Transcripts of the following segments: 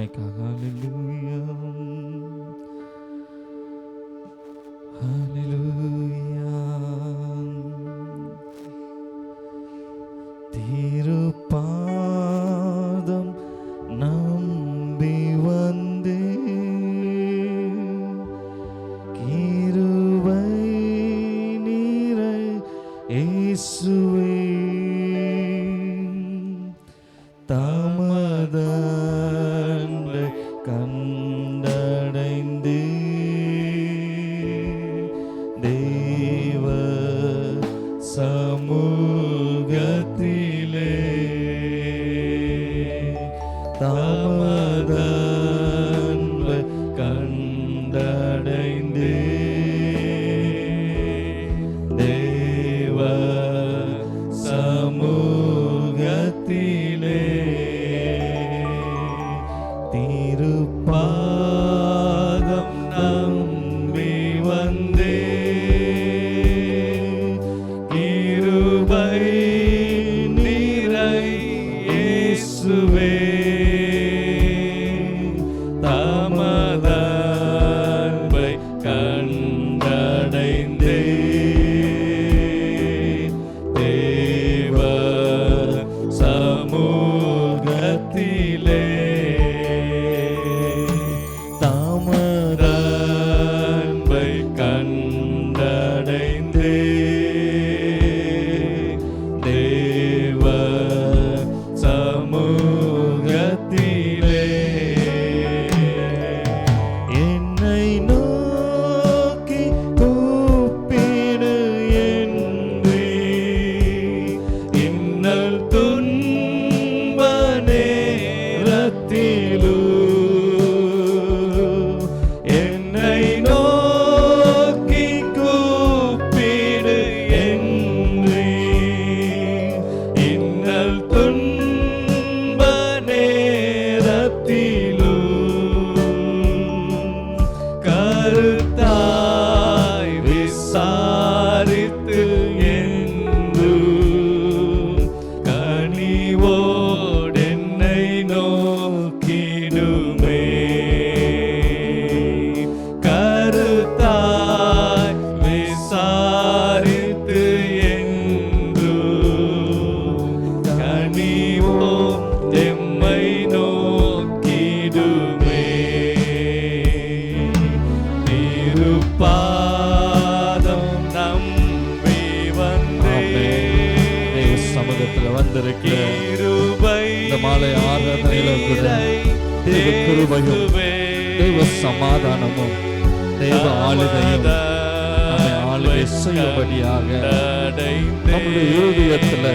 நன்மைக்காக. ஹல்லேலூயா, ஹல்லேலூயா. திருப்பாதம் நம்பி வந்தே, கிருபை நீரை இயேசுவே, தாமதங்களை கண்டடைந்தே, தேவ சமூகத்திலே தாமதங்களை கண்டடைந்தே, தேவ சமூகத்திலே திருப்பாதம் நம்பி வந்தே, கிருபை நீரை இயேசுவே, தாமதங்களை கண்டடைந்தே, தேவ சமூகத்திலே தாமதங்களை கண்டடைந்தே, தேவ சமூகத்திலே என்னை நோக்கி கூப்பிடு என்று, இன்னல் துன்ப நேரத்திலும் என்னை நோக்கி கூப்பிடு என்று, இன்னல் துன்ப நேரத்திலும் கருத்தாய் விசாரித்து என்றும் கனிவோடு என்னை நோக்கிடுமே, கருத்தாய் விசாரித்து என்றும் கனிவோடு எம்மை நோக்கிடுமே, திருப்பாதம் நம்பி வந்தே, தேவ சமூகத்தில் வந்திருக்கிற இந்த மாலை ஆராதனையில கூட தேவ கிருபையும் தேவ சமாதானமும் தேவ ஆளுகையும் நம்மை ஆளுகை செய்யும்படியாக நம்முடைய இருதயத்தில்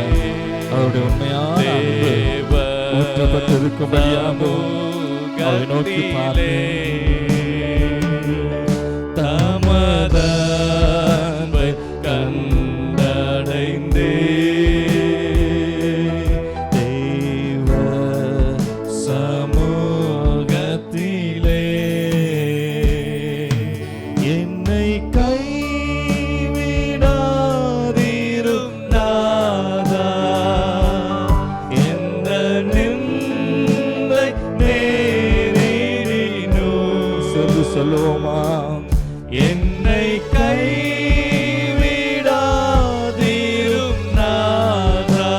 அவருடைய உண்மையான அன்பு ஊற்றப்பட்டிருக்கும்படியாக அவரை நோக்கி பார்த்தேன். தாமதங்களை கண்டடைந்தே, தேவ சமூகத்திலே என்னை கைவிடாதிரும் நாதா, எந்த நிந்தை நேரிடினோ சொல்லுவோமா, என்னை கைவிடாதிரும் நாதா,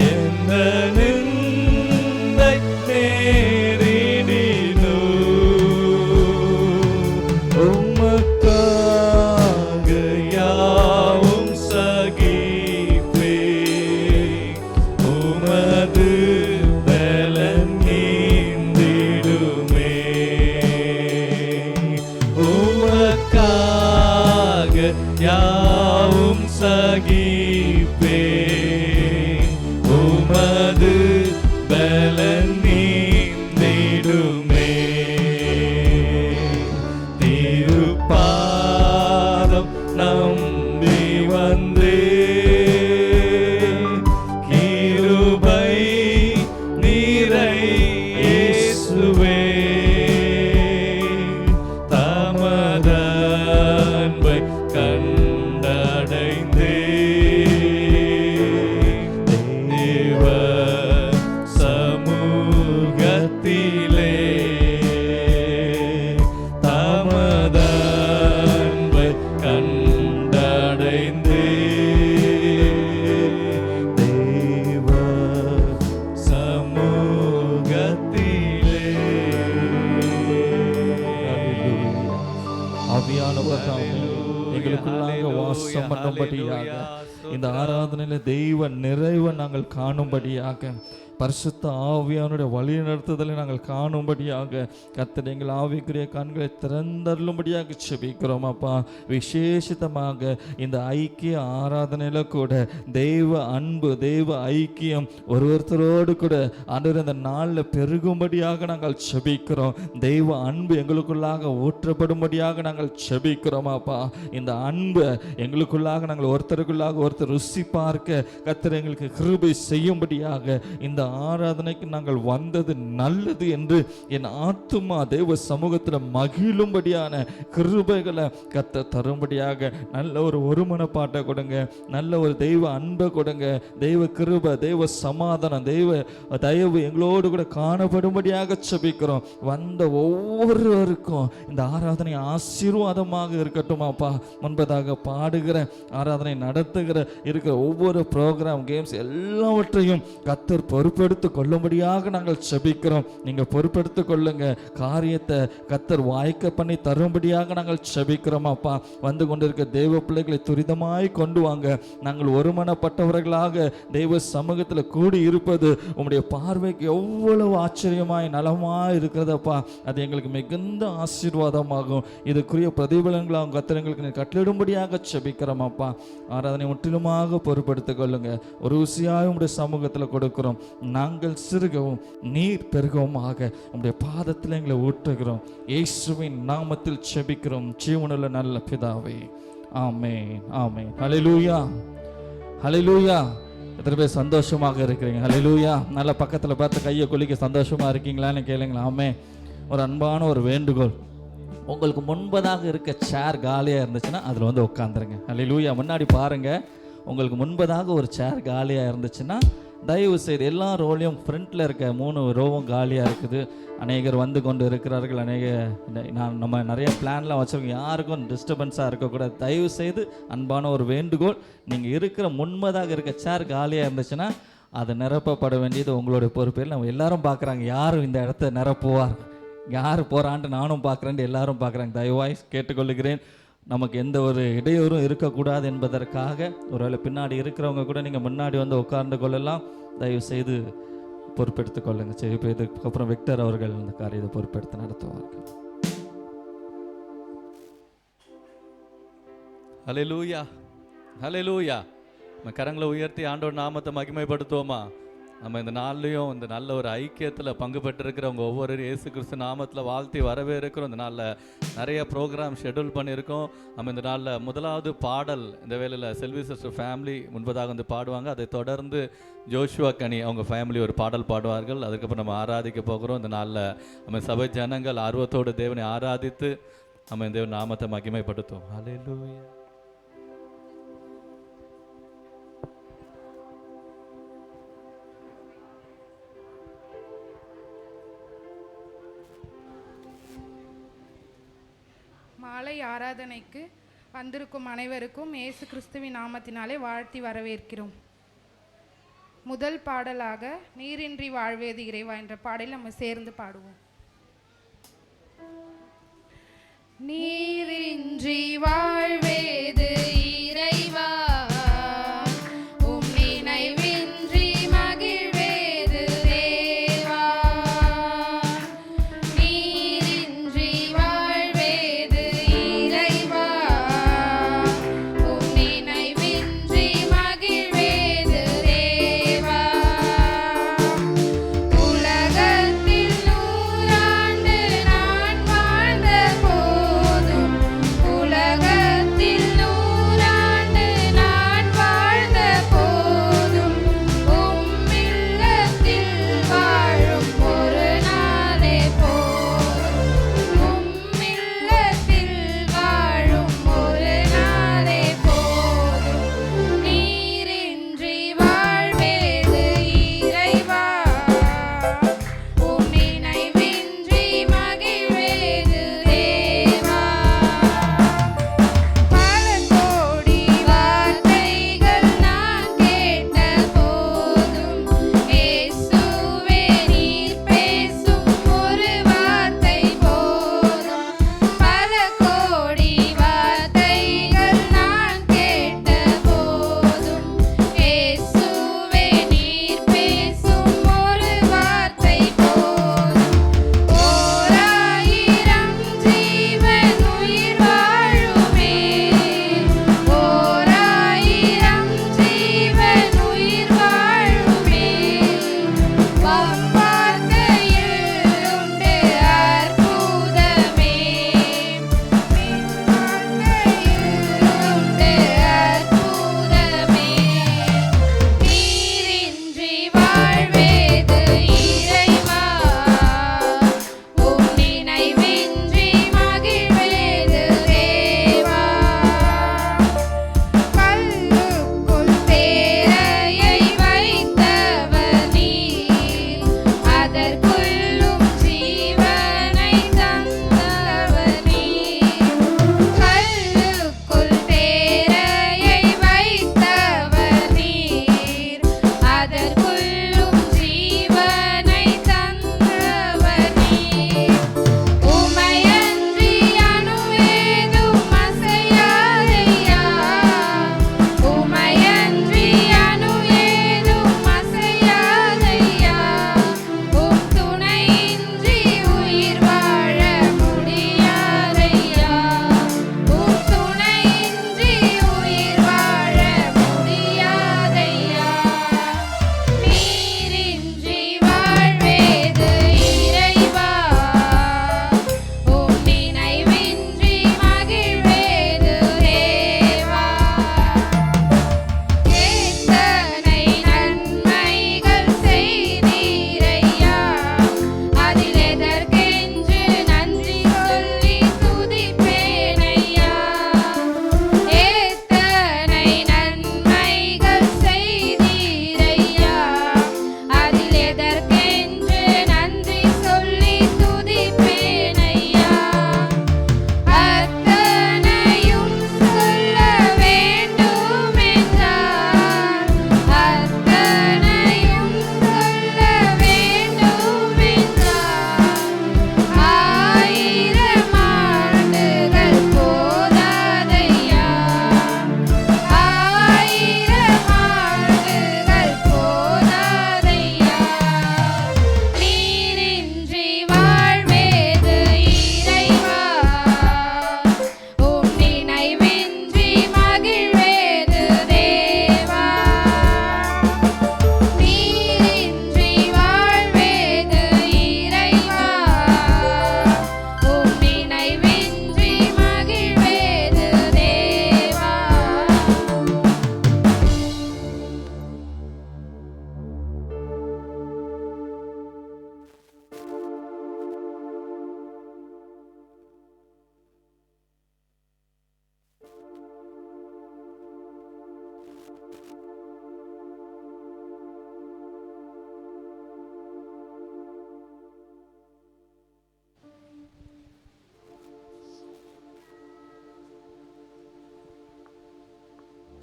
எந்த நிந்தை நேரிடினோ, உமக்காக யாவும் சகிப்பே, உமது பலன் நீந்திடுமே, எங்களுக்குள்ளாக வாசம் பண்ணும்படியாக, இந்த ஆராதனையில தெய்வ நிறைவை நாங்கள் காணும்படியாக, பரிசுத்த ஆவியானுடைய வழி நடத்துதலை நாங்கள் காணும்படியாக கர்த்தர் எங்கள் ஆவிக்குரிய கண்களை திறந்தருளும்படியாக செபிக்கிறோம் அப்பா. விசேஷித்தமாக இந்த ஐக்கிய ஆராதனையில கூட தெய்வ அன்பு, தெய்வ ஐக்கியம் ஒருத்தரோடு கூட ஆண்டவரே இந்த நாளில் பெருகும்படியாக நாங்கள் செபிக்கிறோம். தெய்வ அன்பு எங்களுக்குள்ளாக ஊற்றப்படும்படியாக நாங்கள் செபிக்கிறோம் அப்பா. இந்த அன்பு எங்களுக்குள்ளாக நாங்கள் ஒருத்தருக்குள்ளாக ஒருத்தர் ருசி பார்க்க கர்த்தர் எங்களுக்கு கிருபை செய்யும்படியாக இந்த ஆராதனைக்கு நாங்கள் வந்தது நல்லது என்று என் ஆத்துமா தேவ சமூகத்தில் மகிழும்படியான கிருபைகளை கர்த்தர் தரும்படியாக நல்ல ஒரு ஒருமனப்பாட்டை கொடுங்க, நல்ல ஒரு தெய்வ அன்பை கொடுங்க, தெய்வ கிருபை, தெய்வ சமாதானம், தெய்வ தயவு எங்களோடு கூட காணப்படும்படியாக செபிக்கிறோம். வந்த ஒவ்வொருவருக்கும் இந்த ஆராதனை ஆசீர்வாதமாக இருக்கட்டும் அப்பா. முன்பதாக பாடுகிற, ஆராதனை நடத்துகிற, இருக்கிற ஒவ்வொரு ப்ரோக்ராம், கேம்ஸ் எல்லாவற்றையும் கர்த்தர் பொறுப்பெடுத்து கொள்ளும்படியாக நாங்கள் செபிக்கிறோம். நீங்கள் பொறுப்பெடுத்து கொள்ளுங்க. காரியத்தை கர்த்தர் வாய்க்க பண்ணி தரும்படியாக நாங்கள் செபிக்கிறோம் அப்பா. வந்து கொண்டிருக்க தெய்வ பிள்ளைகளை துரிதமாய் கொண்டு வாங்க. நாங்கள் ஒருமனப்பட்டவர்களாக தெய்வ சமூகத்தில் கூடி இருப்பது உம்முடைய பார்வைக்கு எவ்வளவு ஆச்சரியமாய் நலமாய் இருக்கிறதப்பா. அது எங்களுக்கு மிகுந்த ஆசீர்வாதமாகும். இதுக்குரிய பிரதிபலன்களாகும் கர்த்தர் எங்களுக்கு கட்டளிடும்படியாக செபிக்கிறோம் அப்பா. ஆராதனை முற்றிலுமாக பொறுப்பெடுத்துக் கொள்ளுங்க. ஒரு ருசியாய் உம்முடைய சமூகத்தில் கொடுக்கிறோம். நாங்கள் சிறுகவும் நீர் பெருகவும் ஆக உம்முடைய பாதத்தில் எங்களை ஊற்றுகிறோம். இயேசுவின் நாமத்தில் செபிக்கிறோம் ஜீவனுள்ள நல்ல பிதாவே, ஆமென், ஆமென். ஹல்லேலூயா, ஹல்லேலூயா. எத்தனை பேர் சந்தோஷமாக இருக்கிறீங்க? ஹல்லேலூயா. நல்ல பக்கத்தில் பார்த்து கையை குலுக்கி சந்தோஷமாக இருக்கீங்களான்னு கேளுங்களா? ஆமென். ஒரு அன்பான ஒரு வேண்டுகோள், உங்களுக்கு முன்பதாக இருக்க சேர் காலியாக இருந்துச்சுன்னா அதில் வந்து உட்காந்துருங்க. ஹல்லேலூயா. முன்னாடி பாருங்கள், உங்களுக்கு முன்பதாக ஒரு சேர் காலியாக இருந்துச்சுன்னா தயவு செய்து எல்லா ரோலையும் ஃப்ரண்ட்டில் இருக்க 3 ரோவும் காலியாக இருக்குது. அநேகர் வந்து கொண்டு இருக்கிறார்கள். நம்ம நிறைய பிளான்லாம் வச்சுருக்கோம். யாருக்கும் டிஸ்டர்பன்ஸாக இருக்கக்கூடாது. தயவு செய்து அன்பான ஒரு வேண்டுகோள், நீங்கள் இருக்கிற முன்பதாக இருக்க சேர் காலியாக இருந்துச்சுன்னா அது நிரப்பப்பட வேண்டியது உங்களுடைய பொறுப்பில். நம்ம எல்லாரும் பார்க்குறாங்க, யாரும் இந்த இடத்த நிரப்புவார், யார் போகிறான்ட்டு நானும் பார்க்குறேன்ட்டு எல்லாரும் பார்க்குறாங்க. தயவாய் கேட்டுக்கொள்ளுகிறேன், நமக்கு எந்த ஒரு இடையூறும் இருக்கக்கூடாது என்பதற்காக ஒருவேளை பின்னாடி இருக்கிறவங்க கூட நீங்கள் முன்னாடி வந்து உட்கார்ந்து கொள்ளலாம். தயவு செய்து பொறுப்பெடுத்துக் கொள்ளுங்க. சரி, இப்போ இதுக்கப்புறம் விக்டர் அவர்கள் இந்த காரியத்தை பொறுப்பெடுத்து நடத்துவார்கள். ஹல்லேலூயா, ஹல்லேலூயா. நம்ம கரங்களை உயர்த்தி ஆண்டவர் நாமத்தை மகிமைப்படுத்துவோமா? நம்ம இந்த நாள்லையும் இந்த நல்ல ஒரு ஐக்கியத்தில் பங்கு பெற்றிருக்கிறவங்க ஒவ்வொரு இயேசு கிறிஸ்து நாமத்தில் வாழ்த்தி வரவே இருக்கிறோம். இந்த நாளில் நிறைய ப்ரோக்ராம் ஷெட்யூல் பண்ணியிருக்கோம். நம்ம இந்த நாளில் முதலாவது பாடல் இந்த வேளையில் செல்வி சிஸ்டர் ஃபேமிலி முன்பதாக வந்து பாடுவாங்க. அதை தொடர்ந்து ஜோஷுவா கனி அவங்க ஃபேமிலி ஒரு பாடல் பாடுவார்கள். அதுக்கப்புறம் நம்ம ஆராதிக்க போகிறோம். இந்த நாளில் நம்ம சபை ஜனங்கள் ஆர்வத்தோடு தேவனை ஆராதித்து நம்ம இந்த நாமத்தை மகிமைப்படுத்துவோம். ஹல்லேலூயா. மாலை ஆராதனைக்கு வந்திருக்கும் அனைவருக்கும் இயேசு கிறிஸ்துவின் நாமத்தினாலே வாழ்த்தி வரவேற்கிறோம். முதல் பாடலாக நீரின்றி வாழ்வேது இறைவா என்ற பாடலில் நம்ம சேர்ந்து பாடுவோம். நீரின்றி வாழ்வேது இறைவா, உம் நினைவின்றி மகிழ்வேது தேவா. நீரின்றி வாழ்வேது இறைவா, உம் நினைவின்றி மகிழ்வேது தேவா. உலகத்தில் 100 ஆண்டு நான் வாழ்ந்த போதும் உலக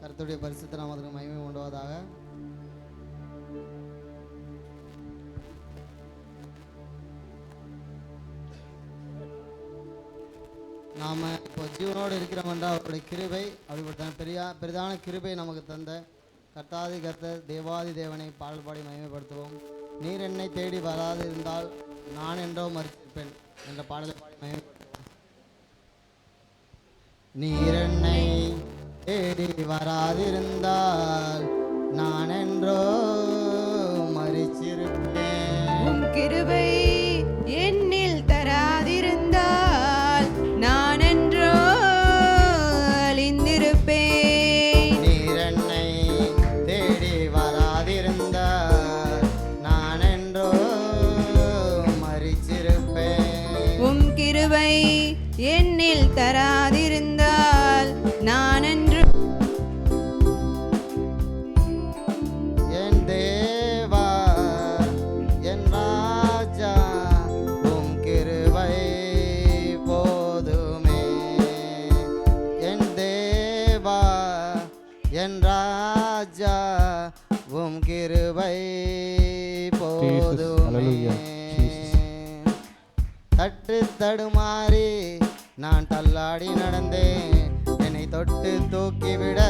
கர்த்தருடைய பரிசுத்த நாமத்துக்கு மகிமை உண்டாவதாக. நாம் இப்போ ஜீவனோடு இருக்கிறோம் என்றால் அவருடைய கிருபை, அப்படிப்பட்ட பெரிதான கிருபை நமக்கு தந்த கர்த்தாதி கர்த்தர் தேவாதி தேவனை பாடல் பாடி மகிமைப்படுத்துவோம். நீர் என்னை தேடி வராது இருந்தால் நான் என்றோ மறுத்திருப்பேன் என்ற பாடலை பாடி மகிமைப்படுத்துவோம். நீர் என்னை தேடி வராதிருந்தால் நான் என்றோ மரிச்சிருப்பேன். உம் கிருபை என்னில் தராதிருந்தால் நான் என்றோ அழிந்திருப்பேன். நீர் என்னை தேடி வராதிருந்தால் நான் என்றோ மரிச்சிருப்பேன். உம் கிருபை என்னில் தராதிருந்தால் நான் என்று என் தேவா என் ராஜா உம் கிருபை போதுமே. என் தேவா என் ராஜா உம் கிருபை போதுமே. தட்டு தடுமாறி நான் தள்ளாடி நடந்தேன், என்னை தொட்டு தூக்கிவிட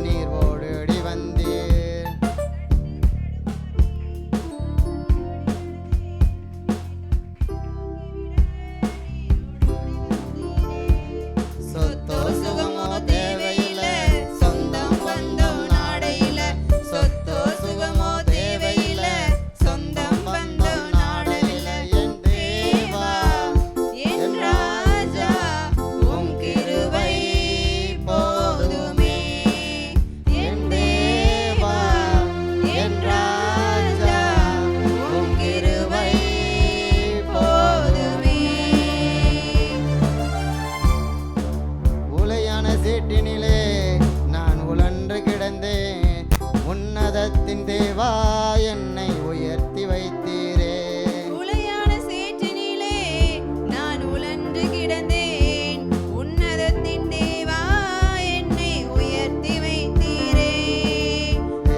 நீர் ஓடி வந்தீர். சொத்தோ சுகமோ தேவையில்லை, சொந்தம் பந்தம் நாடையில்லை. சொத்தோ சுகமோ தேவையில்லை, சொந்தம் பந்தம் நாடையில்லை. என் தேவா என் ராஜா உம் கிருபை போதுமே. என் தேவா என் ராஜா உம் கிருபை போதுமே. உளையான சீட்டினிலே நான் உழன்று கிடந்தேன், உன்னதத்தின் தேவா என்னை உயர்த்தி வைத்தீரே. உளையான சேற்றினிலே நான் உழன்று கிடந்தேன், உன்னதத்தின் தேவா என்னை உயர்த்தி வைத்தீரே.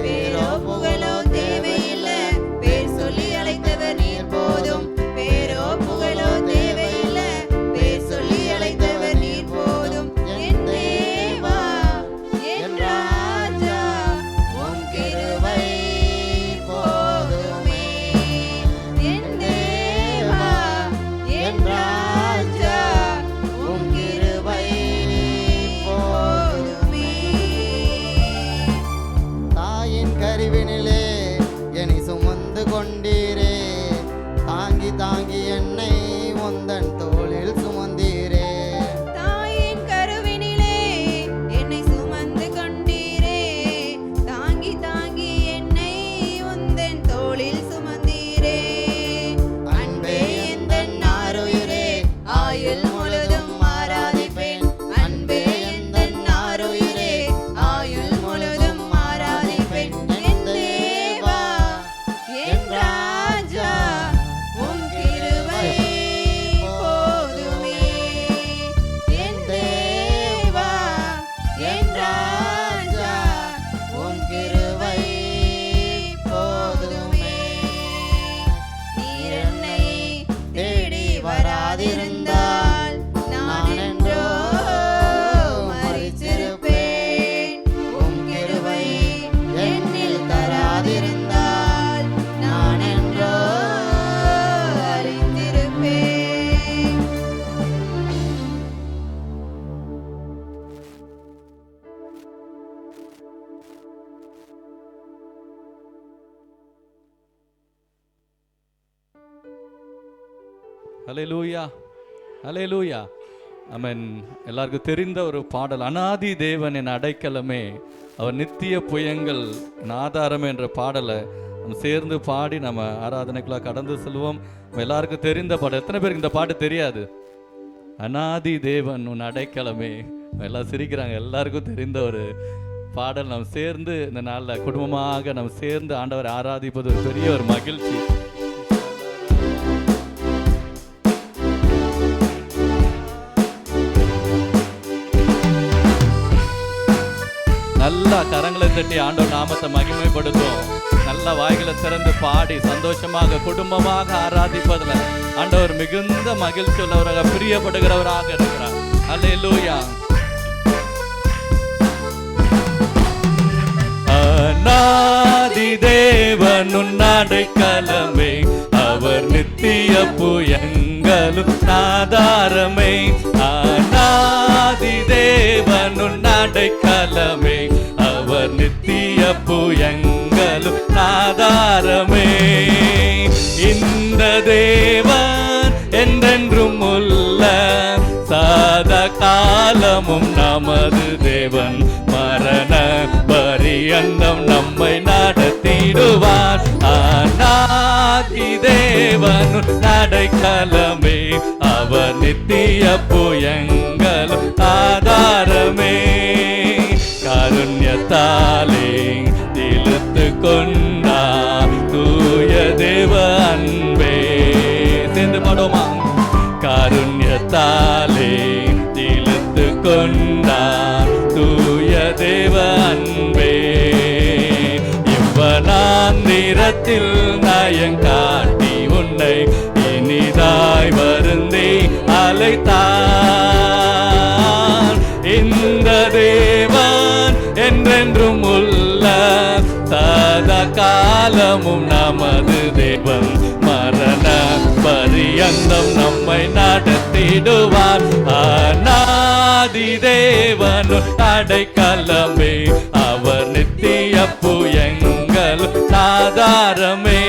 பேரோ புகழோ தேவையில்லை, பேர் சொல்லி அழைத்தவர் நீர் போதும். பேரோ புகழோ தேவையில்லை, பேர் சொல்லி அழைத்தவர் நீர் போதும். என் தேவா என் ராஜா உம் கிருபை போதுமே. என் தேவா என் ராஜா உம் கிருபை போதுமே. தாயின் கருவினிலே என்னை சுமந்து கொண்டீரே, தாங்கி தாங்கி என்னை உந்தன் தோளில் சுமந்தீரே. தாயின் கருவினிலே என்னை சுமந்து கொண்டீரே, தாங்கி தாங்கி என்னை உந்தன் தோளில் சுமந்தீரே. அன்பே எந்தன் ஆருயிரே, ஆயுள் முழுதும் ஆராதிப்பேன். அன்பே எந்தன் ஆருயிரே, ஆயுள் முழுதும் ஆராதிப்பேன். என் தேவா என் ராஜா உம் கிருபை போதுமே. என் தேவா என் ராஜா உம் கிருபை போதுமே. நீர் என்னை தேடி வராதிருந்தால் நான் என்றோ மரித்திருப்பேன். உம் கிருபை என்னில் தராதிருந்தால் நான் என்றோ அறிந்திருப்பேன். ஹல்லேலூயா, ஹல்லேலூயா. ஆமென். எல்லாருக்கும் தெரிந்த ஒரு பாடல், அனாதி தேவன் என் அடைக்கலமே, அவர் நித்திய புயங்கள் என் ஆதாரமே என்ற பாடலை நம்ம சேர்ந்து பாடி நம்ம ஆராதனைக்குள்ள கடந்து செல்வோம். நம்ம எல்லாருக்கும் தெரிந்த பாடல். எத்தனை பேருக்கு இந்த பாட்டு தெரியாது? அனாதி தேவன் உன் அடைக்கலமே. எல்லாம் சிரிக்கிறாங்க. எல்லாருக்கும் தெரிந்த ஒரு பாடல். நம்ம சேர்ந்து இந்த நாளில் குடும்பமாக நம்ம சேர்ந்து ஆண்டவரை ஆராதிப்பது ஒரு பெரிய ஒரு மகிழ்ச்சி. நல்லா கரங்களை தட்டி ஆண்டவர் நாமத்தை மகிமைப்படுத்துவோம். நல்ல வாய்களை திறந்து பாடி சந்தோஷமாக குடும்பமாக ஆராதிப்பதில் ஆண்டவர் மிகுந்த மகிழ்ச்சி உள்ளவராக பிரியப்படுகிறவராக இருக்கிறார். அல்லேலூயா. அநாதி தேவன் அடைக்கலமே, அவர் நித்திய புயங்களும் ஆதாரமே. அநாதி தேவன் அடைக்கலமே, அவர் நித்திய புயங்களும் ஆதாரமே. இந்த தேவன் என்றென்றும் உள்ள சதா காலமும் நமது தேவன், மரண பரியந்தம் நம்மை நடத்திடுவார். அநாதி தேவன் அடைக்கலமே, அவர் நித்திய புயங்களும் ஆதாரமே. காருண்யத்தாலே இழுத்து கொண்டார் தூய தேவ அன்பே. சேர்ந்து பாடுவோமா? காருண்யத்தாலே இழுத்து கொண்டார் தூய தேவ அன்பே. இவ்வனாந்திரத்தில் நயங்காட்டி உன்னை இனிதாய் வருந்தி அழைத்தார். இந்த தேவன் என்றென்றும் உள்ள சதா காலமும் நமது தேவன், மரண பரியந்தம் நம்மை நடத்திடுவார். அநாதி தேவன் அடைக்கலமே, அவர் நித்திய புயங்கள் ஆதாரமே.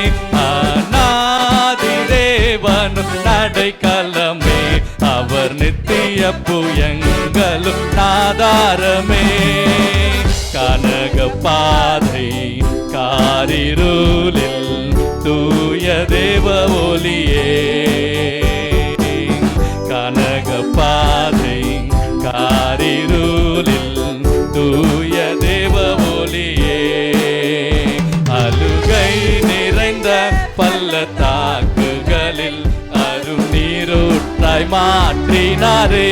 அநாதி தேவன் அடைக்கலமே, அவர் நித்திய புயங்கள் ஆதாரமே. கனக பாதை காரிருளில் தூய தேவ ஒளியே. கனக பாதை காரிருளில் தூய தேவ ஒளியே. அழுகை நிறைந்த பள்ளத்தாக்குகளில் அரும் நீரூற்றாய் மாற்றினாரே.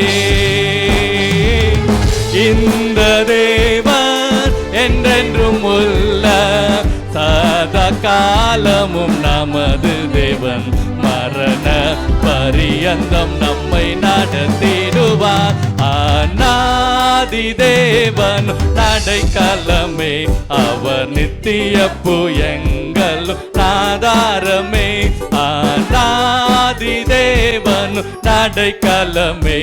இந்த தேவன் என்றென்றும் உள்ள சதா காலமும் நமது தேவன், மரண பரியந்தம் நம்மை நடத்திடுவார். அநாதி தேவன் அடைக்கலமே, அவர் நித்திய புயங்கள் ஆதாரமே. அநாதி தேவன் அடைக்கலமே,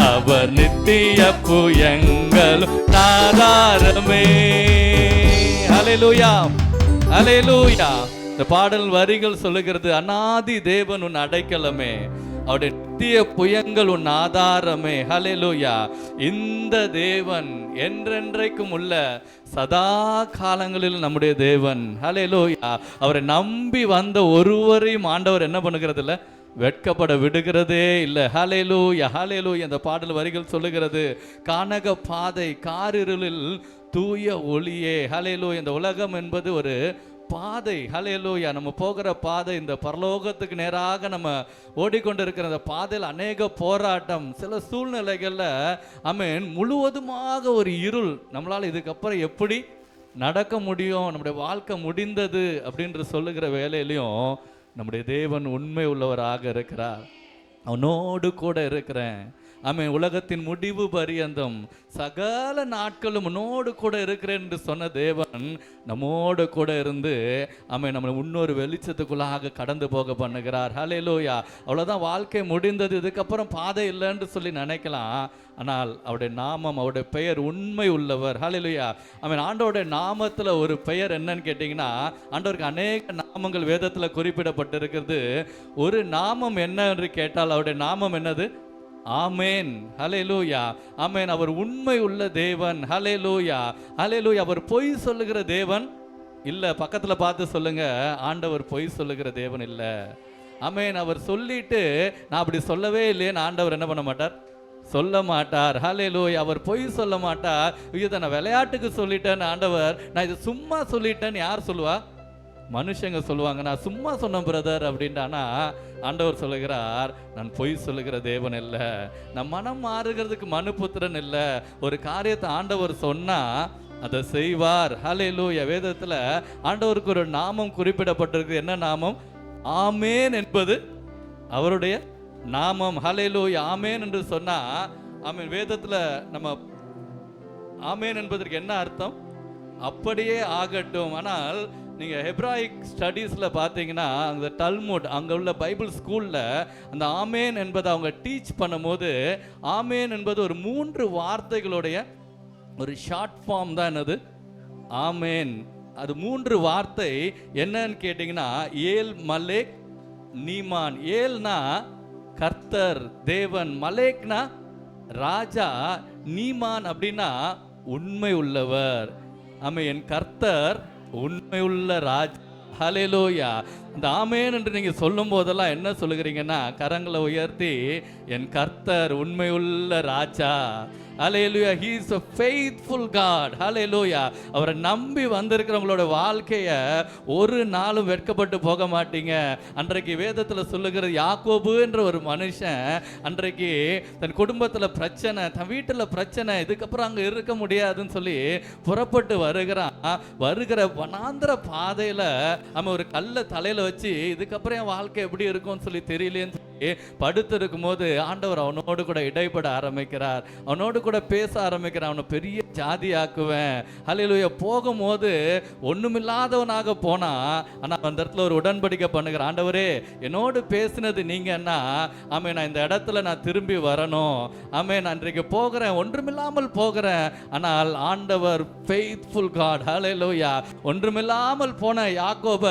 அவர் நித்திய புயங்கள் ஆதாரமே. அல்லேலூயா, அல்லேலூயா. இந்த பாடல் வரிகள் சொல்லுகிறது, அநாதி தேவன் உன் அடைக்கலமே, அவருடைய நித்திய புயங்கள் உன் ஆதாரமே. ஹல்லேலூயா. இந்த தேவன் என்றென்றைக்கும் உள்ள சதா காலங்களில் நம்முடைய தேவன். ஹல்லேலூயா. அவரை நம்பி வந்த ஒருவரையும் ஆண்டவர் என்ன பண்ணுகிறது இல்லை, வெட்கப்பட விடுகிறதே இல்லை. ஹல்லேலூயா, ஹல்லேலூயா. இந்த பாடல் வரிகள் சொல்லுகிறது, கானக பாதை காரிருளில் தூய ஒளியே. ஹல்லேலூயா. இந்த உலகம் என்பது ஒரு பாதை. ஹல்லேலூயா. நம்ம போகிற பாதை, இந்த பரலோகத்துக்கு நேராக நம்ம ஓடிக்கொண்டிருக்கிற அந்த பாதையில் அநேக போராட்டம், சில சூழ்நிலைகளில் ஆமென் முழுவதுமாக ஒரு இருள். நம்மளால் இதுக்கப்புறம் எப்படி நடக்க முடியும், நம்முடைய வாழ்க்கை முடிந்தது அப்படின்ற சொல்லுகிற வேலையிலையும் நம்முடைய தேவன் உண்மை உள்ளவராக இருக்கிறார். அவனோடு கூட இருக்கிறேன். ஆமென். உலகத்தின் முடிவு பரியந்தம் சகல நாட்களும் உன்னோடு கூட இருக்கிறேன் என்று சொன்ன தேவன் நம்மோடு கூட இருந்து ஆமென் நம்மளை இன்னொரு வெளிச்சத்துக்குள்ளாக கடந்து போக பண்ணுகிறார். ஹல்லேலூயா. அவ்வளோதான், வாழ்க்கை முடிந்தது, இதுக்கப்புறம் பாதை இல்லைன்னு சொல்லி நினைக்கலாம். ஆனால் அவருடைய நாமம், அவருடைய பெயர் உண்மை உள்ளவர். ஹல்லேலூயா. ஆமென். ஆண்டவருடைய நாமத்தில் ஒரு பெயர் என்னன்னு கேட்டிங்கன்னா, ஆண்டவருக்கு அநேக நாமங்கள் வேதத்தில் குறிப்பிடப்பட்டிருக்கிறது. ஒரு நாமம் என்ன என்று கேட்டால் அவருடைய நாமம் என்னது? ஆமேன். ஹல்லேலூயா. ஆமேன். அவர் உண்மை உள்ள தேவன். ஹல்லேலூயா, ஹல்லேலூயா. அவர் பொய் சொல்லுகிற தேவன் இல்லை. பக்கத்தில் பார்த்து சொல்லுங்க, ஆண்டவர் பொய் சொல்லுகிற தேவன் இல்லை. ஆமேன். அவர் சொல்லிட்டு நான் அப்படி சொல்லவே இல்லையேன்னு ஆண்டவர் என்ன பண்ண மாட்டார், சொல்ல மாட்டார். ஹல்லேலூயா. அவர் பொய் சொல்ல மாட்டார். இதை நான் விளையாட்டுக்கு சொல்லிட்டேன்னு ஆண்டவர், நான் இதை சும்மா சொல்லிட்டேன்னு யார் சொல்லுவா? மனுஷங்க சொல்லுவாங்க, நான் சும்மா சொன்னேன் பிரதர் அப்படின்ட்டானா. ஆண்டவர் சொல்லுகிறார், நான் பொய் சொல்லுகிற தேவன் இல்லை, நான் மனம் மாறுகிறதுக்கு மனுபுத்திரன் இல்லை. ஒரு காரியத்தை ஆண்டவர் சொன்னா அதை செய்வார். ஹல்லேலூயா. வேதத்துல ஆண்டவருக்கு ஒரு நாமம் குறிப்பிடப்பட்டிருக்கு. என்ன நாமம்? ஆமேன் என்பது அவருடைய நாமம். ஹல்லேலூயா. ஆமேன் என்று சொன்னா, ஆமேன், வேதத்துல நம்ம ஆமேன் என்பதற்கு என்ன அர்த்தம்? அப்படியே ஆகட்டும். ஆனால் நீங்க ஹெப்ராயிக் ஸ்டடீஸ்ல பார்த்தீங்கன்னா, அந்த டல்முட், அங்க உள்ள பைபிள் ஸ்கூல்ல அந்த ஆமேன் என்பதை அவங்க டீச் பண்ணும்போது, ஆமேன் என்பது ஒரு 3 வார்த்தைகளுடைய ஒரு ஷார்ட் ஃபார்ம் தான். என்னது? ஆமேன். அது 3 வார்த்தை என்னன்னு கேட்டிங்கன்னா, ஏல், மலேக், நீமான். ஏல்னா கர்த்தர், தேவன். மலேக்னா ராஜா. நீமான் அப்படின்னா உண்மை உள்ளவர். ஆமென். கர்த்தர் உண்மை உள்ள ராஜா. ஹல்லேலூயா. இந்த ஆமேன் என்று நீங்க சொல்லும் போதெல்லாம் என்ன சொல்லுகிறீங்கன்னா, கரங்களை உயர்த்தி, என் கர்த்தர் உண்மையுள்ள ராஜா. ஹல்லேலூயா. he is a faithful God. ஹல்லேலூயா. அவரை நம்பி வந்திருக்கிறவங்களோட வாழ்க்கைய ஒரு நாளும் வெட்கப்பட்டு போக மாட்டீங்க. அன்றைக்கு வேதத்தில் சொல்லுகிறது, யாக்கோபு என்ற ஒரு மனுஷன் அன்றைக்கு தன் குடும்பத்தில் பிரச்சனை, தன் வீட்டில் பிரச்சனை, இதுக்கப்புறம் அங்கே இருக்க முடியாதுன்னு சொல்லி புறப்பட்டு வருகிறான். வருகிற வனாந்திர பாதையில் அவன் ஒரு கல்லை தலையில் வச்சு, இதுக்கப்புறம் என் வாழ்க்கை எப்படி இருக்கும்னு சொல்லி தெரியலேன்னு சொல்லி படுத்து இருக்கும் போது ஆண்டவர் அவனோடு கூட இடைப்பட ஆரம்பிக்கிறார். அவனோடு கூட பேச ஆரம்பிக்கிறான். அவனை பெரிய ஜாதி ஆக்குவேன். ஹல்லேலூயா. போகும்போது ஒண்ணுமில்லாதவனாக போனா, ஆனா அந்த இடத்துல ஒரு உடன்படிக்கை பண்ணுகிறான். ஆண்டவரே, என்னோடு பேசினது நீங்கன்னா, ஆமே, நான் இந்த இடத்துல நான் திரும்பி வரணும். ஆமே, நான் இன்றைக்கு போகிறேன், ஒன்றுமில்லாமல் போகிறேன். ஆனால் ஆண்டவர் ஃபெய்த்ஃபுல் காட். ஹல்லேலூயா. ஒன்றுமில்லாமல் போன யாக்கோப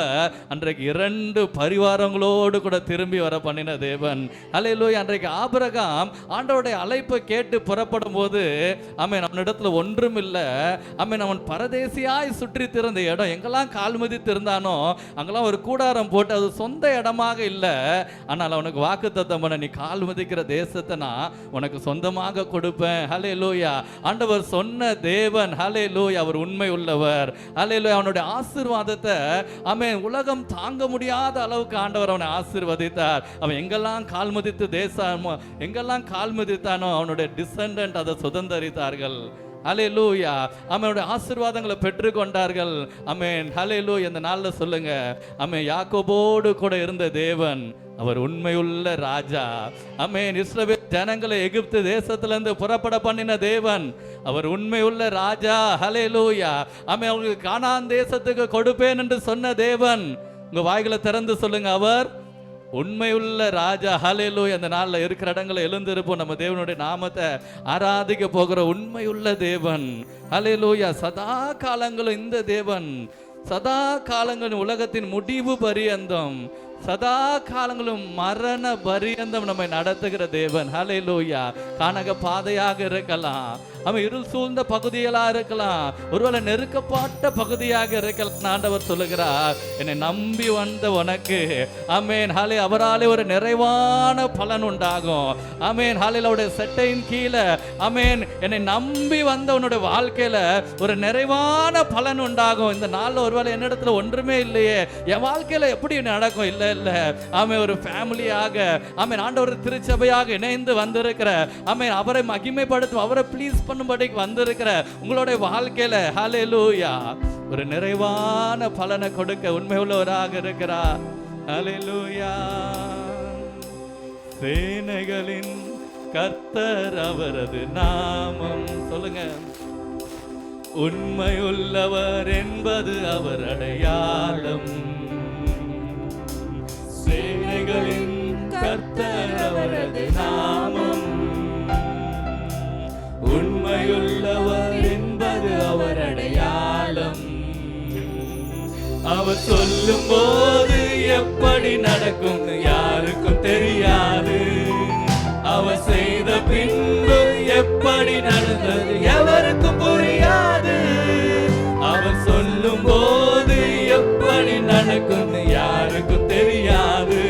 அன்றைக்கு 2 பரிவாரங்களோடு கூட திரும்பி வர பண்ணின தேவன். ஹல்லேலூயா. அன்றைக்கு ஆபிரகாம் ஆண்டவருடைய அழைப்பை கேட்டு புறப்படும் போது, ஆமென், அவனிடத்துல ஒன்றும் இல்லை. ஆமென், அவன் பரதேசியாய் சுற்றி திறந்த இடம், எங்கெல்லாம் கால் மிதித்து இருந்தானோ அங்கெல்லாம் ஒரு கூடாரம் போட்டு, அது சொந்த இடமாக இல்லை. ஆனால் அவனுக்கு வாக்குத்தத்தம் பண்ண, நீ கால் மிதிக்கிற தேசத்தை நான் உனக்கு சொந்தமாக கொடுப்பேன். ஹல்லேலூயா. ஆண்டவர் சொன்ன தேவன். ஹல்லேலூயா. அவர் உண்மை உள்ளவர். ஹல்லேலூயா. அவனுடைய ஆசீர்வாதத்தை, ஆமென், உலகம் தாங்க முடியாத அளவுக்கு ஆண்டவர் அவனை ஆசீர்வதித்தார். அவன் எங்கெல்லாம் கால் மிதித்து தேசம் எங்கெல்லாம் கால் மிதித்தானோ அவனுடைய டிசெண்டன்ட் அதை சுதந்தரித்தார்கள். ஹல்லேலூயா. அவனுடைய ஆசீர்வாதங்களை பெற்றுக்கொண்டார்கள். ஆமென். ஹல்லேலூயா. இந்த நாளில் சொல்லுங்க, ஆமென், யாக்கோபோடு கூட இருந்த தேவன் அவர் உண்மையுள்ள ராஜா. ஆமென். இஸ்ரவேல் ஜனங்களை எகிப்து தேசத்திலிருந்து புறப்பட பண்ணின தேவன் அவர் உண்மையுள்ள ராஜா. ஹல்லேலூயா. ஆமென். அவங்களுக்கு கானான் தேசத்துக்கு கொடுப்பேன் என்று சொன்ன தேவன், உங்க வாய்களை திறந்து சொல்லுங்க, அவர் உண்மையுள்ள ராஜா. ஹல்லேலூயா. அந்த நாளில் இருக்கிற இடங்களை எழுந்திருப்போம். நம்ம தேவனுடைய நாமத்தை ஆராதிக்க போகிற உண்மையுள்ள தேவன். ஹல்லேலூயா. சதா காலங்களும் இந்த தேவன், சதா காலங்களும் உலகத்தின் முடிவு பரியந்தம், சதா காலங்களும் மரண பரியந்தம் நம்மை நடத்துகிற தேவன். ஹல்லேலூயா. கானக பாதையாக இருக்கலாம், அவன் இருள் சூழ்ந்த பகுதிகளாக இருக்கலாம், ஒருவேளை நெருக்கப்பட்ட பகுதியாக இருக்கலாம். ஆண்டவர் சொல்லுகிறார், என்னை நம்பி வந்த உனக்கு, ஆமென், ஹல்லே, அவராலே ஒரு நிறைவான பலன் உண்டாகும். ஆமென். ஹல்லேலூயா. அவருடைய செட்டையின் கீழே, ஆமென், என்னை நம்பி வந்த உன்னுடைய வாழ்க்கையில ஒரு நிறைவான பலன் உண்டாகும். இந்த நாளில் ஒருவேளை என்னிடத்துல ஒன்றுமே இல்லையே, என் வாழ்க்கையில எப்படி நடக்கும்? இல்லை இல்லை, ஆமென், ஒரு ஃபேமிலியாக, ஆமென், ஆண்டவர் திருச்சபையாக இணைந்து வந்திருக்கிற, ஆமென், அவரை மகிமைப்படுத்தும், அவரை ப்ளீஸ் பண்ணும்படிக்கு வந்திருக்கிற உங்களுடைய வாழ்க்கையில, ஹல்லேலூயா, ஒரு நிறைவான பலனை கொடுக்க உண்மை உள்ளவராக இருக்கிறார். ஹல்லேலூயா. சேனைகளின் கர்த்தர் அவரது நாமம். சொல்லுங்க, உண்மையுள்ளவர் என்பது அவர் அடையாளம். சேனைகளின் கர்த்தர் அவரது நாமம், உண்மையுள்ளவர் என்பது அவர் அடையாளம். அவர் சொல்லும் போது எப்படி நடக்கும் யாருக்கும் தெரியாது, அவர் செய்த பின்பு எப்படி நடந்தது எவருக்கும் புரியாது. அவர் சொல்லும் போது எப்படி நடக்கும் யாருக்கும் தெரியாது,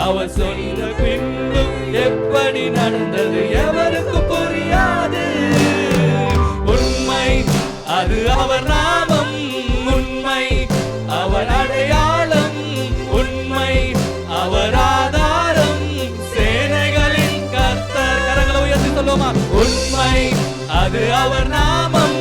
அவர் சொன்ன பின்பு எப்படி நடந்தது எவருக்கும் புரியாது. உண்மை அது அவர் நாமம், உண்மை அவர் அடையாளம், உண்மை அவர் ஆதாரம். சேனைகளின் கர்த்தர். கரங்களை உயர்த்தி சொல்லுவோமா? உண்மை அது அவர் நாமம்,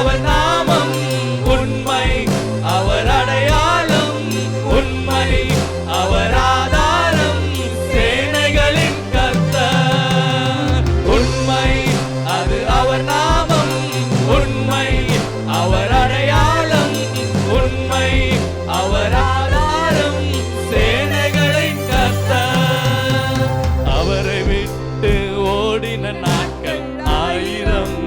அவர் நாமம் உண்மை, அவர் அடையாளம் உண்மை, அவர் ஆதாரம் சேனைகளின் கர்த்தர் உண்மை. அது அவர் நாமம் உண்மை, அவர் அடையாளம் உண்மை, அவர் ஆதாரம் சேனைகளின் கர்த்தர். அவரை விட்டு ஓடின நாட்கள் 1000,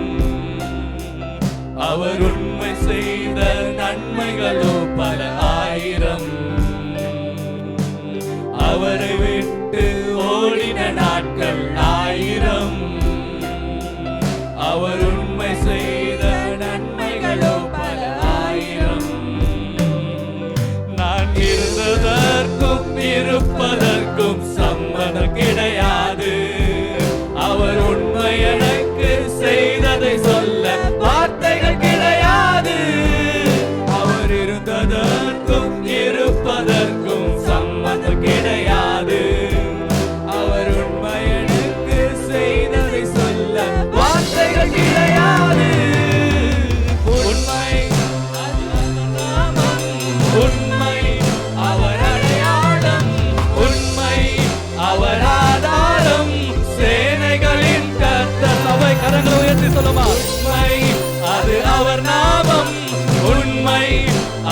அவர் உண்மை செய்த நன்மைகளோ பல 1000. அவரை விட்டு ஓடின நாட்கள் 1000, அவர் உண்மை செய்த நன்மைகளோ பல 1000. நான் இருந்ததற்கும் இருப்பதற்கும் சம்மதம் கிடையாது. அவர் உண்மை எனக்கு செய்ததை சொல்ல வார்த்தைகள் கிடையாது. அவர் இருந்ததற்கும் இருப்பதற்கும் சம்மதம் கிடையாது. அவர் உண்மை எனக்கு செய்ததை சொல்ல வார்த்தைகள் கிடையாது. உண்மை, அது அவர் நாமம் உண்மை, அவர் அடையாளம் உண்மை, அவர் ஆதாரம் சேனைகளின் கர்த்தர். சபை கரங்களை உயர்த்தி சொல்லுமா? உண்மை, அது அவர் நாமம் உண்மை,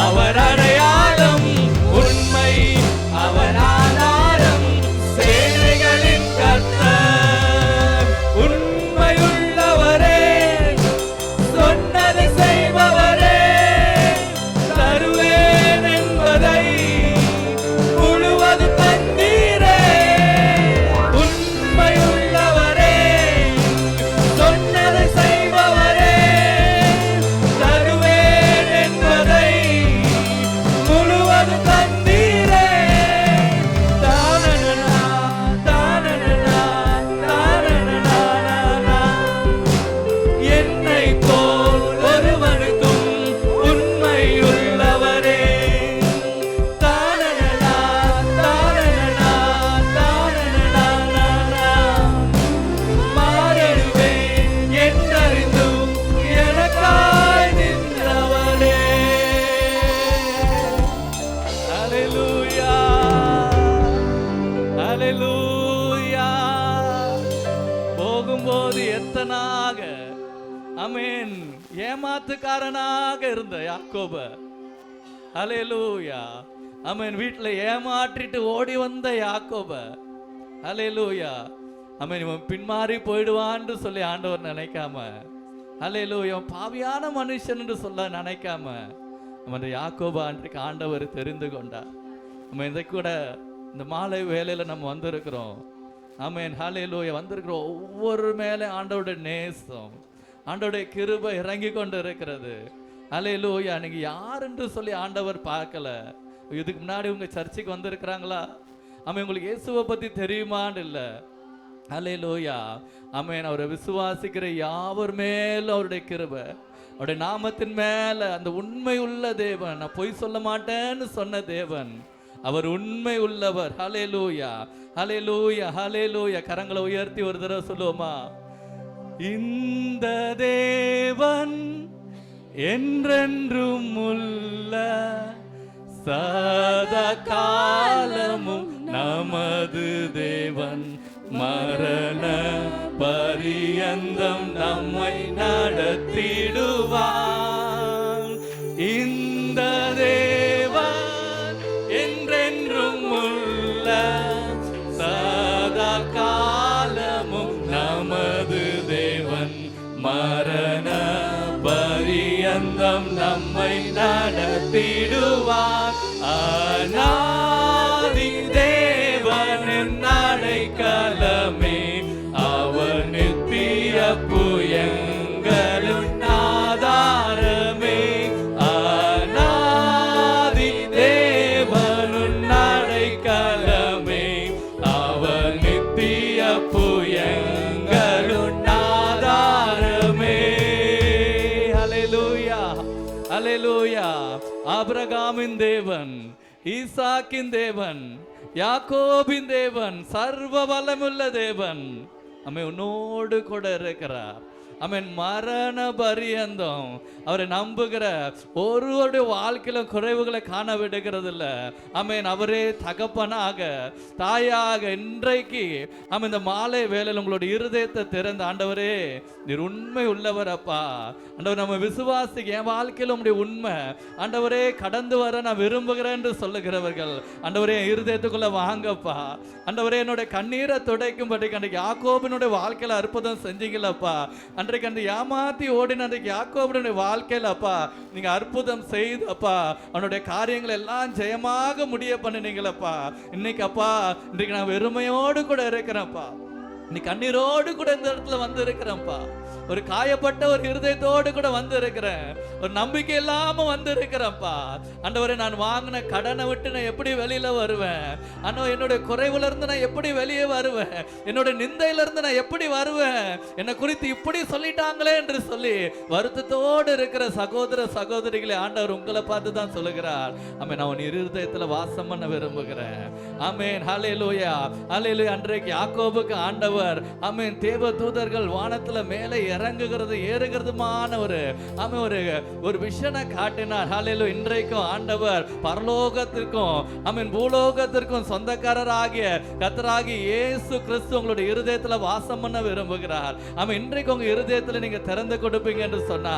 அவர் அடையாளம் உண்மை, அவர் ஆதாரம் சேனைகளின் கர்த்தர். உண்மையுள்ளவரே, சொன்னதை செய்பவரே, தருவேன் என்பதை முழுவது தந்தீரே. உண்மையுள்ளவரே, சொன்னதை செய்பவரே, தருவேன் என்பதை முழுவது தந்தீரே. தானனனா, தானனனா, தானனனா. என்னை போல் ஒருவனுக்கும் உண்மையுள்ளவரே. தானனனா, தானனனா, தானனனா. மாறிடுவேன் என்றறிந்தும் எனக்காய் நின்றவரே. ஹல்லேலூயா, ஹல்லேலூயா. போகும்போது எத்தனாக ஆமென் ஏமாத்துக்காரனாக இருந்த யாக்கோப, ஹல்லேலூயா, ஆமென் வீட்டில் ஏமாற்றிட்டு ஓடி வந்த யாக்கோப, ஹல்லேலூயா, ஆமென் இவன் பின்மாறி போயிடுவான்னு சொல்லி ஆண்டவர் நினைக்காம, ஹல்லேலூயா, பாவியான மனுஷன் என்று சொல்ல நினைக்காம அவன் யாக்கோபா அன்றைக்கு ஆண்டவர் தெரிந்து கொண்டார். நம்ம இதை கூட இந்த மாலை வேலையில் நம்ம வந்திருக்கிறோம். ஆமென், ஹல்லேலூயா. வந்திருக்கிறோம் ஒவ்வொரு மேலே ஆண்டவருடைய நேசம், ஆண்டவருடைய கிருபை இறங்கி கொண்டு இருக்கிறது. ஹல்லேலூயா. நீங்க யார் என்று சொல்லி ஆண்டவர் பார்க்கல. இதுக்கு முன்னாடி உங்க சர்ச்சுக்கு வந்திருக்கிறாங்களா? ஆமென், உங்களுக்கு இயேசுவை பத்தி தெரியுமான்னு இல்லை. ஹல்லேலூயா. ஆமென், அவரை விசுவாசிக்கிற யாவர் மேலும் அவருடைய கிருபை, அவருடைய நாமத்தின் மேல அந்த உண்மை உள்ள தேவன், நான் பொய் சொல்ல மாட்டேன்னு சொன்ன தேவன், அவர் உண்மை உள்ளவர். ஹல்லேலூயா, ஹல்லேலூயா, ஹல்லேலூயா. கரங்களை உயர்த்தி ஒரு தடவை சொல்லுவோமா? இந்த தேவன் என்றென்றும் உள்ள, சதா காலமும் நமது தேவன், மரண பரியந்தம் நம்மை நடத்திடுவான். இந்த தேவன் என்றென்றும் உள்ள, சதா காலமும் நமது தேவன், மரண பரியந்தம் நம்மை நடத்திடுவார். அநாதி தேவனின் அடைக்கலமே, அவர் நித்திய புயங்களும் ஆதாரமே. அநாதி தேவனின் அடைக்கலமே, அவர் நித்திய புயங்களும் ஆதாரமே. ஹல்லேலூயா, ஹல்லேலூயா. ஆபிரகாமின் தேவன், ஈசாக்கின் தேவன், யாக்கோபின் தேவன், சர்வ வல்லமுள்ள தேவன், நம்மை உன்னோடு கூட இருக்கிறார். ஆமென். மரண பரியந்தம் அவரை நம்புகிற ஒருவருடைய வாழ்க்கையில குறைவுகளை காண விடுகிறது இல்ல. ஆமென். அவரே தகப்பனாக தாயாக இன்றைக்கு ஆமென் இந்த மாலை வேளையில் உங்களுடைய இருதயத்தை திறந்த ஆண்டவரே நீர் உண்மை உள்ளவர் அப்பா. ஆண்டவர் நம்ம விசுவாசிக்க என் வாழ்க்கையில் உங்களுடைய உண்மை ஆண்டவரே கடந்து வர நான் விரும்புகிறேன் என்று சொல்லுகிறவர்கள் ஆண்டவரே என் இருதயத்துக்குள்ள வாங்கப்பா. ஆண்டவரே என்னுடைய கண்ணீரை துடைக்கும்படி அன்றைக்கு யாக்கோபினுடைய வாழ்க்கையில அற்புதம் செஞ்சீங்களப்பா. அன்றைக்கு அந்த ஏமாத்தி ஓடின அன்றைக்கு யாக்கோபினுடைய வாழ்க்கையில அப்பா நீங்க அற்புதம் செய்தப்பா. அவனுடைய காரியங்கள் எல்லாம் ஜெயமாக முடிய பண்ணினீங்களப்பா. இன்னைக்கு அப்பா இன்றைக்கு நான் வெறுமையோடு கூட இருக்கிறேன்ப்பா. நீ கண்ணீரோடு கூட இந்த இடத்துல வந்து இருக்கிறேன்ப்பா. ஒரு காயப்பட்ட ஒரு இருதயத்தோடு கூட வந்து இருக்கிறேன். ஒரு நம்பிக்கை இல்லாம வந்து இருக்கிறேன்ப்பா. ஆண்டவரே நான் வாங்கின கடனை விட்டு நான் எப்படி வெளியில வருவேன்? ஆனா என்னுடைய குறைவுல இருந்து நான் எப்படி வெளியே வருவேன்? என்னுடைய நிந்தையில இருந்து நான் எப்படி வருவேன்? என்னை குறித்து இப்படி சொல்லிட்டாங்களே என்று சொல்லி வருத்தத்தோடு இருக்கிற சகோதர சகோதரிகளை ஆண்டவர் உங்களை பார்த்து தான் சொல்லுகிறார். ஆமென். நான் உன் இருதயத்துல வாசம் பண்ண விரும்புகிறேன். ஆமென். ஹல்லேலூயா ஹல்லேலூயா. அன்றைக்கு யாக்கோபுக்கு ஆண்டவர் ஆமென் தேவ தூதர்கள் வானத்துல மேலே இறங்குகிறது ஏறுகிறதுமான ஒரு விஷனை காட்டினார். ஹல்லேலூயா. இன்றைக்கும் ஆண்டவர் பரலோகத்திற்கும் ஆமென் பூலோகத்திற்கும் சொந்தக்காரராகிய கர்த்தராகிய இயேசு கிறிஸ்து உங்களுடைய இருதயத்துல வாசம் பண்ண விரும்புகிறார். ஆமென். இன்றைக்கு உங்க இருதயத்துல நீங்க திறந்து கொடுப்பீங்க என்று சொன்னா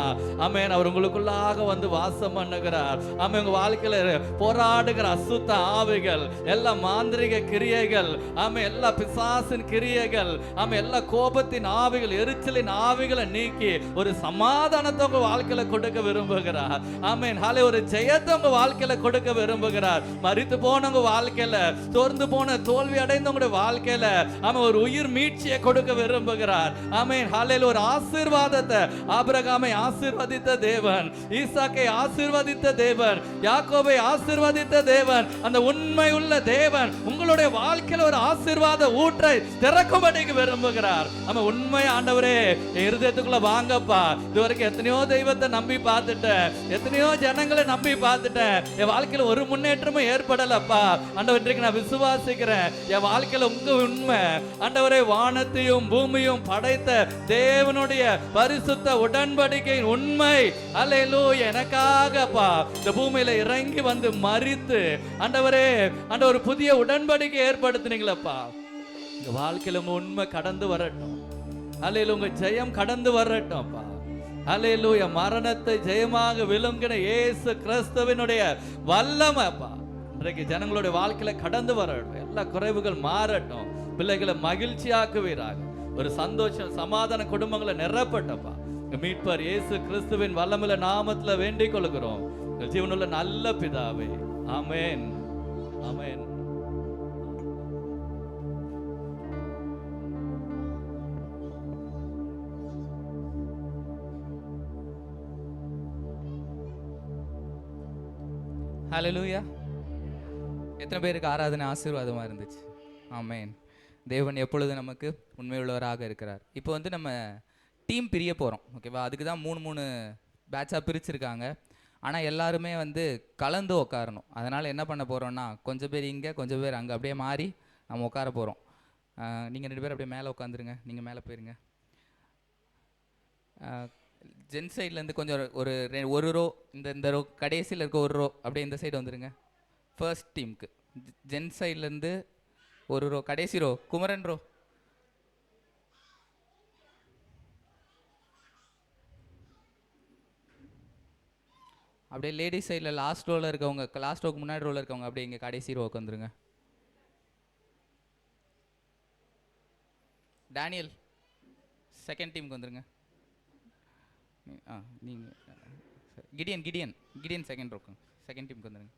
ஆமென் அவர் உங்களுக்குள்ளாக வந்து வாசம் பண்ணுகிறார். ஆமென். உங்க வாழ்க்கையில போராடுகிற அசுத்த ஆவிகள் எல்லா மாந்திரிக கிரியைகள் ஆமென் எல்லா பிசாசின் கிரியைகள் ஆமென் எல்லா கோபத்தின் ஆவிகள் எரிச்சலின் ஆவிகளை நீக்கி ஒரு சமாதானத்தை உங்க வாழ்க்கையில கொடுக்க விரும்புகிறார். ஆமென். ஹல்லே ஒரு ஜெயத்தை உங்க வாழ்க்கையில கொடுக்க விரும்புகிறார். மரித்து போன உங்க வாழ்க்கையில சோர்ந்து போன தோல்வி அடைந்த உங்களுடைய வாழ்க்கையில ஆமென் ஒரு உயிர் மீட்சியை கொடுக்க விரும்புகிறார். ஆமென். ஹல்லே ஒரு ஆசீர்வாதத்தை ஆபிரகாமை ஆசீர்வதித்த தேவன், ஈசாக்கை ஆசீர்வதித்த தேவன், யாக்கோபை ஆசீர்வதித்த தேவன், அந்த உண்மை உள்ள தேவன் உங்களுடைய வாழ்க்கையில ஒரு ஆசீர்வாத ஊற்றை திறக்கும்படிக்கு விரும்புகிறார். ஆமென். உண்மை ஆண்டவரே இருதயத்துக்குள்ள வாங்கப்பா. இதுவரைக்கும் எத்தனையோ தெய்வத்தை நம்பி பார்த்துட்டேன், எத்தனையோ ஜனங்களை நம்பி பார்த்துட்டேன், என் வாழ்க்கையில ஒரு முன்னேற்றமும் ஏற்படலப்பா. ஆண்டவர் இன்றைக்கு நான் விசுவாசிக்கிறேன் என் வாழ்க்கையில உங்க உண்மை ஆண்டவரே வானத்தையும் பூமியும் படைத்த தேவனுடைய பரிசுத்த உடன்படிக்கையின் உண்மை அல்லேலூயா எனக்காகப்பா இந்த பூமியில இறங்கி வந்து மரித்து ஆண்டவரே ஆண்டவர் புதிய உடன்படிக்கை ஏற்படுத்தினீங்களப்பா. இந்த வாழ்க்கையில உங்க உண்மை கடந்து வரட்டும். அல்லேலூயா. உங்க ஜெயம் கடந்து வரட்டும் அப்பா. அல்லேலூயா. மரணத்தை ஜெயமாக விழுங்கின இயேசு கிறிஸ்துவினுடைய வல்லமைப்பா இன்றைக்கு ஜனங்களுடைய வாழ்க்கையில கடந்து வரட்டும். எல்லா குறைவுகள் மாறட்டும். பிள்ளைகளை மகிழ்ச்சியாக்குவீராக. ஒரு சந்தோஷம் சமாதான குடும்பங்களை நிரப்பட்டப்பா. மீட்பர் இயேசு கிறிஸ்துவின் வல்லமையில நாமத்துல வேண்டிக் கொள்கிறோம் ஜீவனுள்ள நல்ல பிதாவே. ஆமென் ஆமென். ஹல்லேலூயா. எத்தனை பேருக்கு ஆராதனை ஆசீர்வாதமாக இருந்துச்சு? ஆமென். தேவன் எப்பொழுது நமக்கு உண்மையுள்ளவராக இருக்கிறார். இப்போ வந்து நம்ம டீம் பிரிய போகிறோம். ஓகேவா? அதுக்கு தான் 3 பேட்சாக பிரிச்சிருக்காங்க. ஆனால் எல்லாருமே வந்து கலந்து உட்காரணும். அதனால் என்ன பண்ண போகிறோன்னா கொஞ்சம் பேர் இங்கே கொஞ்சம் பேர் அங்கே அப்படியே மாறி நம்ம உட்கார போகிறோம். நீங்கள் 2 பேர் அப்படியே மேலே உட்காந்துருங்க. நீங்கள் மேலே போயிருங்க. ஜென் சைட்லேருந்து கொஞ்சம் ஒரு ரோ இந்த ரோ கடைசியில் இருக்க ஒரு ரோ அப்படியே இந்த சைடு வந்துடுங்க. ஃபர்ஸ்ட் டீமுக்கு ஜென் சைட்லேருந்து ஒரு ரோ கடைசி ரோ குமரன் ரோ. அப்படியே லேடிஸ் சைடில் லாஸ்ட் ரோவில் இருக்கவங்க லாஸ்ட் ரோக்கு முன்னாடி ரோவில் இருக்கவங்க அப்படியே இங்கே கடைசி ரோவுக்கு வந்துருங்க. டேனியல் செகண்ட் டீமுக்கு வந்துருங்க. நீங்கள் கிடியன் செகண்ட் ரோக்கு செகண்ட் டீமுக்கு வந்துருங்க.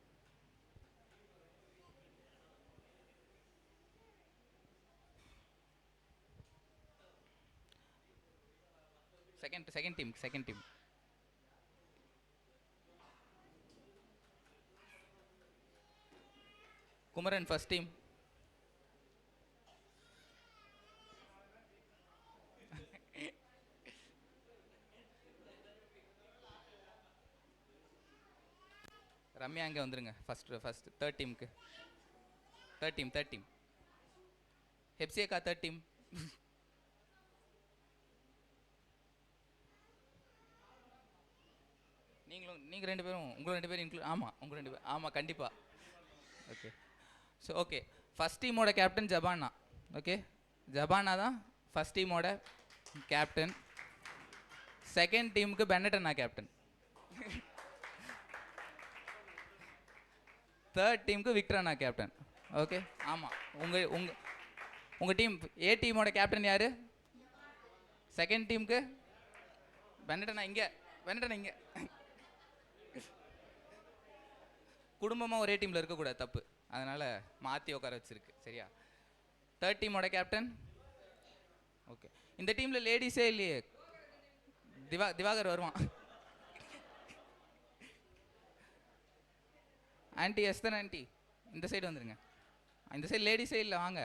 Second team Kumaran first team. Ramya அங்கே வந்துருங்க. ஃபர்ஸ்ட் தேர்ட் டீமுக்கு. தேர்ட் டீம் ஹெப்சியக்கா தேர்ட் டீம். நீங்கள் 2 பேரும் உங்களை 2 பேரும் இன்க்ளூட், ஆமாம் உங்கள் 2 பேர், ஆமாம் கண்டிப்பாக. ஓகே, ஸோ ஓகே, ஃபஸ்ட் டீமோட கேப்டன் ஜபானா. ஓகே, ஜபானா தான் ஃபஸ்ட் டீமோட கேப்டன். செகண்ட் டீமுக்கு பென்னட் அண்ணா கேப்டன். தேர்ட் டீமுக்கு விக்டர் அண்ணா கேப்டன். ஓகே, ஆமாம் உங்கள் உங்கள் உங்கள் டீம் ஏ டீமோட கேப்டன் யார்? செகண்ட் டீமுக்கு பென்னட் அண்ணா. இங்கே பென்னட் அண்ணா இங்கே. குடும்பமாக ஒரே டீமில் இருக்கக்கூடாது, தப்பு. அதனால் மாற்றி உட்கார வச்சிருக்கு, சரியா? தேர்ட் டீமோட கேப்டன். ஓகே, இந்த டீமில் லேடிஸே இல்லையே. திவாகர் வருவான். ஆன்ட்டி எஸ்தன் ஆன்ட்டி இந்த சைடு வந்துருங்க. இந்த சைடு லேடிஸே இல்லை, வாங்க.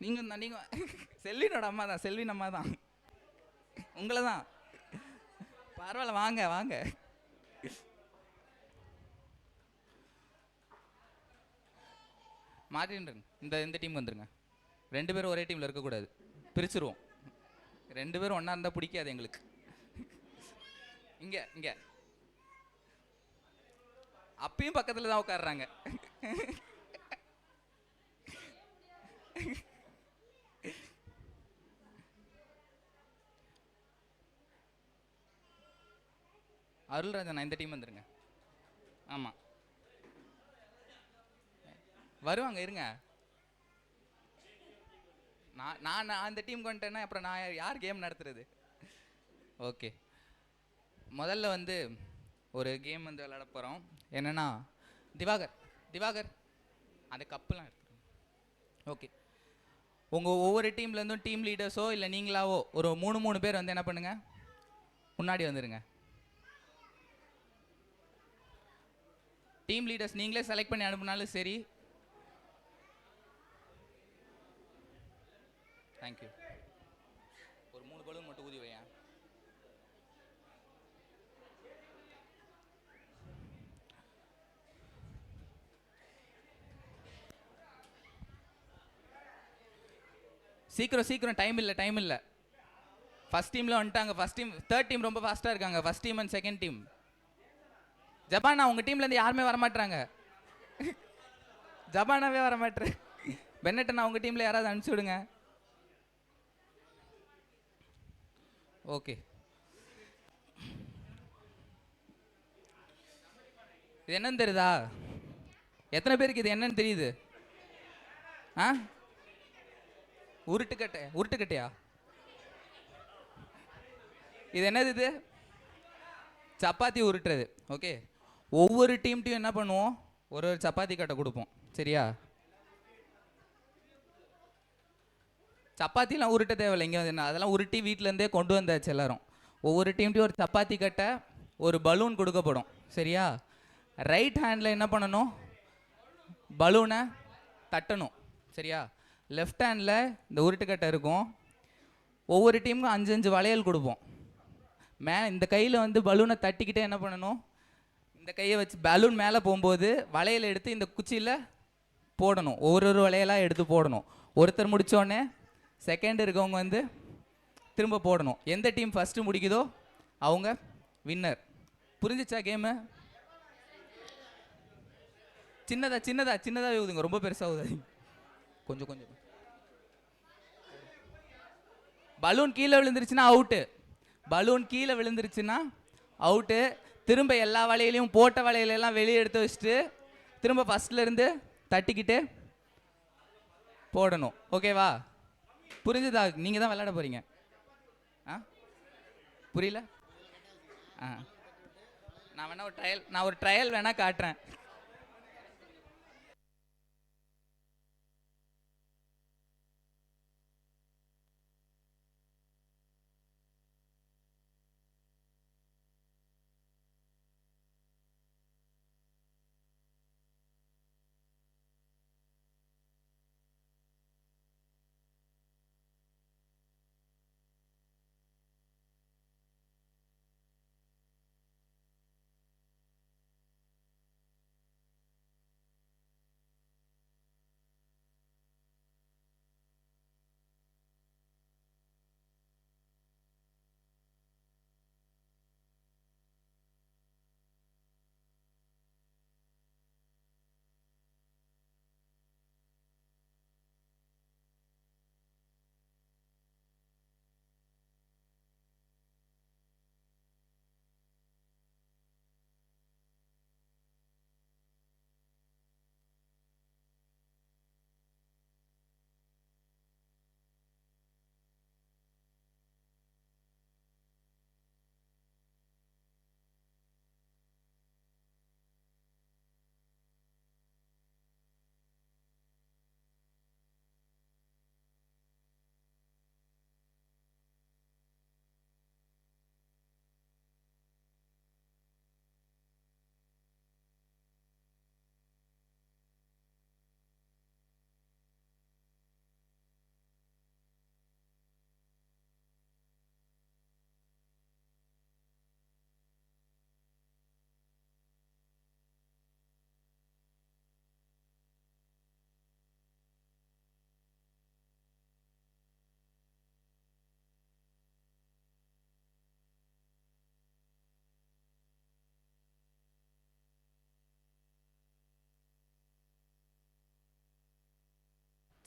நீங்கள் செல்வினோட அம்மா தான், செல்வின் அம்மா தான், உங்களை தான். பரவாயில்ல, வாங்க வாங்க. மாற்றின்றுங்க. இந்த டீம் வந்துருங்க. 2 பேரும் ஒரே டீமில் இருக்கக்கூடாது, பிரிச்சுருவோம். 2 பேரும் ஒன்றா இருந்தால் பிடிக்காது எங்களுக்கு. இங்கே இங்கே அப்பயும் பக்கத்தில் தான் உட்காடுறாங்க. அருள்ராஜன் இந்த டீம் வந்துருங்க. ஆமாம் வருவாங்க, இருங்க. நான் அந்த டீம் வந்துட்டேன்னா அப்புறம் நான் யார் கேம் நடத்துறது? ஓகே, முதல்ல வந்து ஒரு கேம் வந்து விளையாட போகிறோம். என்னென்னா, திவாகர் அந்த கப்புலாம் எடுத்துருங்க. ஓகே, உங்கள் ஒவ்வொரு டீம்லேருந்தும் டீம் லீடர்ஸோ இல்லை நீங்களாவோ ஒரு 3 பேர் வந்து என்ன பண்ணுங்கள், முன்னாடி வந்துடுங்க. டீம் லீடர்ஸ் நீங்களே செலக்ட் பண்ணி அனுப்புனாலும் சரி. தேங்க்யூ. ஒரு 3 பலூன் மட்டும் ஊதி வையேன். சீக்கிரம், டைம் இல்லை. ஃபர்ஸ்ட் டீமில் வந்துட்டாங்க. ஃபர்ஸ்ட் டீம், தேர்ட் டீம் ரொம்ப ஃபாஸ்ட்டாக இருக்காங்க. First team and second team. Jabana உங்கள் டீம்லேருந்து யாருமே வரமாட்டாங்க. ஜபானாவே வரமாட்டேன். பென்னட்டனா உங்கள் டீமில் யாராவது அனுப்பிச்சி விடுங்க. ஓகே, இது என்னன்னு தெரியுதா? எத்தனை பேருக்கு இது என்னன்னு தெரியுது? ஆ, உருட்டுக்கட்டையா? இது என்னது? இது சப்பாத்தி உருட்டுறது. ஓகே, ஒவ்வொரு டீம்ட்டையும் என்ன பண்ணுவோம், ஒரு சப்பாத்தி கட்டை கொடுப்போம், சரியா? சப்பாத்திலாம் உருட்ட தேவையில்லை. இங்கே வந்து அதெல்லாம் உருட்டி வீட்டிலேருந்தே கொண்டு வந்தாச்சு எல்லாரும். ஒவ்வொரு டீம்ட்டையும் ஒரு சப்பாத்தி கட்டை, ஒரு பலூன் கொடுக்கப்படும், சரியா? ரைட் ஹேண்டில் என்ன பண்ணணும், பலூனை தட்டணும், சரியா? லெஃப்ட் ஹேண்டில் இந்த உருட்டுக்கட்டை இருக்கும். ஒவ்வொரு டீமுக்கும் 5 வளையல் கொடுப்போம். இந்த கையில் வந்து பலூனை தட்டிக்கிட்டே என்ன பண்ணணும், இந்த கையை வச்சு பலூன் மேலே போகும்போது வளையல் எடுத்து இந்த குச்சியில் போடணும். ஒவ்வொரு வளையலாக எடுத்து போடணும். ஒருத்தர் முடித்தோடனே செகண்ட் இருக்கவங்க வந்து திரும்ப போடணும். எந்த டீம் ஃபஸ்ட்டு முடிக்குதோ அவங்க வின்னர். புரிஞ்சிச்சா கேமு? சின்னதாக ஊதுங்க, ரொம்ப பெருசாக ஊதாதீங்க. கொஞ்சம். பலூன் கீழே விழுந்துருச்சுன்னா அவுட்டு. திரும்ப எல்லா வலையிலையும் போட்ட வலையிலெல்லாம் வெளியே எடுத்து வச்சுட்டு திரும்ப ஃபஸ்ட்லேருந்து தட்டிக்கிட்டு போடணும். ஓகேவா? புரிஞ்சுதா? நீங்கள் தான் விளையாட போகிறீங்க. ஆ, புரியல? ஆ, நான் வேணா ஒரு ட்ரையல் வேணால் காட்டுறேன்.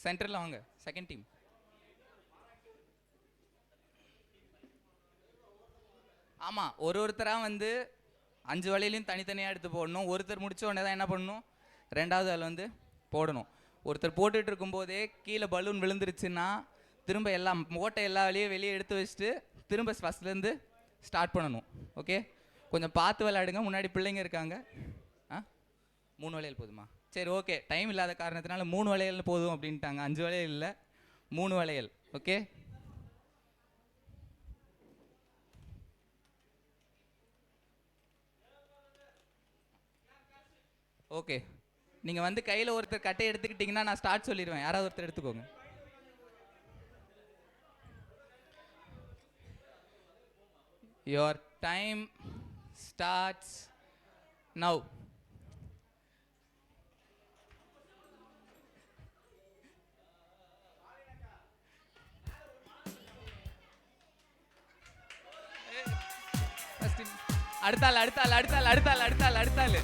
சென்டரில் வாங்க, செகண்ட் டீம். ஆமாம், ஒருத்தராக வந்து 5 வலையிலையும் தனித்தனியாக எடுத்து போடணும். ஒருத்தர் முடித்த உடனே தான் என்ன பண்ணணும், ரெண்டாவது ஆள் வந்து போடணும். ஒருத்தர் போட்டுட்டு இருக்கும்போதே கீழே பலூன் விழுந்துருச்சுன்னா திரும்ப எல்லாம் மூட்டை எல்லா வழியும் வெளியே எடுத்து வச்சுட்டு திரும்ப ஃபஸ்ட்லேருந்து ஸ்டார்ட் பண்ணணும். ஓகே, கொஞ்சம் பார்த்து விளையாடுங்க, முன்னாடி பிள்ளைங்க இருக்காங்க. 3 வளையல் போதுமா? சரி, ஓகே. டைம் இல்லாத காரணத்தினால 3 வளையல் போதும் அப்படின்ட்டாங்க. 5 வளையல் இல்லை, 3 வளையல். Okay, okay. நீங்கள் வந்து கையில் ஒருத்தர் கட்டையை எடுத்துக்கிட்டிங்கன்னா நான் ஸ்டார்ட் சொல்லிடுவேன். யாராவது ஒருத்தர் எடுத்துக்கோங்க. Your time starts now. அடுத்தாள்.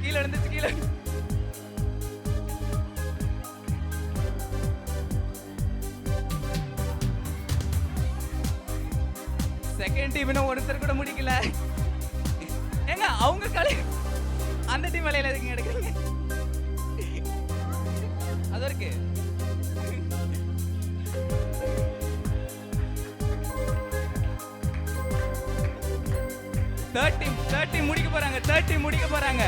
கீழே இருந்துச்சு, கீழே. செகண்ட் டீம் இன்னும் ஒருத்தர் கூட முடிக்கல. ஏங்க அவங்க களி அந்த டீம் வேலையில எதுக்கு எடுக்கிறீங்க? அது இருக்கு. தேர்ட் டீம் முடிக்க போறாங்க.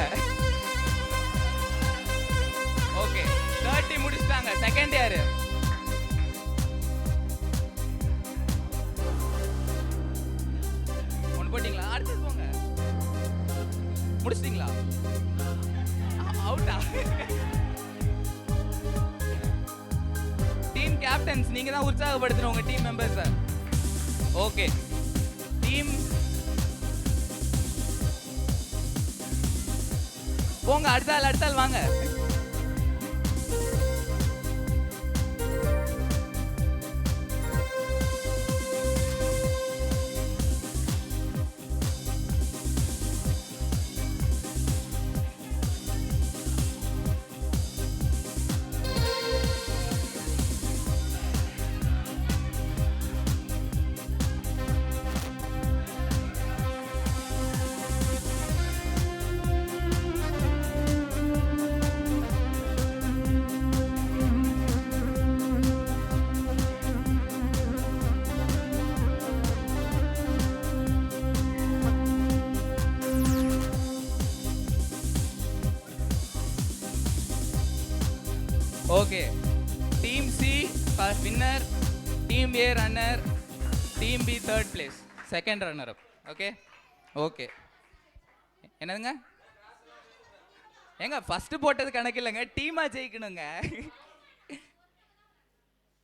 ஓகே, தேர்ட் டீம் முடிச்சிட்டாங்க. செகண்ட் யாரு? போட்டீங்களா? அடுத்து போங்க. முடிச்சிட்டீங்களா? அவுட்டா? டீம் கேப்டன்ஸ் நீங்க தான் உற்சாகப்படுத்தணும் உங்க டீம் மெம்பர்ஸ். ஓகே, டீம் போங்க. அடுத்த ஆள் வாங்க. Okay, team C winner, team A runner, team B third place, second runner up. Okay okay. என்னதுங்க? ஏங்க ஃபர்ஸ்ட் போட்டது கணக்கு இல்லைங்க, டீமா ஜெயிக்கணுங்க.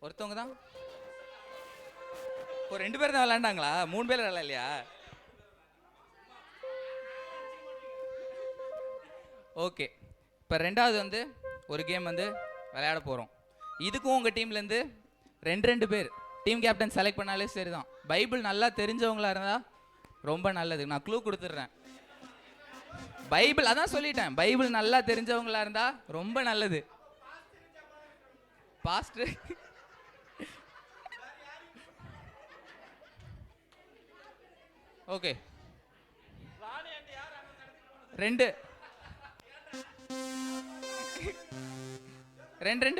ஒருத்தவங்க தான் ஒரு 2 பேர் தான் விளையாண்டாங்களா? 3 பேர் விளையாடலையா? ஓகே, இப்போ ரெண்டாவது வந்து ஒரு கேம் வந்து விளையாட போகிறோம். இதுக்கும் உங்கள் டீம்லேருந்து 2 பேர் டீம் கேப்டன் செலக்ட் பண்ணாலே சரி தான். பைபிள் நல்லா தெரிஞ்சவங்களா இருந்தால் ரொம்ப நல்லது. நான் க்ளூ கொடுத்துட்றேன். பைபிள் அதான் சொல்லிட்டேன், பைபிள் நல்லா தெரிஞ்சவங்களா இருந்தால் ரொம்ப நல்லது. பாஸ்டர் ஓகே, 2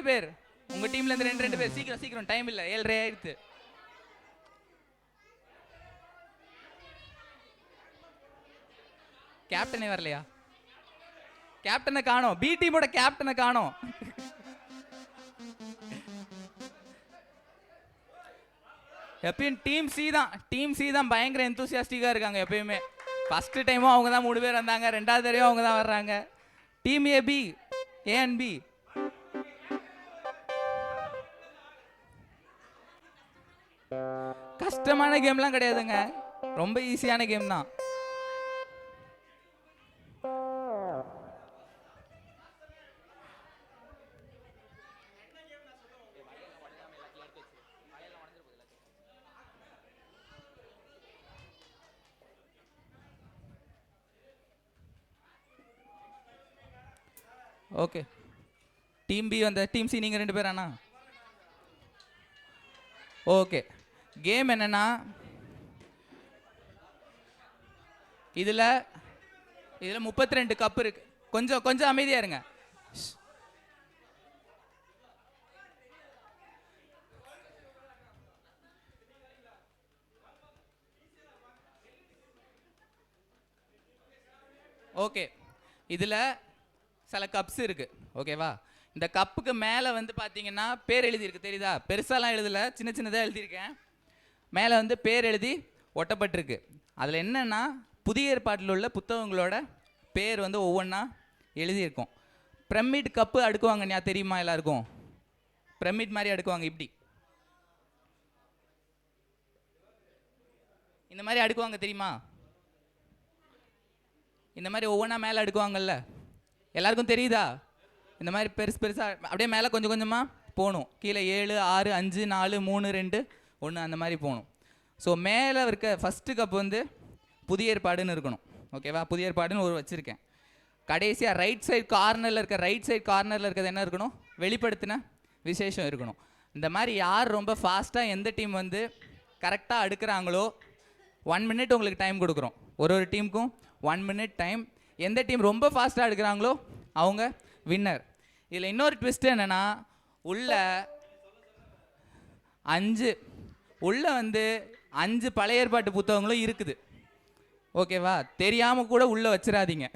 பேர் உங்க டீம்ல இருந்து 2 பேர். சீக்கிரம் டைம் இல்ல, 7:30 ஆயிடுச்சு. கேப்டனே வரலையா? கேப்டனை காணோம், பி டீமோட கேப்டனை காணோம். எப்பயும் டீம் சி தான் பயங்கர எந்தூசியாஸ்டிக்கா இருக்காங்க எப்பயுமே. ஃபர்ஸ்ட் டைமும் அவங்க தான் 3 பேர் வந்தாங்க, 2வது தடவையும் அவங்க தான் வர்றாங்க. டீம் ஏ அண்ட் பி கஷ்டமான கேம்லாம் கிடையாதுங்க, ரொம்ப ஈஸியான கேம் தான். ஓகே. டீம் பி வந்த டீம் சி நீங்கள் 2 பேராண்ணா? ஓகே. கேம் என்னன்னா, இதில் 32 கப் இருக்கு. கொஞ்சம் அமைதியாக இருங்க. ஓகே. இதில் சில கப்ஸ் இருக்கு. ஓகேவா? இந்த கப்புக்கு மேலே வந்து பார்த்தீங்கன்னா பேர் எழுதியிருக்கு, தெரியுதா? பெருசாலாம் எழுதலை, சின்ன சின்னதாக எழுதியிருக்கேன். மேலே வந்து பேர் எழுதி ஒட்டப்பட்டிருக்கு. அதில் என்னென்னா புதிய ஏற்பாட்டில் உள்ள புத்தகங்களோட பேர் வந்து ஒவ்வொன்றா எழுதியிருக்கும். பிரமிட் கப்பு அடுக்குவாங்க, ஞா தெரியுமா எல்லாருக்கும்? பிரமிட் மாதிரி அடுக்குவாங்க, இப்படி இந்த மாதிரி அடுக்குவாங்க, தெரியுமா? இந்த மாதிரி ஒவ்வொன்றா மேலே அடுக்குவாங்கல்ல, எல்லாருக்கும் தெரியுதா? இந்த மாதிரி பெருசாக அப்படியே மேலே கொஞ்சம் கொஞ்சமாக போகணும். கீழே 7 6 5 4 3 2 1 அந்த மாதிரி போகணும். ஸோ மேலே இருக்க ஃபஸ்ட்டு கப் வந்து புதிய ஏற்பாடுன்னு இருக்கணும். ஓகேவா? புதிய ஏற்பாடுன்னு ஒரு வச்சுருக்கேன். கடைசியாக ரைட் சைடு கார்னரில் இருக்கிறது என்ன இருக்கணும்? வெளிப்படுத்தின விசேஷம் இருக்கணும். இந்த மாதிரி யார் ரொம்ப ஃபாஸ்ட்டாக எந்த டீம் வந்து கரெக்டாக அடுக்கிறாங்களோ 1 மினிட் உங்களுக்கு டைம் கொடுக்குறோம். ஒரு டீமுக்கும் 1 மினிட் டைம். எந்த டீம் ரொம்ப ஃபாஸ்ட்டாக எடுக்கிறாங்களோ அவங்க வின்னர். இதில் இன்னொரு ட்விஸ்ட் என்னென்னா, உள்ள 5 பழைய ஏற்பாட்டு புத்தகங்களும் இருக்குது. ஓகேவா? தெரியாமல் கூட உள்ளே வச்சிடாதீங்க,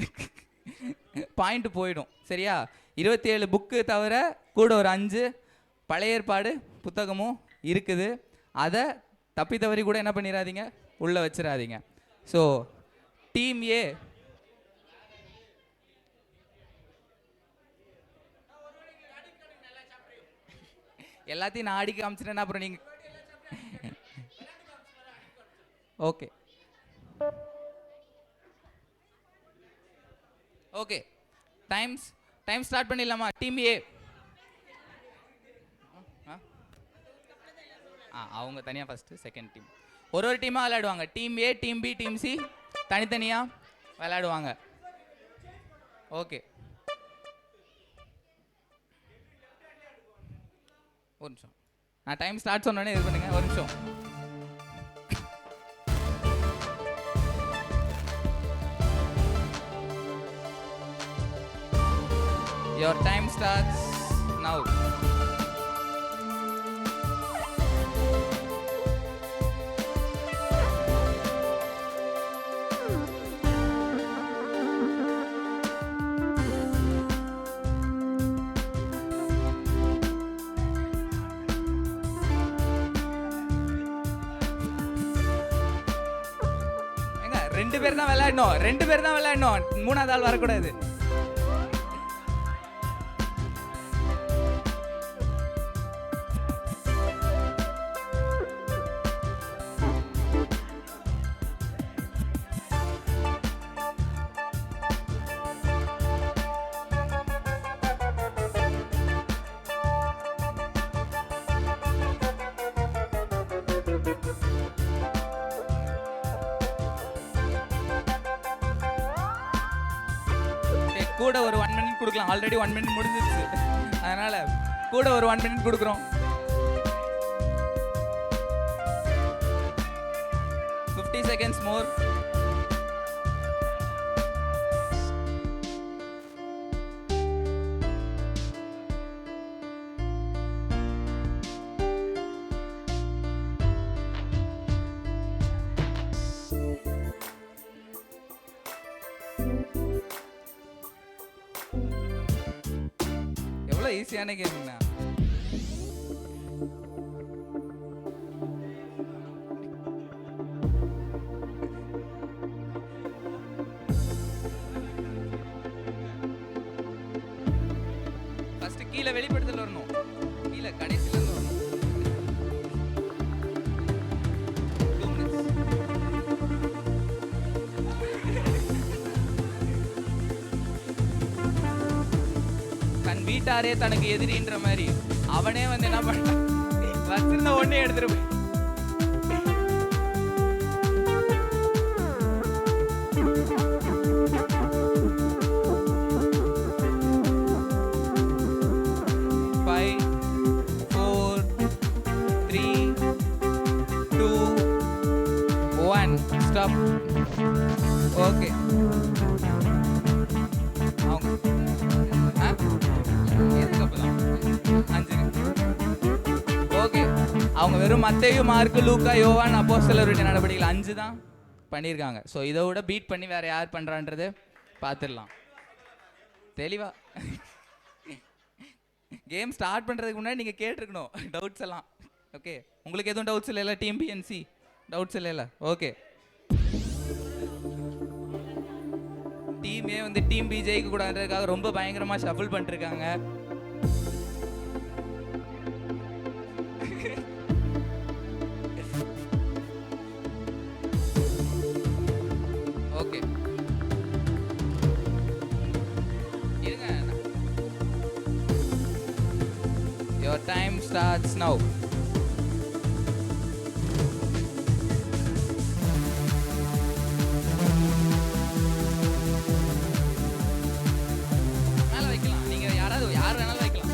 பாயிண்ட் போயிடும். சரியா? 27 புக்கு தவிர கூட ஒரு 5 பழைய ஏற்பாடு புத்தகமும் இருக்குது. அதை தப்பி தவறி கூட என்ன பண்ணிடாதீங்க, உள்ளே வச்சிடாதீங்க. ஸோ டீம் ஏ எல்லாத்தையும் நான் அடிக்க காமிச்சிட்டேன்னா அப்புறம் நீங்கள் ஓகே ஓகே டைம் ஸ்டார்ட் பண்ணிடலாமா? டீம் ஏ அவங்க தனியாக ஃபஸ்ட்டு செகண்ட் டீம் ஒரு டீமாக விளையாடுவாங்க. Team A, team B, team C தனித்தனியாக விளையாடுவாங்க. ஓகே, ஒரு நிமிஷம், நான் டைம் ஸ்டார்ட் சொன்னோடனே இது பண்ணுங்க. ஒரு நிமிஷம். Your time starts now. ரெண்டு பேர் தான் விளையாடணும், மூணாவது ஆள் வரக்கூடாது. கூட ஒரு 1 மினிட் கொடுக்கலாம். ஆல்ரெடி 1 மினிட் முடிஞ்சிருச்சு, அதனால கூட ஒரு 1 மினிட் கொடுக்குறோம். 50 seconds more. ஈஸியான கேம்னா ஃபர்ஸ்ட் கீழே வெளிப்படுத்தல வரணும், கீழே கடைசில இருந்து வரணும். 2 minutes. தன் வீட்டாரே தனக்கு எதிரின்ற மாதிரி அவனே வந்து என்ன பண்ண வச்சிருந்த ஒன்னே எடுத்துட்டு போய் 2 1 ஸ்டாப். ஓகே, அவங்க எதுக்கு அப்பதான் 5. ஓகே, அவங்க வெறும் மத்தேயு, மார்க்கு, லூக்கா, யோவான், அப்போஸ்தலருடைய நடவடிக்கைகள் 5 தான் பண்ணியிருக்காங்க. ஸோ இதை விட பீட் பண்ணி வேற யார் பண்ணுறான்றது பார்த்துடலாம் தெளிவா. கேம் ஸ்டார்ட் பண்ணுறதுக்கு முன்னாடி நீங்கள் கேட்டிருக்கணும் டவுட்ஸ் எல்லாம். ஓகே, உங்களுக்கு எதுவும் டவுட்ஸ் இல்லைல்ல? டீம் பிஎன்சி டவுட்ஸ் இல்லைல்ல? ஓகே, டீமே வந்து டீம் பி ஜெயிக்க கூடாதுன்றதுக்காக ரொம்ப பயங்கரமாக ஷஃபிள் பண்ணிருக்காங்க. ஓகே, இருங்க, your time starts now. மேல வைக்கலாம், நீங்க யாராவது யார் வேணாலும் வைக்கலாம்.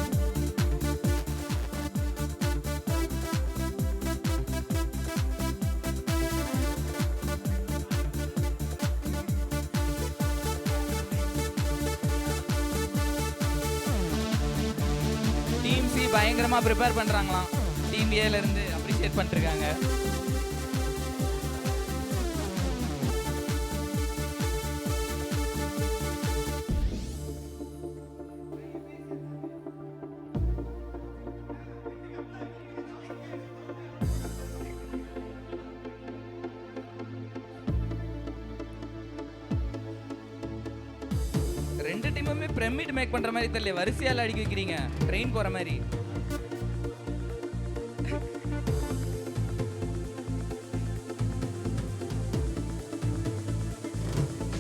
டீம் சி பயங்கரமா ப்ரிப்பேர் பண்றாங்களாம். டீம் ஏல இருந்து அப்ரிஷியேட் பண்ணிருக்காங்க. ரெண்டு டீமுமே பிரமிட் மேக் பண்ற மாதிரி தெரியல, வரிசையால அடிக்க வைக்கிறீங்க ட்ரெயின் போற மாதிரி.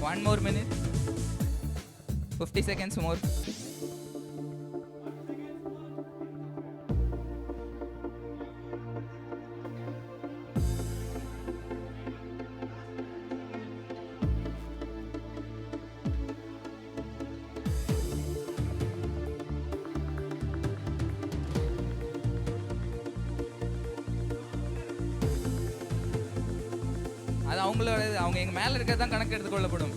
One more minute, 50 seconds more. அது அவங்களோட, அவங்க எங்க மேல இருக்கிறது தான் கணக்கு எடுத்துக் கொள்ளப்படும்.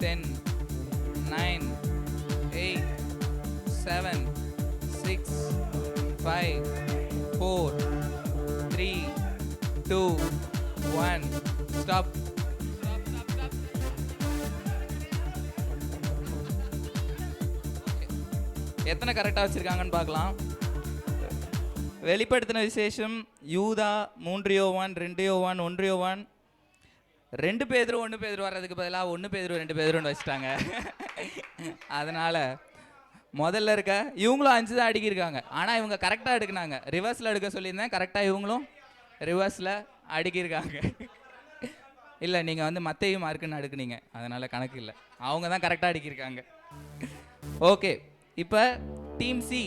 Ten, 9, 8, 7, 6, 5, 4, 3, 2, 1 stop. எத்தனை கரெக்டாக வச்சிருக்காங்கன்னு பார்க்கலாம். வெளிப்படுத்தின விசேஷம் யூதா 3 யோவான் 2 யோவான் 1 யோவான் 2 பேதுரு 1 பேதுரு வர்றதுக்கு பதிலாக 1 பேதுரு 2 பேதுருன்னு வச்சுட்டாங்க. அதனால் முதல்ல இருக்க இவங்களும் 5 தான் அடுக்கியிருக்காங்க. ஆனால் இவங்க கரெக்டாக அடுக்குனாங்க. ரிவர்ஸில் அடுக்க சொல்லியிருந்தேன், கரெக்டாக இவங்களும் ரிவர்ஸில் அடுக்கியிருக்காங்க. இல்லை, நீங்கள் வந்து மத்தேயு மார்க்குன்னு அடுக்குனீங்க, அதனால் கணக்கு இல்லை. அவங்க தான் கரெக்டாக அடுக்கியிருக்காங்க. ஓகே, இப்போ டீம் சி.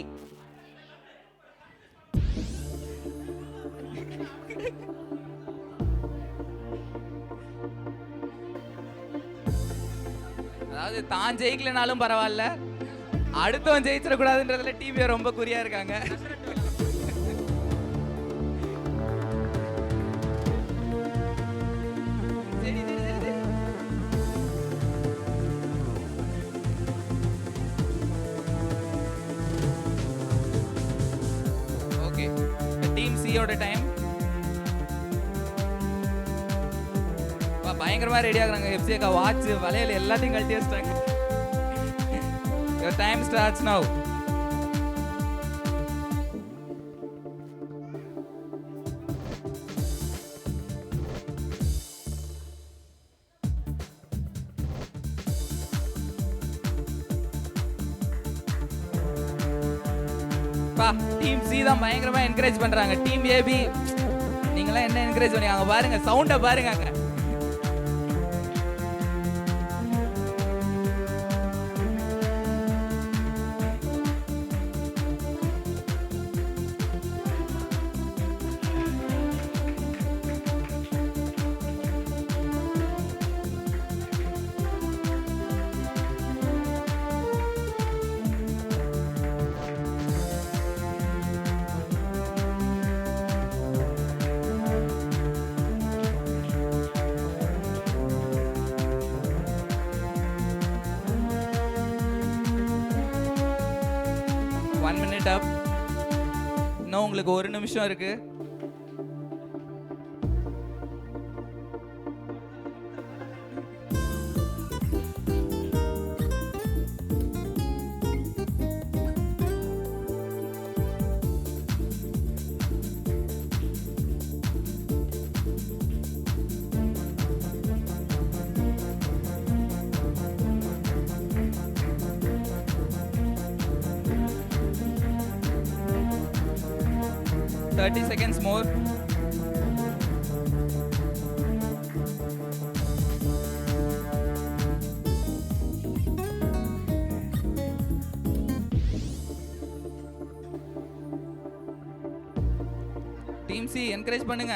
அதாவது தான் ஜெயிக்கலனாலும் பரவாயில்ல, அடுத்தவன் ஜெயிச்சிடக்கூடாதுன்றதுல டீம் ரொம்ப குறியா இருக்காங்க. ஓகே, டீம் சியோட டைம். பயங்கரமா ரெடி ஆகுறாங்க. எஃப்சி அக்கா வாட்ச் வளையல் எல்லாத்தையும் கழட்டி வச்சிட்டாங்க. Your time starts now. பா, டீம் சி தான் பயங்கரமா என்கரேஜ் பண்றாங்க. டீம் ஏபி நீங்களாம் என்ன என்கரேஜ் பண்ணீங்க அங்க பாருங்க, சவுண்ட பாருங்க அங்க. 1 minute up. இன்னும் உங்களுக்கு 1 நிமிஷம் இருக்கு. Thirty seconds more. Team C encourage பண்ணுங்க.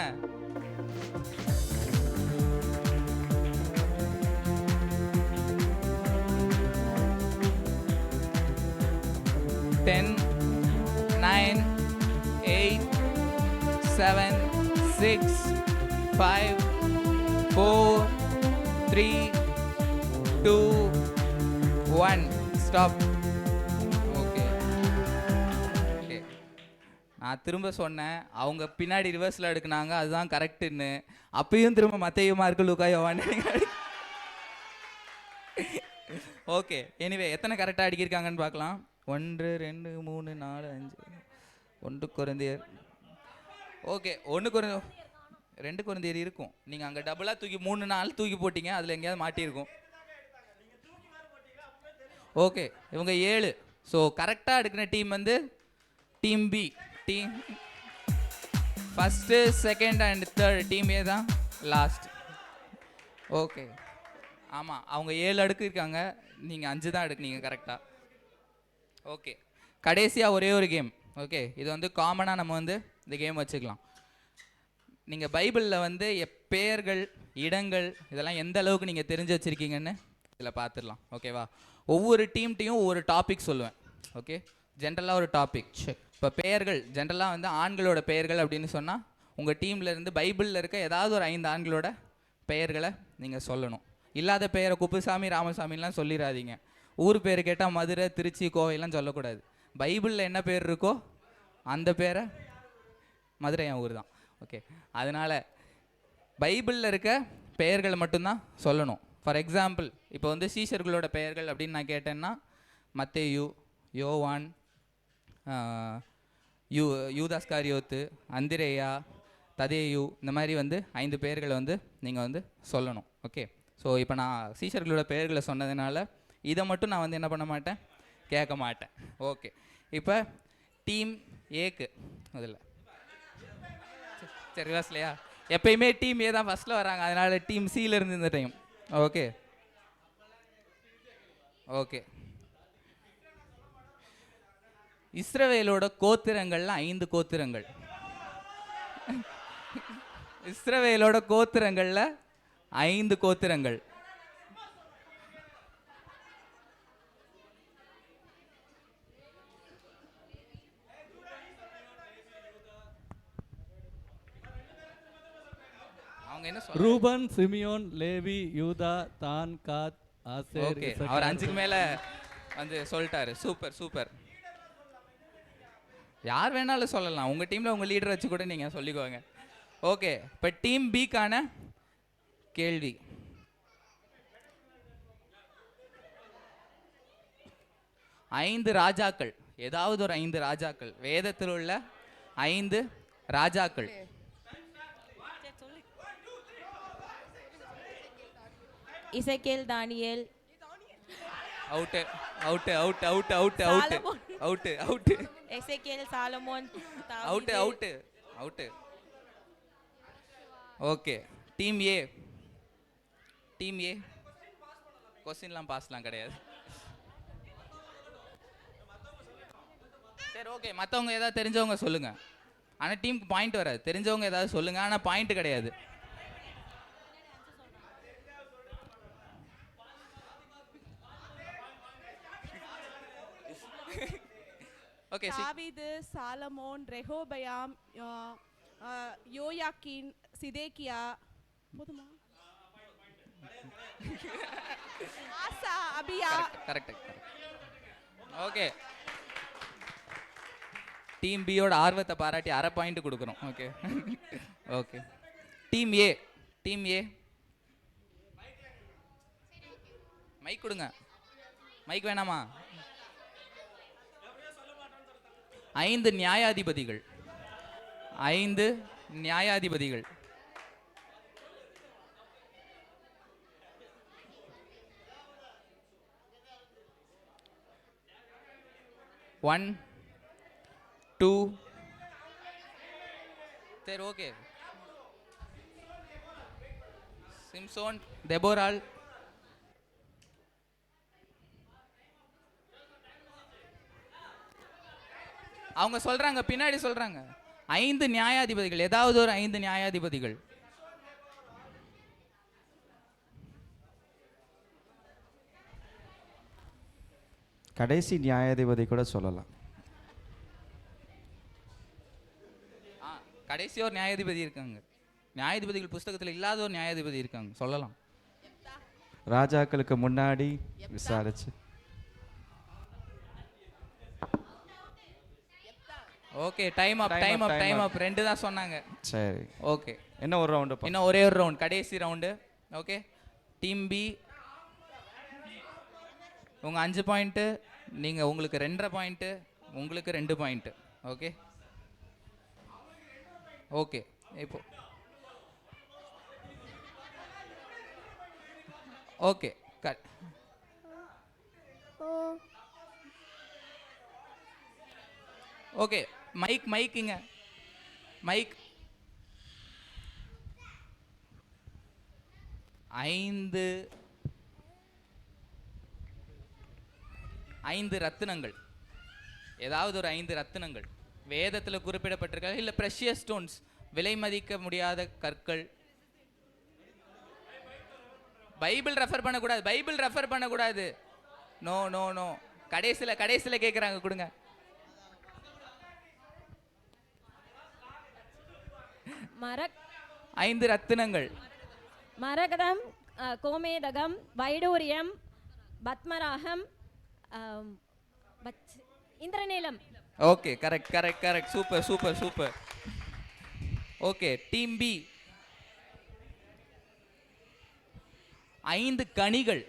Ten, 9, 8, 7, 6, 5, 4, 3, 2, 1. Stop. Okay. Okay. நான் திரும்ப சொன்னேன், அவங்க பின்னாடி ரிவர்ஸில் எடுக்குனாங்க, அதுதான் கரெக்டுன்னு. அப்பயும் திரும்ப மத்தேயு மார்க்கு லூக்கா யோவான். ஓகே, எனிவே எத்தனை கரெக்டாக அடிக்கிருக்காங்கன்னு பார்க்கலாம். 1, 2, 3, 4, 5. 1 கொரிந்தியர். ஓகே, 2 கொரிந்தியர் இருக்கும். நீங்கள் அங்கே டபுளாக தூக்கி 3 4 தூக்கி போட்டீங்க, அதில் எங்கேயாவது மாட்டியிருக்கும். ஓகே, இவங்க 7. ஸோ கரெக்டாக எடுக்கிற டீம் வந்து team B. Team first, second and third team A தான் லாஸ்ட். ஓகே, ஆமாம், அவங்க 7 அடுக்கு இருக்காங்க, நீங்கள் 5 தான் எடுக்குனீங்க கரெக்டாக. ஓகே, கடைசியாக ஒரே ஒரு கேம். ஓகே, இது வந்து காமனாக நம்ம வந்து இந்த கேம் வச்சுக்கலாம். நீங்கள் பைபிளில் வந்து பெயர்கள், இடங்கள் இதெல்லாம் எந்த அளவுக்கு நீங்கள் தெரிஞ்சு வச்சுருக்கீங்கன்னு இதில் பார்த்துடலாம். ஓகேவா? ஒவ்வொரு டீம்ட்டையும் ஒவ்வொரு டாபிக் சொல்லுவேன். ஓகே, ஜென்ரலாக ஒரு டாபிக். இப்போ பெயர்கள் ஜென்ரலாக வந்து ஆண்களோட பெயர்கள் அப்படின்னு சொன்னால் உங்கள் டீமில் இருந்து பைபிளில் இருக்க ஏதாவது ஒரு 5 ஆண்களோட பெயர்களை நீங்கள் சொல்லணும். இல்லாத பெயரை குப்புசாமி ராமசாமிலாம் சொல்லிடாதீங்க. ஊர் பேர் கேட்டால் மதுரை, திருச்சி, கோவையெல்லாம் சொல்லக்கூடாது. பைபிளில் என்ன பேர் இருக்கோ அந்த பேரை, மதுரை என் ஊர் தான். ஓகே, அதனால் பைபிளில் இருக்க பெயர்களை மட்டும்தான் சொல்லணும். ஃபார் எக்ஸாம்பிள், இப்போ வந்து சீஷர்களோட பெயர்கள் அப்படின்னு நான் கேட்டேன்னா மத்தேயு, யோவான், யூதாஸ்காரியோத்து, அந்திரேயா, ததேயு, இந்த மாதிரி வந்து 5 பெயர்களை வந்து நீங்கள் வந்து சொல்லணும். ஓகே, ஸோ இப்போ நான் சீஷர்களோட பெயர்களை சொன்னதுனால இதை மட்டும் நான் வந்து என்ன பண்ண மாட்டேன், கேட்க மாட்டேன். ஓகே, இப்போ டீம் ஏக்கு அதில் சரி ரிவர்ஸ்லையா, எப்பயுமே டீம் ஏ தான் ஃபஸ்ட்டில் வராங்க, அதனால் டீம் சியில் இருந்து இந்த டைம். ஓகே ஓகே, இஸ்ரவேலோட கோத்திரங்கள்ல 5 கோத்திரங்கள். இஸ்ரவேலோட கோத்திரங்கள்ல 5 கோத்திரங்கள். அவங்க என்ன சொல்றாங்க? ரூபன், சிமியோன், லேவி, யூதா, தான், காத், ஆசேர். ஓகே, அவர் 5க்கு மேல வந்து சொல்லிட்டாரு. Super super. யார் வேணாலும் சொல்லலாம், உங்கள் டீமில் உங்கள் லீடர் வச்சு கூட நீங்கள் சொல்லிக்கோங்க. ஓகே, இப்போ டீம் பிக்கான கேள்வி. ஐந்து ராஜாக்கள், ஏதாவது ஒரு 5 ராஜாக்கள், வேதத்தில் உள்ள 5 ராஜாக்கள். இசைக்கேல், Daniel. Out out out out out out out out. Ezekiel, Solomon, out out out. Okay, team A. Team A கொஸ்டின்லாம் பாஸ்லாம் கிடையாது. சரி ஓகே, மற்றவங்க ஏதாவது தெரிஞ்சவங்க சொல்லுங்க. ஆனால் டீமுக்கு பாயிண்ட் வராது. தெரிஞ்சவங்க ஏதாவது சொல்லுங்க, ஆனால் பாயிண்ட் கிடையாது. ஓகே, தாவீது, சாலமோன், ரெஹோபயாம், யோயாக்கீன், சிதேக்கியா, போதுமா? ஆசா, அபியா. கரெக்ட். ஓகே, டீம் பியோட ஆர்வத்தை பாராட்டி அரை பாயிண்ட் கொடுக்குறோம். Okay okay. Team A, team A mic கொடுங்க. மைக் வேணாமா? 5 நியாயாதிபதிகள், 5 நியாயாதிபதிகள். ஒன் டூ சரி ஓகே. சிம்சோன், தெபோராள், அவங்க சொல்றாங்க, பின்னாடி சொல்றாங்க 5 நியாயாதிபதிகள், ஏதாவது ஒரு 5 நியாயாதிபதிகள். கடைசி நியாயாதிபதி கூட சொல்லலாம். கடைசி ஒரு நியாயாதிபதி இருக்காங்க. நியாயாதிபதிகள் புஸ்தகத்தில் இல்லாத ஒரு நியாயாதிபதி இருக்காங்க, சொல்லலாம். ராஜாக்களுக்கு முன்னாடி விசாரிச்சு. ஓகே, டைம் அப், டைம் அப், டைம் அப். 2 தான் சொன்னாங்க. சரி ஓகே, என்ன ஒரு ரவுண்டு, இன்னும் ஒரே ஒரு ரவுண்ட், கடைசி ரவுண்டு. ஓகே, டீம் பி உங்கள் 5 பாயிண்ட்டு, நீங்கள் உங்களுக்கு 2.5 பாயிண்ட்டு, உங்களுக்கு 2 பாயிண்ட்டு. Okay okay. இப்போ ஓகே ஓகே. மைக்குங்க, மைக். 5 ரத்தினங்கள், ஏதாவது ஒரு 5 ரத்தினங்கள் வேதத்தில் குறிப்பிடப்பட்டிருக்க, இல்லை ப்ரெஷியஸ் ஸ்டோன்ஸ், விலை மதிக்க முடியாத கற்கள். பைபிள் ரெஃபர் பண்ணக்கூடாது, பைபிள் ரெஃபர் பண்ணக்கூடாது. No no no. கடைசியில் கேட்குறாங்க, கொடுங்க. மரக் 5 ரத்தினங்கள். மரகதம், கோமேதகம், வைடூரியம், பத்மராகம், இந்திரநீலம். Okay, correct correct correct. Super super super. Okay, team B 5 கனிகள்,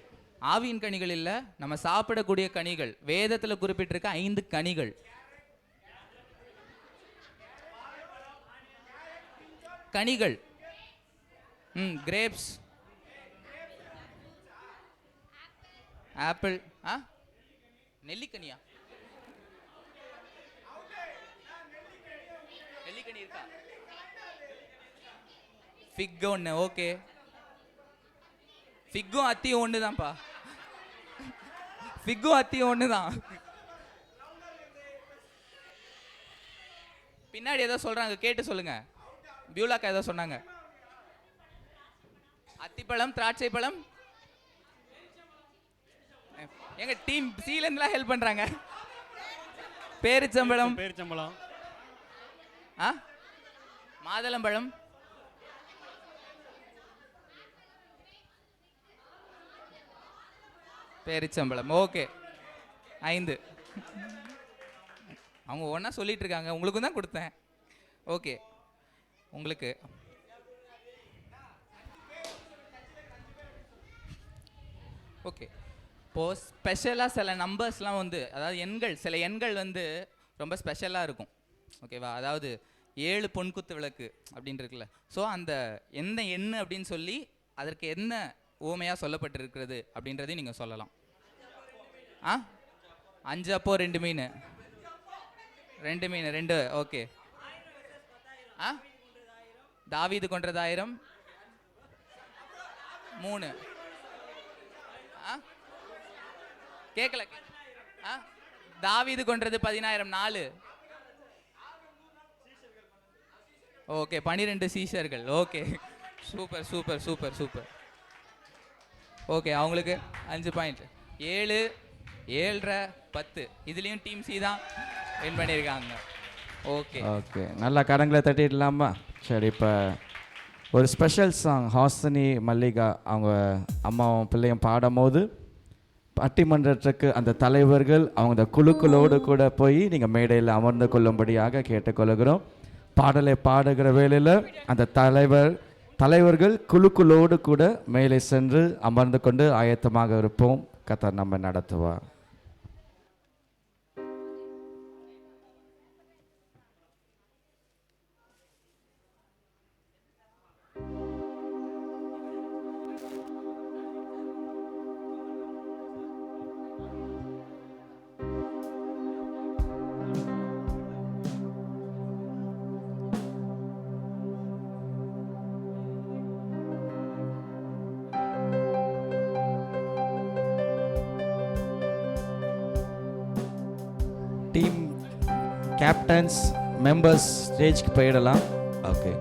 ஆவியின் கனிகள் இல்ல, நம்ம சாப்பிடக்கூடிய கனிகள், வேதத்தில் குறிப்பிட்டிருக்க 5 கனிகள். கனிகள், கிரேப்ஸ், ஆப்பிள். நெல்லிக்கனியா? நெல்லிக்கனி இருக்கா? ஃபிக் ஒன்று. ஓகே, ஃபிக்கும் அத்தியும் ஒன்று தான்ப்பா. ஃபிக்கும் அத்தியும் ஒன்று தான். பின்னாடி ஏதோ சொல்றாங்க, கேட்டு சொல்லுங்க. பியூலாக்கா ஏதோ சொன்னாங்க. அத்திப்பழம், திராட்சை பழம். எங்க டீம் சீல இருந்துலாம் ஹெல்ப் பண்றாங்க. பேரிச்சம்பழம், மாதுளம்பழம், பேரிச்சம்பழம். ஓகே, 5. அவங்க ஒன்றா சொல்லிட்டு இருக்காங்க, உங்களுக்கும் தான் கொடுத்தேன். ஓகே, உங்களுக்கு ஓகே. இப்போது ஸ்பெஷலாக சில நம்பர்ஸ்லாம் வந்து, அதாவது எண்கள், சில எண்கள் வந்து ரொம்ப ஸ்பெஷலாக இருக்கும். ஓகேவா? அதாவது 7 பொன்குத்து விளக்கு அப்படின்னு இருக்குல்ல. ஸோ அந்த எந்த எண் அப்படின்னு சொல்லி அதற்கு என்ன ஊமையாக சொல்லப்பட்டிருக்கிறது அப்படின்றதையும் நீங்கள் சொல்லலாம். 5 அப்போ 2 மீன், 2 மீன் 2. ஓகே. தாவீது கொன்றது 1000, 3. கேட்கல. தாவீது கொன்றது 10000, 4. ஓகே, 12 சீஷர்கள். Okay, super super super super. Okay, அவங்களுக்கு 5 பாயிண்ட். 7, 7.5, 10. இதுலேயும் டீம் சி தான் வின் பண்ணியிருக்காங்க. ஓகே ஓகே, நல்லா கரங்களை தட்டிடலாமா? சரி, இப்போ ஒரு ஸ்பெஷல் சாங் ஹாசினி மல்லிகா அவங்க அம்மாவும் பிள்ளையும் பாடும் போது பட்டிமன்றத்துக்கு அந்த தலைவர்கள் அவங்க அந்த குழுக்களோடு கூட போய் நீங்கள் மேடையில் அமர்ந்து கொள்ளும்படியாக கேட்டுக்கொள்கிறோம். பாடலை பாடுகிற வேளையில் அந்த தலைவர்கள் குழுக்களோடு கூட மேலே சென்று அமர்ந்து கொண்டு ஆயத்தமாக இருப்போம். கர்த்தர் நம்ம நடத்துவார். டீம் கேப்டன்ஸ் மெம்பர்ஸ் ஸ்டேஜ்க்கு போயிடலாம். ஓகே.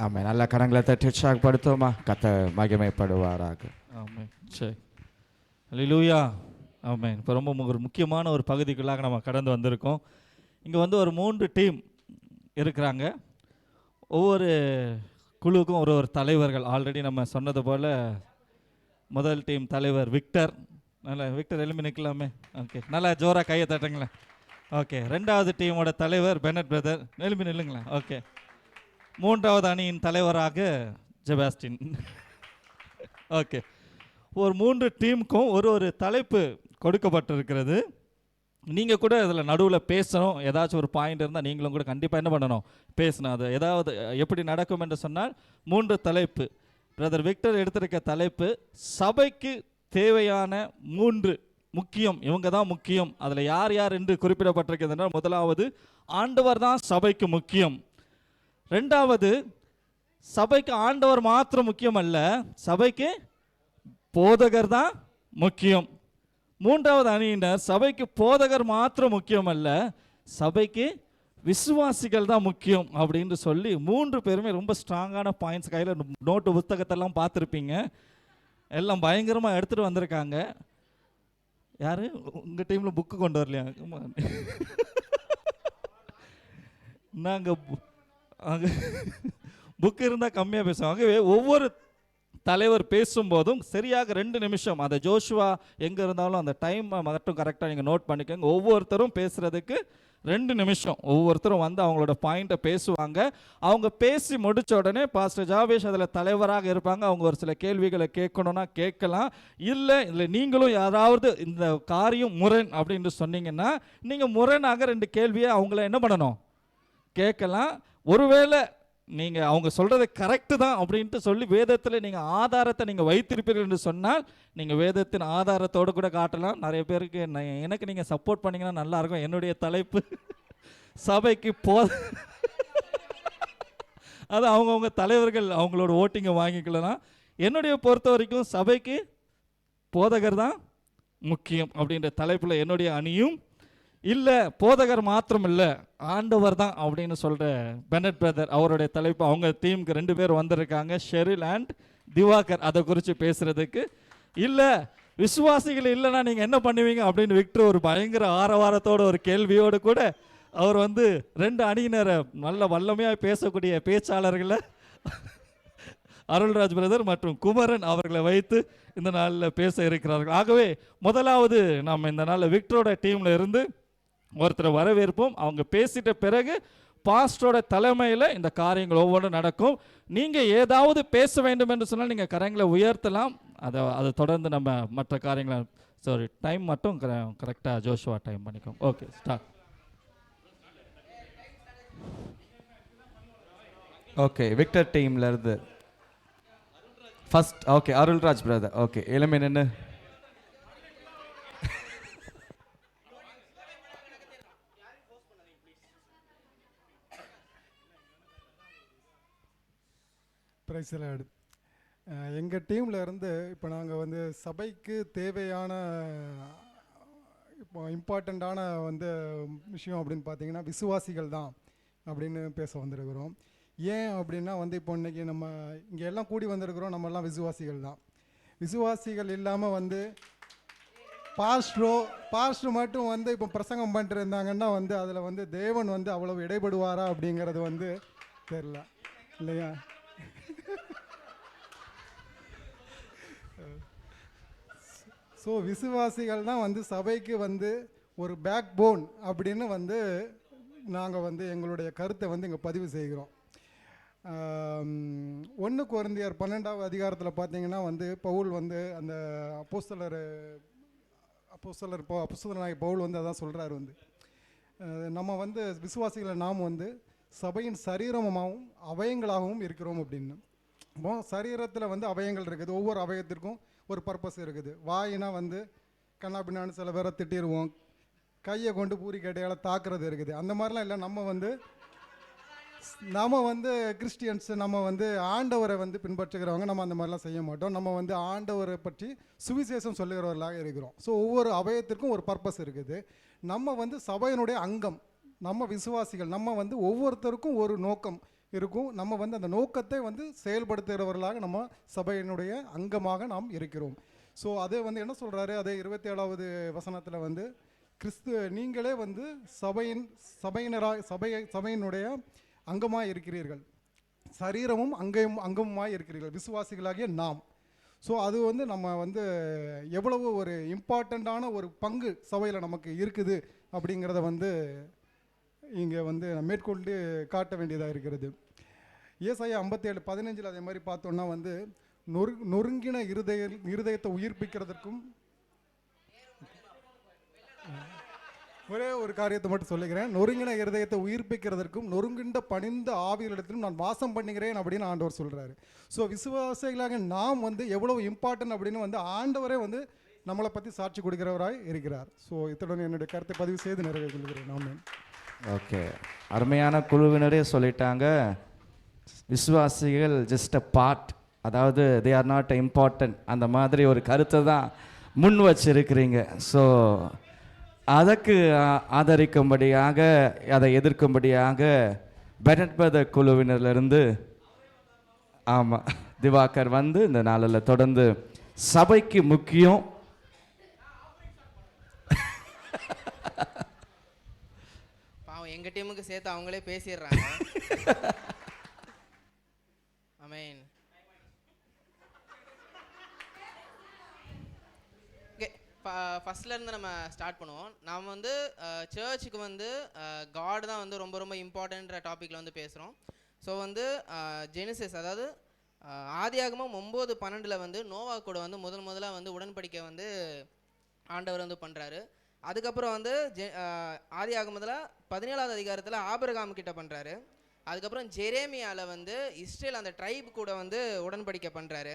ஆமாம். நல்ல கரங்களை தட்டி உற்சாகப்படுத்துவோமா? கர்த்தர் மகிமைப்படுவாராக. ஆமென். சரி, அல்லேலூயா. ஆமென். இப்போ ரொம்ப ஒரு முக்கியமான ஒரு பகுதிக்குள்ளாக நம்ம கடந்து வந்திருக்கோம். இங்கே வந்து ஒரு 3 டீம் இருக்கிறாங்க. ஒவ்வொரு குழுவுக்கும் ஒரு தலைவர்கள். ஆல்ரெடி நம்ம சொன்னது போல் முதல் டீம் தலைவர் விக்டர். நல்லா விக்டர் எழுப்பி நிற்கலாமே. ஓகே, நல்லா ஜோராக கையை தட்டுங்களேன். ஓகே. 2வது டீமோட தலைவர் பெனட் பிரதர். எழுப்பி நில்லுங்களேன். ஓகே. 3வது அணியின் தலைவராக ஜெபாஸ்டின். ஓகே. ஒரு 3 டீமுக்கும் ஒரு தலைப்பு கொடுக்கப்பட்டிருக்கிறது. நீங்கள் கூட இதில் நடுவில் பேசணும். ஏதாச்சும் ஒரு பாயிண்ட் இருந்தால் நீங்களும் கூட கண்டிப்பாக என்ன பண்ணணும்? பேசணும். அது ஏதாவது எப்படி நடக்கும் என்று சொன்னால் 3 தலைப்பு. பிரதர் விக்டர் எடுத்திருக்க தலைப்பு சபைக்கு தேவையான 3 முக்கியம். இவங்க தான் முக்கியம். அதில் யார் யார் என்று குறிப்பிடப்பட்டிருக்கிறதுனா, முதலாவது ஆண்டவர் தான் சபைக்கு முக்கியம். 2வது சபைக்கு ஆண்டவர் மாத்திரம் முக்கியம் அல்ல, சபைக்கு போதகர் தான் முக்கியம். 3வது அணியினர் சபைக்கு போதகர் மாத்திரம் முக்கியம் அல்ல, சபைக்கு விசுவாசிகள் தான் முக்கியம் அப்படின்னு சொல்லி 3 பேருமே ரொம்ப ஸ்ட்ராங்கான பாயிண்ட்ஸ், கையில் நோட்டு புத்தகத்தெல்லாம் பார்த்துருப்பீங்க, எல்லாம் பயங்கரமாக எடுத்துகிட்டு வந்திருக்காங்க. யார் உங்கள் டீமில் புக்கு கொண்டு வரலையா? நாங்கள் அங்கே புக்கு இருந்தால் கம்மியாக பேசுவோம். ஆகவே ஒவ்வொரு தலைவர் பேசும்போதும் சரியாக 2 நிமிஷம், அந்த ஜோஷுவா எங்கே இருந்தாலும் அந்த டைம் மட்டும் கரெக்டாக நீங்கள் நோட் பண்ணிக்கோங்க. ஒவ்வொருத்தரும் பேசுகிறதுக்கு 2 நிமிஷம், ஒவ்வொருத்தரும் வந்து அவங்களோட பாயிண்ட்டை பேசுவாங்க. அவங்க பேசி முடித்த உடனே பாஸ்டர் ஜாவேஷ் அதில் தலைவராக இருப்பாங்க. அவங்க ஒரு சில கேள்விகளை கேட்கணுன்னா கேட்கலாம். இல்லை நீங்களும் யாராவது இந்த காரியம் முரண் அப்படின்னு சொன்னீங்கன்னா நீங்கள் முரணாக 2 கேள்வியை அவங்கள என்ன பண்ணணும், கேட்கலாம். ஒருவேளை நீங்கள் அவங்க சொல்கிறது கரெக்டு தான் அப்படின்ட்டு சொல்லி வேதத்தில் நீங்கள் ஆதாரத்தை நீங்கள் வைத்திருப்பீர்கள் என்று சொன்னால் நீங்கள் வேதத்தின் ஆதாரத்தோடு கூட காட்டலாம். நிறைய பேருக்கு எனக்கு நீங்கள் சப்போர்ட் பண்ணிங்கன்னா நல்லாயிருக்கும். என்னுடைய தலைப்பு சபைக்கு அது அவங்கவுங்க தலைவர்கள் அவங்களோட ஓட்டிங்கை வாங்கிக்கலாம். என்னுடைய பொறுத்த வரைக்கும் சபைக்கு போதகர் தான் முக்கியம் அப்படின்ற தலைப்பில் என்னுடைய அணியும் இல்லை, போதகர் மாத்திரம் இல்லை, ஆண்டவர் தான் அப்படின்னு சொல்கிற பெனட் பிரதர் அவருடைய தலைப்பு. அவங்க டீமுக்கு 2 பேர் வந்திருக்காங்க, ஷெரில் அண்ட் திவாகர், அதை குறித்து பேசுகிறதுக்கு. இல்லை விசுவாசிகள் இல்லைன்னா நீங்கள் என்ன பண்ணுவீங்க அப்படின்னு விக்டர் ஒரு பயங்கர ஆரவாரத்தோட ஒரு கேள்வியோடு கூட அவர் வந்து 2 அணியினரை நல்ல வல்லமையாக பேசக்கூடிய பேச்சாளர்களை அருள்ராஜ் பிரதர் மற்றும் குமரன் அவர்களை வைத்து இந்த நாளில் பேச இருக்கிறார்கள். ஆகவே முதலாவது நாம் இந்த நாளில் விக்டரோட டீமில் இருந்து ஒருத்தரை வரவேற்போம். அவங்க பேசிட்ட பிறகு பாஸ்டரோட தலைமையில் இந்த காரியங்கள் ஒவ்வொன்றும் நடக்கும். நீங்கள் ஏதாவது பேச வேண்டும் என்று சொன்னால் நீங்கள் கரங்களை உயர்த்தலாம். அதை தொடர்ந்து நம்ம மற்ற காரியங்களை டைம் மட்டும் கரெக்டாக ஜோஷுவா டைம் பண்ணிக்கோங்க. Okay, start. ஓகே, விக்டர் டீம்ல இருந்து first. Okay, Arulraj brother. Okay, இளமை நின்று. பிரைஸ்லாடு. எங்கள் டீமில் இருந்து இப்போ நாங்கள் வந்து சபைக்கு தேவையான இப்போ இம்பார்ட்டண்ட்டான வந்து விஷயம் அப்படின்னு பார்த்தீங்கன்னா விசுவாசிகள் தான் அப்படின்னு பேச வந்திருக்கிறோம். ஏன் அப்படின்னா வந்து இப்போ இன்றைக்கி நம்ம இங்கே எல்லாம் கூடி வந்திருக்கிறோம், நம்மெல்லாம் விசுவாசிகள் தான். விசுவாசிகள் இல்லாமல் வந்து பாஸ்டர் மட்டும் வந்து இப்போ பிரசங்கம் பண்ணிட்டு இருந்தாங்கன்னா வந்து அதில் வந்து தேவன் வந்து அவ்வளவு இடைபடுவாரா அப்படிங்கிறது வந்து தெரில இல்லையா? ஸோ விசுவாசிகள் தான் வந்து சபைக்கு வந்து ஒரு பேக் போன் அப்படின்னு வந்து நாங்கள் வந்து எங்களுடைய கருத்தை வந்து இங்கே பதிவு செய்கிறோம். 1 கொரிந்தியர் 12வது அதிகாரத்தில் பார்த்தீங்கன்னா வந்து பவுல் வந்து அந்த அப்போஸ்தலனாகிய பவுல் வந்து அதான் சொல்கிறாரு வந்து நம்ம வந்து விசுவாசிகளை நாம் வந்து சபையின் சரீரமாகவும் அவயங்களாகவும் இருக்கிறோம் அப்படின்னு. சரீரத்தில் வந்து அவயங்கள் இருக்குது, ஒவ்வொரு அவயத்திற்கும் ஒரு பர்பஸ் இருக்குது. வாயினா வந்து கண்ணாபின்னான்னு சில பேரை திட்டிடுவோம், கையை கொண்டு பூரி கட்டையால் தாக்குறது இருக்குது. அந்த மாதிரிலாம் இல்லை. நம்ம வந்து கிறிஸ்டியன்ஸு, நம்ம வந்து ஆண்டவரை வந்து பின்பற்றுகிறவங்க, நம்ம அந்த மாதிரிலாம் செய்ய மாட்டோம். நம்ம வந்து ஆண்டவரை பற்றி சுவிசேஷம் சொல்லுகிறவர்களாக இருக்கிறோம். ஸோ ஒவ்வொரு அவயத்திற்கும் ஒரு பர்பஸ் இருக்குது. நம்ம வந்து சபையினுடைய அங்கம், நம்ம விசுவாசிகள், நம்ம வந்து ஒவ்வொருத்தருக்கும் ஒரு நோக்கம் இருக்கும். நம்ம வந்து அந்த நோக்கத்தை வந்து செயல்படுத்துகிறவர்களாக நம்ம சபையினுடைய அங்கமாக நாம் இருக்கிறோம். ஸோ அதை வந்து என்ன சொல்கிறாரு, அதே 27வது வசனத்தில் வந்து நீங்களே வந்து சபையினுடைய அங்கமாக இருக்கிறீர்கள், சரீரமும் அங்கமுமாய் இருக்கிறீர்கள், விசுவாசிகளாகிய நாம். ஸோ அது வந்து நம்ம வந்து எவ்வளவு ஒரு இம்பார்ட்டண்ட்டான ஒரு பங்கு சபையில் நமக்கு இருக்குது அப்படிங்கிறத வந்து இங்கே வந்து மேற்கொண்டு காட்ட வேண்டியதாக இருக்கிறது. ஏசாயா 57:15 அதே மாதிரி பார்த்தோன்னா வந்து நொறுங்கின இருதயத்தை உயிர்ப்பிக்கிறதுக்கும், ஒரே ஒரு காரியத்தை மட்டும் சொல்லுகிறேன், நொறுங்கின இருதயத்தை உயிர்ப்பிக்கிறதற்கும் நொறுங்கின்ற பணிந்த ஆவிகளிடத்திலும் நான் வாசம் பண்ணுகிறேன் அப்படின்னு ஆண்டவர் சொல்கிறாரு. ஸோ விசுவாசிகளாக நாம் வந்து எவ்வளவு இம்பார்ட்டன்ட் அப்படின்னு வந்து ஆண்டவரே வந்து நம்மளை பற்றி சாட்சி கொடுக்கிறவராய் இருக்கிறார். ஸோ இத்துடன் என்னுடைய கருத்தை பதிவு செய்து நிறைவேற கொள்கிறேன். ஆமென். ஓகே, அருமையான குழுவினரே சொல்லிட்டாங்க, விசுவாசிகள் ஜஸ்ட் அ பார்ட், அதாவது தே ஆர் நாட் இம்பார்ட்டன்ட், அந்த மாதிரி ஒரு கருத்தை தான் முன் வச்சிருக்கிறீங்க. ஸோ அதற்கு ஆதரிக்கும்படியாக, அதை எதிர்க்கும்படியாக பெனட்பத குழுவினரிலிருந்து ஆமாம் திவாகர் வந்து இந்த நாளில் தொடர்ந்து சபைக்கு முக்கியம் பாவம் எங்கள் டீமுக்கு சேர்த்து அவங்களே பேசிடுறாங்க. ஆமென். ஓகே, ஃபஸ்ட்லேருந்து நம்ம ஸ்டார்ட் பண்ணுவோம். நாம் வந்து சர்ச்சுக்கு வந்து காட் தான் வந்து ரொம்ப ரொம்ப இம்பார்ட்டன்ற டாப்பிக்கில் வந்து பேசுகிறோம். ஸோ வந்து ஜெனிசிஸ், அதாவது ஆதியாகமம் 9:12 வந்து நோவா கூட வந்து முதலாக வந்து உடன்படிக்கை வந்து ஆண்டவர் வந்து பண்ணுறாரு. அதுக்கப்புறம் வந்து ஆதியாகமத்தில் 17வது அதிகாரத்தில் ஆபிரகாம் கிட்ட பண்ணுறாரு. அதுக்கப்புறம் ஜெரேமியாவில் வந்து இஸ்ரேல் அந்த ட்ரைப் கூட வந்து உடன்படிக்கை பண்ணுறாரு.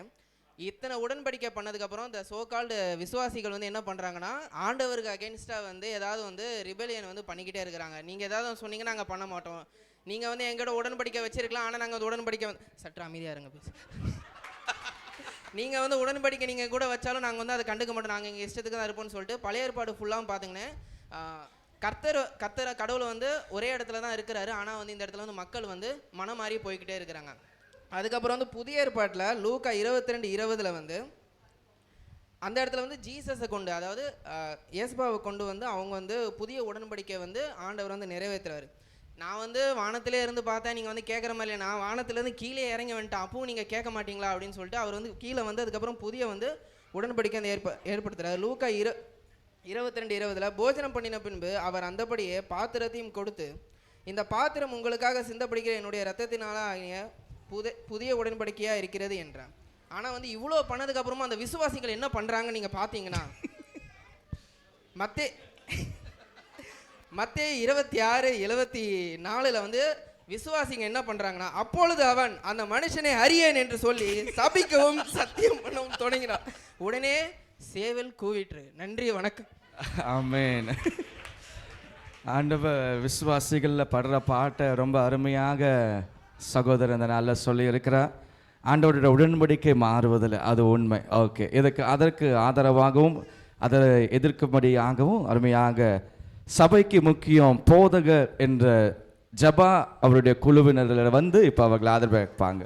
இத்தனை உடன்படிக்கை பண்ணதுக்கப்புறம் இந்த சோகால்டு விசுவாசிகள் வந்து என்ன பண்ணுறாங்கன்னா, ஆண்டவருக்கு அகேன்ஸ்டாக வந்து ஏதாவது வந்து ரிபெலியன் வந்து பண்ணிக்கிட்டே இருக்கிறாங்க. நீங்கள் ஏதாவது சொன்னீங்கன்னா நாங்கள் பண்ண மாட்டோம், நீங்கள் வந்து எங்களோட உடன்படிக்கை வச்சிருக்கலாம், ஆனால் நாங்கள் வந்து உடன்படிக்கை சற்று அமைதியாக இருங்க பேசு. நீங்கள் வந்து உடன்படிக்கை நீங்கள் கூட வச்சாலும் நாங்கள் வந்து அதை கண்டுக்க மாட்டோம், நாங்கள் எங்கள் இஷ்டத்துக்கு தான் இருப்போம்னு சொல்லிட்டு பழைய ஏற்பாடு ஃபுல்லாகவும் பார்த்தீங்கன்னா கடவுளை வந்து ஒரே இடத்துல தான் இருக்கிறாரு. ஆனால் வந்து இந்த இடத்துல வந்து மக்கள் வந்து மனம் மாறி போய்கிட்டே இருக்கிறாங்க. அதுக்கப்புறம் வந்து புதிய ஏற்பாட்டில் லூக்கா 22:20 வந்து அந்த இடத்துல வந்து ஜீசஸை கொண்டு, அதாவது இயேசுபாவை கொண்டு வந்து அவங்க வந்து புதிய உடன்படிக்கை வந்து ஆண்டவர் வந்து நிறைவேற்றுறாரு. நான் வந்து வானத்திலே இருந்து பார்த்தேன், நீங்கள் வந்து கேட்குற மாதிரி இல்லை, நான் வானத்திலேருந்து கீழே இறங்கி வந்துட்டேன், அப்பவும் நீங்கள் கேட்க மாட்டீங்களா அப்படின்னு சொல்லிட்டு அவர் வந்து கீழே வந்து அதுக்கப்புறம் புதிய வந்து உடன்படிக்கை வந்து ஏற்படுத்துகிறார். லூக்கா 22:20 போஜனம் பண்ணின பின்பு அவர் அந்தபடியே பாத்திரத்தையும் கொடுத்து, இந்த பாத்திரம் உங்களுக்காக சிந்தப்படுகிற என்னுடைய இரத்தத்தினால ஆகிய புதிய உடன்படிக்கையாக இருக்கிறது என்றான். ஆனால் வந்து இவ்வளோ பண்ணதுக்கப்புறமா அந்த விசுவாசிகள் என்ன பண்ணுறாங்க நீங்கள் பார்த்தீங்கன்னா, மத்தேயு 26:74 வந்து விசுவாசிங்க என்ன பண்ணுறாங்கன்னா, அப்பொழுது அவன் அந்த மனுஷனை அறியேன் என்று சொல்லி சபிக்கவும் சத்தியம் பண்ணவும் தொடங்கினான். உடனே சேவல் கூவிற்று. நன்றி, வணக்கம். ஆமென். ஆண்டவர் விசுவாசிகளில் படுற பாட்டை ரொம்ப அருமையாக சகோதரர் இந்த நாளில் சொல்லியிருக்கிறார். ஆண்டவருடைய உடன்படிக்கை மாறுவதில் அது உண்மை. ஓகே, அதற்கு ஆதரவாகவும் அதை எதிர்க்கும்படியாகவும் அருமையாக சபைக்கு முக்கியம் போதகர் என்ற ஜபா அவருடைய குழுவினரில் வந்து இப்போ அவர்கள் ஆதரவு வைப்பாங்க.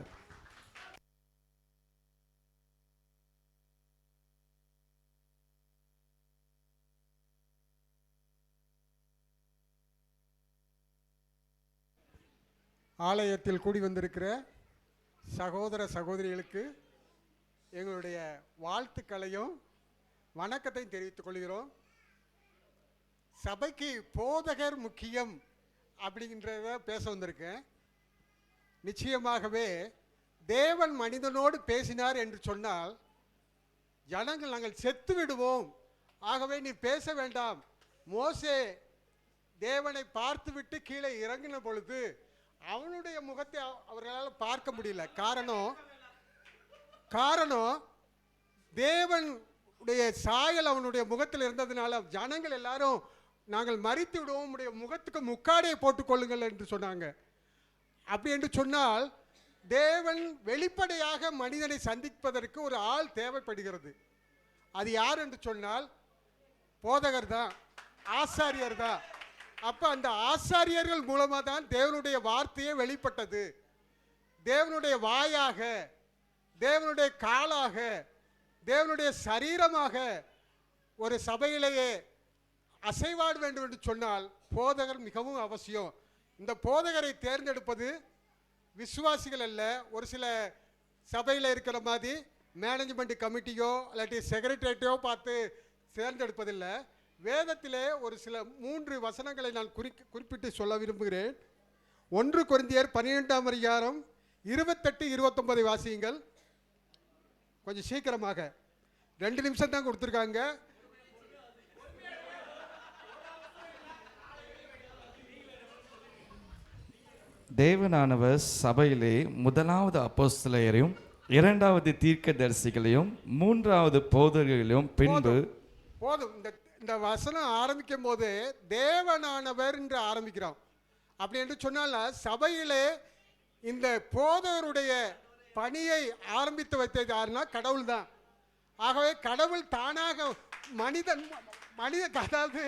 ஆலயத்தில் கூடி வந்திருக்கிற சகோதர சகோதரிகளுக்கு எங்களுடைய வாழ்த்துக்களையும் வணக்கத்தையும் தெரிவித்துக் கொள்கிறோம். சபைக்கு போதகர் முக்கியம் அப்படின்றத பேச வந்திருக்கேன். நிச்சயமாகவே தேவன் மனிதனோடு பேசினார் என்று சொன்னால் ஜனங்கள் நாங்கள் செத்து விடுவோம், ஆகவே நீ பேச வேண்டாம். மோசே தேவனை பார்த்துவிட்டு கீழே இறங்கின பொழுது அவனுடைய முகத்தை அவர்களால் பார்க்க முடியல. காரணம் தேவனுடைய சாயல் அவனுடைய முகத்தில் இருந்ததுனால ஜனங்கள் எல்லாரும் நாங்கள் மரித்து விடுவோம், உடைய முகத்துக்கு முக்காடியை போட்டுக்கொள்ளுங்கள் என்று சொன்னாங்க. அப்படி என்று சொன்னால் தேவன் வெளிப்படையாக மனிதனை சந்திப்பதற்கு ஒரு ஆள் தேவைப்படுகிறது. அது யார் என்று சொன்னால் போதகர் தான், ஆசாரியர் தான். அப்போ அந்த ஆசாரியர்கள் மூலமாக தான் தேவனுடைய வார்த்தையே வெளிப்பட்டது. தேவனுடைய வாயாக, தேவனுடைய காலாக, தேவனுடைய சரீரமாக ஒரு சபையிலேயே அசைவாட வேண்டும் என்று சொன்னால் போதகர் மிகவும் அவசியம். இந்த போதகரை தேர்ந்தெடுப்பது விசுவாசிகள் அல்ல, ஒரு சில சபையில் இருக்கிற மாதிரி மேனேஜ்மெண்ட் கமிட்டியோ இல்லாட்டி செக்ரட்டரியேட்டோ பார்த்து தேர்ந்தெடுப்பதில்லை. வேதத்திலே ஒரு சில 3 வசனங்களை நான் குறிப்பிட்டு சொல்ல விரும்புகிறேன். 1 கொரிந்தியர் 12ஆம் அதிகாரம் 28-29 வாசியுங்கள். கொஞ்சம் சீக்கிரமாக, 2 நிமிஷம் தான் கொடுத்துருக்காங்க. தேவனானவர் சபையிலே முதலாவது அப்போஸ்தலரையும் 2வது தீர்க்கதரிசிகளையும் 3வது போதகர்களையும் பின்பு போதும். இந்த வசனம் ஆரம்பிக்கும் போது தேவனானவர் என்று ஆரம்பிக்கிறோம். அப்படி என்று சொன்னால் சபையிலே இந்த போதகருடைய பணியை ஆரம்பித்து வைத்தது யாருன்னா கடவுள் தான். ஆகவே கடவுள் தானாக மனிதன் அதாவது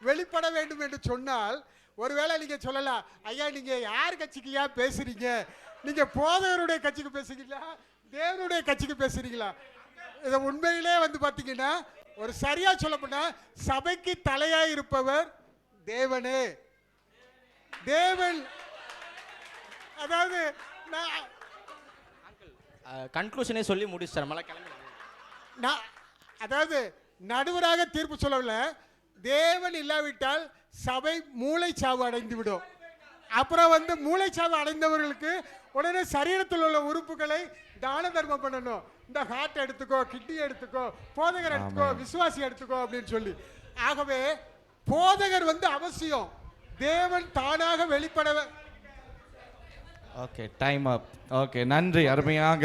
வெளிப்பட வேண்டும் என்று சொன்னால், ஒருவேளை நீங்கள் சொல்லலாம், ஐயா நீங்கள் யார் கட்சிக்கு ஏன் பேசுகிறீங்க, நீங்கள் போதகருடைய கட்சிக்கு பேசுகிறீங்களா தேவனுடைய கட்சிக்கு பேசுகிறீங்களா? இதை உண்மையிலே வந்து பார்த்தீங்கன்னா ஒரு சரியாக சொல்லப்போனால் சபைக்கு தலையாக இருப்பவர் தேவனே. தேவன் அதாவது கன்க்ளூஷனே சொல்லி முடிச்சிட்டார். மலை கிளம்பி அதாவது நடுவராக தீர்ப்பு சொல்லவில்லை. தேவன் இல்லாவிட்டால் சபை மூளைச்சாவு அடைந்து விடும். அப்புறம் வந்து மூளைச்சாவு அடைந்தவர்களுக்கு உடனே சரீரத்தில் உள்ள உறுப்புகளை தான தர்மம் பண்ணணும். இந்த ஹார்ட் எடுத்துக்கோ, கிட்னி எடுத்துக்கோ, போதகர் எடுத்துக்கோ, விசுவாசி எடுத்துக்கோ அப்படின்னு சொல்லி. ஆகவே போதகர் வந்து அவசியம். தேவன் தானாக வெளிப்பட. ஓகே, டைம் அப். ஓகே, நன்றி. அருமையாக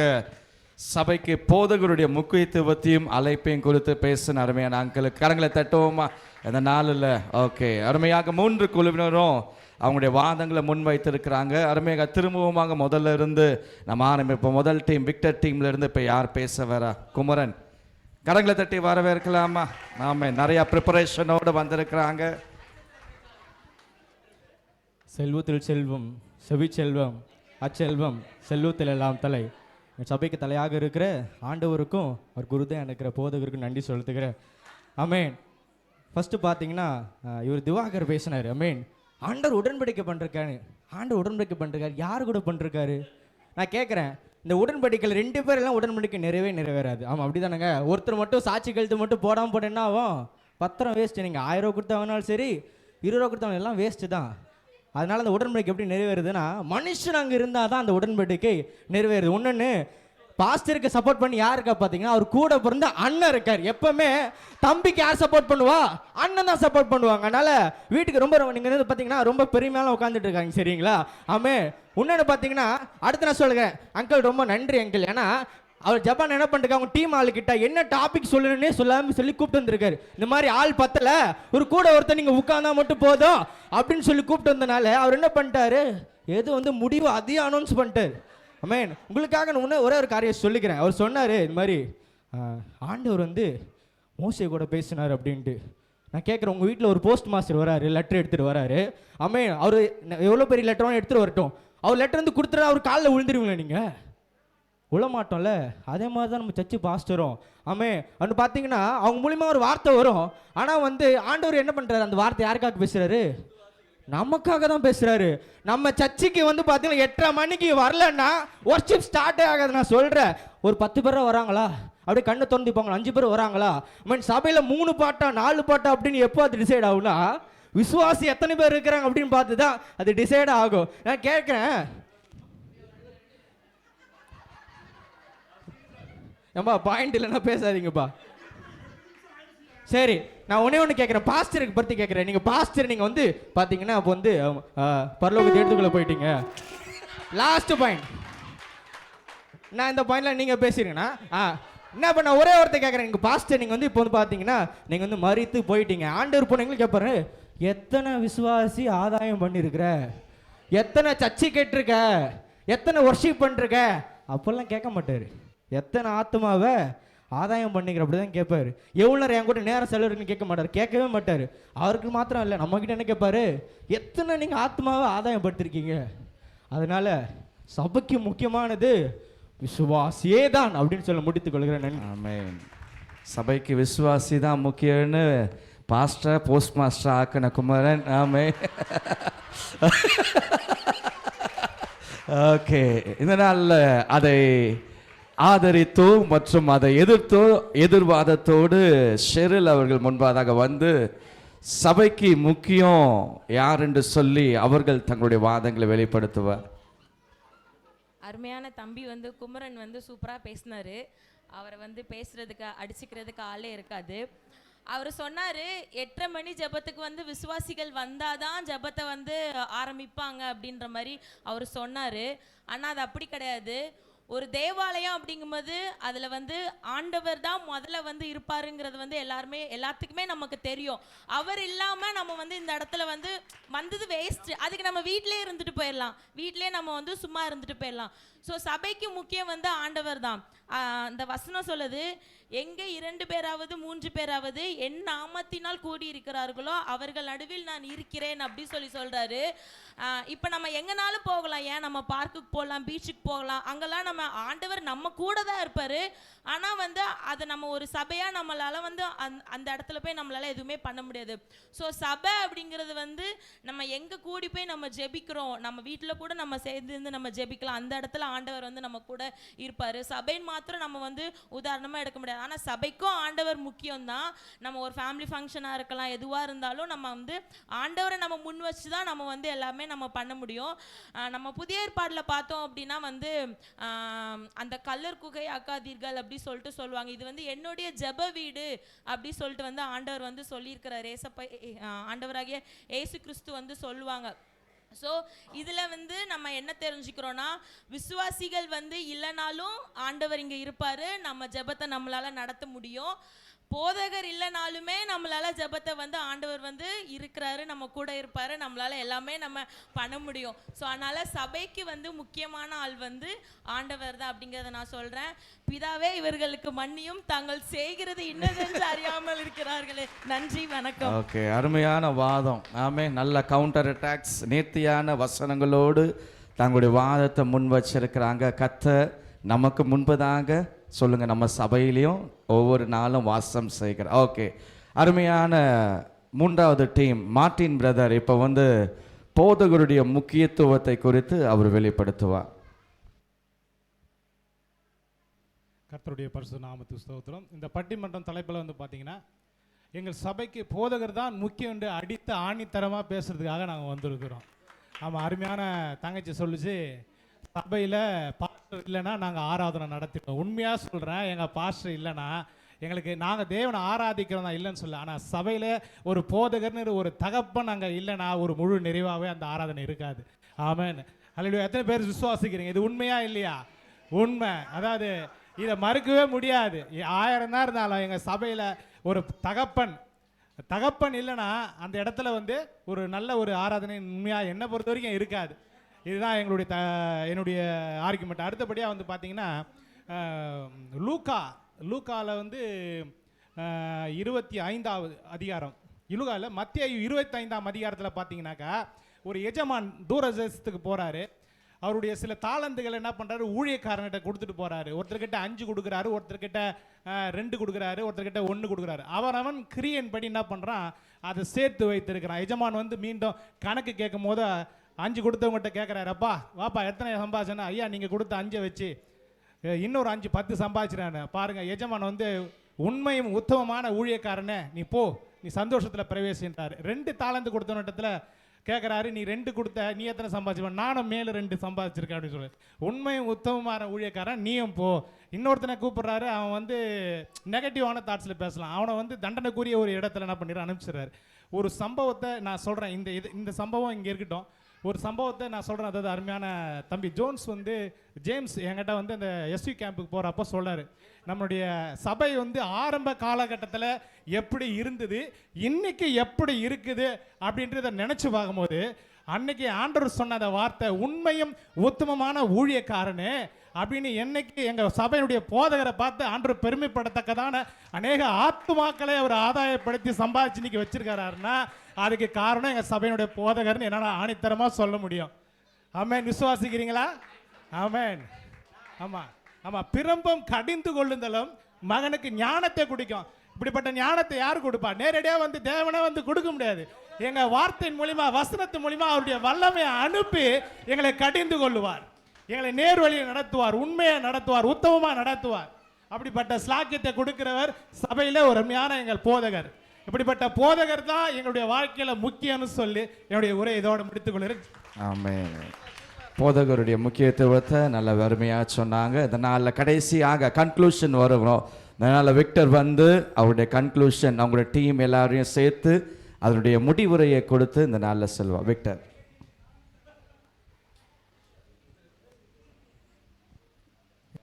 சபைக்கு போதகருடைய முக்கியத்துவத்தையும் அழைப்பையும் கொடுத்து பேசின அருமையான அங்கிளுக்கு கரங்களை தட்டுவோமா இந்த நாளில்? ஓகே, அருமையாக 3 குழுவினரும் அவங்களுடைய வாதங்களை முன்வைத்திருக்கிறாங்க. அருமையாக திரும்பவுமாக முதல்ல இருந்து நம்ம ஆரம்பிப்போம். முதல் டீம் விக்டர் டீம்ல இருந்து இப்போ யார் பேச வரா? குமரன், கரங்களை தட்டி வரவேற்கலாமா? நாம நிறையா ப்ரிப்பரேஷனோடு வந்திருக்கிறாங்க. செல்வத்தில் செல்வம், செவிச்செல்வம், அச்செல்வம், செல்வத்தில் எல்லாம் தலை. என் சபைக்கு தலையாக இருக்கிற ஆண்டவருக்கும் அவர் குருதான் இருக்கிற போதகருக்கும் நன்றி செலுத்துகிறேன். ஆமேன். ஃபஸ்ட்டு பார்த்தீங்கன்னா இவர் திவாகர் பேசினார். ஆமேன். ஆண்டவர் உடன்படிக்கை பண்ணிருக்காரு. ஆண்டவர் உடன்படிக்கை பண்ணிருக்காரு. யார் கூட பண்ணிருக்காரு? நான் கேட்குறேன், இந்த உடன்படிக்கையில் 2 பேர் எல்லாம் உடன்படிக்கை நிறைவேறாது. ஆமாம், அப்படி தானேங்க. ஒருத்தர் மட்டும் சாட்சி கழுத்து மட்டும் போடாமல் போட என்ன ஆகும்? பத்திரம் வேஸ்ட்டு. நீங்கள் 1000 ரூபா கொடுத்தாங்கனாலும் சரி, 20 ரூபா கொடுத்தாங்க எல்லாம் வேஸ்ட்டு தான். அதனால் அந்த உடன்படிக்கை எப்படி நிறைவேறுதுன்னா, மனுஷன் அங்கே இருந்தால் தான் அந்த உடன்படிக்கை நிறைவேறுது. ஒன்று பாஸ்டருக்கு சப்போர்ட் பண்ணி யார் இருக்கா பார்த்தீங்கன்னா, அவர் கூட பிறந்த அண்ணன் இருக்கார். எப்பவுமே தம்பிக்கு யார் சப்போர்ட் பண்ணுவா? அண்ணன் தான் சப்போர்ட் பண்ணுவாங்க. அதனால வீட்டுக்கு ரொம்ப நீங்கள் வந்து பார்த்தீங்கன்னா ரொம்ப பெருமையால உட்காந்துட்டு இருக்காங்க. சரிங்களா? ஆமே. இன்னொன்று பார்த்தீங்கன்னா, அடுத்து நான் சொல்லுறேன், அங்கிள் ரொம்ப நன்றி அங்கிள். ஏன்னா அவர் ஜப்பான் என்ன பண்ணிருக்காங்க, அவங்க டீம் ஆளுக்கிட்ட என்ன டாபிக் சொல்லணுன்னே சொல்லி கூப்பிட்டு வந்திருக்காரு. இந்த மாதிரி ஆள் பத்தல, ஒரு கூட ஒருத்தர் நீங்கள் உட்காந்தா மட்டும் போதும் அப்படின்னு சொல்லி கூப்பிட்டு வந்தனால அவர் என்ன பண்ணிட்டாரு, எது வந்து முடிவு அதையும் அனௌன்ஸ் பண்ணிட்டார். ஆமேன். உங்களுக்காக நான் ஒரே ஒரு காரியம் சொல்லிக்கிறேன். அவர் சொன்னார், இந்த மாதிரி ஆண்டவர் வந்து மோசே கூட பேசினார் அப்படின்ட்டு. நான் கேட்குறேன், உங்கள் வீட்டில் ஒரு போஸ்ட் மாஸ்டர் வராரு, லெட்டர் எடுத்துகிட்டு வராரு. ஆமேன். அவர் எவ்வளோ பெரிய லெட்டரும் எடுத்துகிட்டு வரட்டும், அவர் லெட்டர் வந்து கொடுத்துட்டு அவர் காலில் விழுந்துருவீங்களா? நீங்கள் விழ மாட்டோம்ல. அதே மாதிரி தான் நம்ம சர்ச்சு பாஸ்டரும். ஆமே. அவனு பார்த்தீங்கன்னா அவங்க மூலியமாக ஒரு வார்த்தை வரும். ஆனால் வந்து ஆண்டவர் என்ன பண்ணுறாரு, அந்த வார்த்தை யாருக்காக பேசுகிறாரு? நமக்காக தான் பேசுகிறாரு. நம்ம சர்ச்சுக்கு வந்து பார்த்தீங்கன்னா 8:30 மணிக்கு வரலன்னா ஒர்ஷிப் ஸ்டார்ட்டே ஆகாது. நான் சொல்கிறேன், ஒரு 10 பேர் வராங்களா? அப்படியே கண்ணை திறந்துப்பாங்க. 5 பேர் வராங்களா? மீன் சபையில் 3 பாட்டா 4 பாட்டா அப்படின்னு எப்போ அது டிசைட் ஆகும்னா, விசுவாசி எத்தனை பேர் இருக்கிறாங்க அப்படின்னு பார்த்து தான் அது டிசைட் ஆகும். நான் கேட்குறேன், ஏம்பா பாயிண்ட் இல்லைன்னா பேசாதீங்கப்பா. சரி, நான் ஒன்று கேட்குறேன், பாஸ்டருக்கு பற்றி கேட்குறேன். நீங்கள் பாஸ்டர் நீங்கள் வந்து பார்த்தீங்கன்னா அப்போ வந்து பரலோகத்தை எடுத்துக்குள்ளே போயிட்டீங்க. லாஸ்ட் பாயிண்ட் நான் இந்த பாயிண்ட்ல நீங்கள் பேசுறீங்கன்னா என்ன பண்ண ஒரே ஒருத்தர் கேட்குறேன். நீங்கள் பாஸ்டர் நீங்கள் வந்து இப்போ வந்து பார்த்தீங்கன்னா நீங்கள் வந்து மறித்து போயிட்டீங்க. ஆண்டவர் போனீங்களும் கேட்பாரு, எத்தனை விசுவாசி ஆதாயம் பண்ணியிருக்கிற, எத்தனை சர்ச்சை கேட்டிருக்க, எத்தனை ஒர்ஷிப் பண்ணிருக்க, அப்போல்லாம் கேட்க மாட்டார். எத்தனை ஆத்மாவை ஆதாயம் பண்ணிக்கிற அப்படி தான் கேட்பாரு. எவ்வளோ என் கூட நேரம் செலவுன்னு கேட்க மாட்டார், கேட்கவே மாட்டார். அவருக்கு மாத்திரம் இல்லை, நம்மக்கிட்ட என்ன கேட்பாரு, எத்தனை நீங்கள் ஆத்மாவை ஆதாயம் படுத்திருக்கீங்க. அதனால சபைக்கு முக்கியமானது விசுவாசியே தான் அப்படின்னு சொல்ல முடித்துக் கொள்கிறேன். ஆமென். சபைக்கு விசுவாசி தான் முக்கியம்னு பாஸ்டர் போஸ்ட் மாஸ்டர் ஆக்கின குமரன். ஆமென். ஓகே, இந்த நாளில் அதை ஆதரித்தோ மற்றும் அதை எதிர்த்தோ எதிர்வாதத்தோடு ஷெரில் அவர்கள் முன்பாக வந்து சபைக்கு முக்கியம் யார் என்று சொல்லி அவர்கள் தங்களுடைய வாதங்களை வெளிப்படுத்துவார். அருமையான தம்பி வந்து குமரன் வந்து சூப்பராக பேசினாரு. அவரை வந்து பேசுறதுக்கு அடிச்சுக்கிறதுக்கு ஆளே இருக்காது. அவர் சொன்னார், 8:30 மணி ஜபத்துக்கு வந்து விசுவாசிகள் வந்தாதான் ஜபத்தை வந்து ஆரம்பிப்பாங்க அப்படின்ற மாதிரி அவர் சொன்னார். ஆனால் அது அப்படி கிடையாது. ஒரு தேவாலயம் அப்படிங்கும்போது அதில் வந்து ஆண்டவர் தான் முதல்ல வந்து இருப்பாருங்கிறது வந்து எல்லாத்துக்குமே நமக்கு தெரியும். அவர் இல்லாமல் நம்ம வந்து இந்த இடத்துல வந்தது வேஸ்ட்டு. அதுக்கு நம்ம வீட்டிலே இருந்துட்டு போயிடலாம், வீட்டிலே நம்ம வந்து சும்மா இருந்துட்டு போயிடலாம். ஸோ சபைக்கு முக்கியம் வந்து ஆண்டவர் தான். அந்த வசனம் சொல்லுது, எங்கே 2 பேராவது 3 பேராவது என் நாமத்தினால் கூடி இருக்கிறார்களோ அவர்கள் நடுவில் நான் இருக்கிறேன் அப்படி சொல்றாரு. இப்போ நம்ம எங்கனாலும் போகலாம், ஏன் நம்ம பார்க்குக்கு போகலாம், பீச்சுக்கு போகலாம், அங்கெல்லாம் நம்ம ஆண்டவர் நம்ம கூட தான் இருப்பார். ஆனால் வந்து அதை நம்ம ஒரு சபையாக நம்மளால் வந்து அந்த இடத்துல போய் நம்மளால் எதுவுமே பண்ண முடியாது. ஸோ சபை அப்படிங்கிறது வந்து நம்ம எங்கே கூடி போய் நம்ம ஜெபிக்கிறோம், நம்ம வீட்டில் கூட நம்ம சேர்ந்து நம்ம ஜெபிக்கலாம், அந்த இடத்துல ஆண்டவர் வந்து நம்ம கூட இருப்பார். சபைன்னு மாத்திரம் நம்ம வந்து உதாரணமாக எடுக்க முடியாது. ஆனால் சபைக்கும் ஆண்டவர் முக்கியம்தான். நம்ம ஒரு ஃபேமிலி ஃபங்க்ஷனாக இருக்கலாம், எதுவாக இருந்தாலும் நம்ம வந்து ஆண்டவரை நம்ம முன் வச்சு தான் நம்ம வந்து எல்லாமே நம்ம பண்ண முடியும். நம்ம புதிய ஏற்பாடில் பார்த்தோம் அப்படின்னா வந்து அந்த கல்லர் குகை ஆக்காதீர்கள் அப்படி சொல்லிட்டு சொல்லுவாங்க. இது வந்து என்னுடைய ஜெப வீடு அப்படி சொல்லிட்டு வந்து ஆண்டவர் வந்து சொல்லியிருக்கிறார். ஆண்டவராகிய இயேசு கிறிஸ்து வந்து சொல்லுவாங்க. ஸோ இதில் வந்து நம்ம என்ன தெரிஞ்சுக்கிறோன்னா, விசுவாசிகள் வந்து இல்லைனாலும் ஆண்டவர் இங்கே இருப்பார், நம்ம ஜெபத்தை நம்மளால் நடத்த முடியும். போதகர் இல்லைனாலுமே நம்மளால் ஜெபத்தை வந்து ஆண்டவர் வந்து இருக்கிறாரு, நம்ம கூட இருப்பார், நம்மளால் எல்லாமே நம்ம பண்ண முடியும். ஸோ அதனால் சபைக்கு வந்து முக்கியமான ஆள் வந்து ஆண்டவர் தான் அப்படிங்கிறத நான் சொல்கிறேன். பிதாவே இவர்களுக்கு மன்னியும், தாங்கள் செய்கிறது இன்னதென்று அறியாமல் இருக்கிறார்களே. நன்றி, வணக்கம். ஓகே, அருமையான வாதம். ஆமே, நல்ல கவுண்டர் அட்டாக்ஸ், நேர்த்தியான வசனங்களோடு தங்களுடைய வாதத்தை முன் வச்சிருக்கிறாங்க. கர்த்தர் நமக்கு முன்பதாக சொல்லுங்க, நம்ம சபையிலையும் ஒவ்வொரு நாளும் வாசம் செய்கிறார். ஓகே, அருமையான 3வது டீம் மார்ட்டின் பிரதர் இப்போ வந்து போதகருடைய முக்கியத்துவத்தை குறித்து அவர் வெளிப்படுத்துவார். கர்த்தருடைய பரிசுத்த நாமத்துக்கு ஸ்தோத்திரம். இந்த பட்டிமன்றம் தலைப்பில் வந்து பார்த்தீங்கன்னா, எங்கள் சபைக்கு போதகர் தான் முக்கியம் என்று அடித்த ஆணித்தரமாக பேசுறதுக்காக நாங்கள் வந்திருக்கிறோம். ஆமாம், அருமையான தங்கச்சி சொல்லிச்சு, சபையில் பாஸ்டர் இல்லைன்னா நாங்கள் ஆராதனை நடத்திட்டோம். உண்மையாக சொல்கிறேன், எங்கள் பாஸ்டர் இல்லைன்னா எங்களுக்கு நாங்கள் தேவனை ஆராதிக்கிறோம் தான் இல்லைன்னு சொல்ல, ஆனால் சபையில் ஒரு போதகர்னு ஒரு தகப்பன் அங்கே இல்லைன்னா ஒரு முழு நிறைவாகவே அந்த ஆராதனை இருக்காது. ஆமென். அல்லேலூயா. எத்தனை பேர் விசுவாசிக்கிறீங்க? இது உண்மையா இல்லையா? உண்மை. அதாவது இதை மறுக்கவே முடியாது. 1000 தான் இருந்தாலும் எங்கள் சபையில் ஒரு தகப்பன் இல்லைன்னா அந்த இடத்துல வந்து ஒரு நல்ல ஒரு ஆராதனை உண்மையாக என்னை பொறுத்த வரைக்கும் இருக்காது. இதுதான் என்னுடைய ஆர்குமெண்ட். அடுத்தபடியாக வந்து பார்த்தீங்கன்னா, லூக்காவில் வந்து 25வது அதிகாரம், லூக்காவில் மத்தேயு 25ஆம் அதிகாரத்தில் பார்த்தீங்கன்னாக்கா, ஒரு எஜமான் தூரதேசத்துக்கு போகிறாரு. அவருடைய சில தாளந்துகள் என்ன பண்ணுறாரு, ஊழியக்காரன்கிட்ட கொடுத்துட்டு போகிறாரு. ஒருத்தர்கிட்ட 5 கொடுக்குறாரு, ஒருத்தர்கிட்ட 2 கொடுக்குறாரு, ஒருத்தர்கிட்ட 1 கொடுக்குறாரு. அவன் கிரியன் படி என்ன பண்ணுறான், அதை சேர்த்து வைத்திருக்கிறான். எஜமான் வந்து மீண்டும் கணக்கு கேட்கும் போது 5 கொடுத்தவங்ககிட்ட கேட்குறாரு, அப்பா வாப்பா எத்தனை சம்பாதிச்சேன்னா, ஐயா நீங்கள் கொடுத்த 5 வச்சு இன்னொரு 5 10 சம்பாதிச்சிடான்னு பாருங்கள். எஜமான் வந்து உண்மையும் உத்தமமான ஊழியக்காரனே, நீ போ, நீ சந்தோஷத்தில் பிரவேசின்றார். 2 தாளந்து கொடுத்தவனிடத்தில் கேட்குறாரு, நீ 2 கொடுத்த, நீ எத்தனை சம்பாதிச்சுவேன்? நானும் மேலே 2 சம்பாதிச்சிருக்கேன் அப்படின்னு சொல்லி. உண்மையும் உத்தமமான ஊழியக்காரன் நீயும் போ. இன்னொருத்தனை கூப்பிட்றாரு, அவன் வந்து நெகட்டிவான தாட்ஸில் பேசலாம், அவனை வந்து தண்டனைக்குரிய ஒரு இடத்துல என்ன பண்ணிடுற அனுப்பிச்சிடுறாரு. ஒரு சம்பவத்தை நான் சொல்கிறேன், இந்த சம்பவம் இங்கே இருக்கட்டும். ஒரு சம்பவத்தை நான் சொல்கிறேன். அதாவது அருமையான தம்பி ஜேம்ஸ் என்கிட்ட வந்து அந்த எஸ்வி கேம்புக்கு போகிறப்போ சொல்கிறார், நம்மளுடைய சபை வந்து ஆரம்ப காலகட்டத்தில் எப்படி இருந்தது, இன்னைக்கு எப்படி இருக்குது அப்படின்றத நினச்சி பார்க்கும்போது, அன்னைக்கு ஆண்டவர் சொன்ன அந்த வார்த்தை உண்மையும் உத்தமமான ஊழியக்காரனு அப்படின்னு என்னைக்கு எங்கள் சபையினுடைய போதகரை பார்த்து ஆண்டவர் பெருமைப்படத்தக்கதான அநேக ஆத்துமாக்களை அவர் ஆதாயப்படுத்தி சம்பாதிச்சு இன்னைக்கு வச்சிருக்காருன்னா அதுக்கு காரணம் எங்கள் சபையினுடைய போதகர்னு என்னால் ஆணித்தரமாக சொல்ல முடியும். ஆமென். விசுவாசிக்கிறீங்களா? ஆமென். ஆமாம் ஆமாம். பிரம்பம் கடிந்து கொள்ளுதலும் மகனுக்கு ஞானத்தை குடிக்கும். இப்படிப்பட்ட ஞானத்தை யார் கொடுப்பா? நேரடியாக வந்து தேவனை வந்து கொடுக்க முடியாது. எங்கள் வார்த்தையின் மூலிமா, வசனத்தின் மூலிமா அவருடைய வல்லமையை அனுப்பி எங்களை கடிந்து கொள்ளுவார், எங்களை நேர் வழியை நடத்துவார், உண்மையை நடத்துவார், உத்தமமாக நடத்துவார். அப்படிப்பட்ட ஸ்லாக்கியத்தை கொடுக்கிறவர் சபையில் ஒரு அருமையான எங்கள் போதகர். இப்படிப்பட்ட போதகர் தான் எங்களுடைய வாழ்க்கையில் முக்கியம்னு சொல்லி என்னுடைய உரை இதோட முடித்துக்கொள்கிறேன். ஆமென். போதகருடைய முக்கியத்துவத்தை நல்ல வறுமையாக சொன்னாங்க. இதனால் கடைசியாக கன்க்ளூஷன் வருகிறோம். அதனால் விக்டர் வந்து அவருடைய கன்க்ளூஷன், அவங்களுடைய டீம் எல்லாரையும் சேர்த்து அதனுடைய முடிவுரையை கொடுத்து இந்த நாளில் செல்வோம். விக்டர்.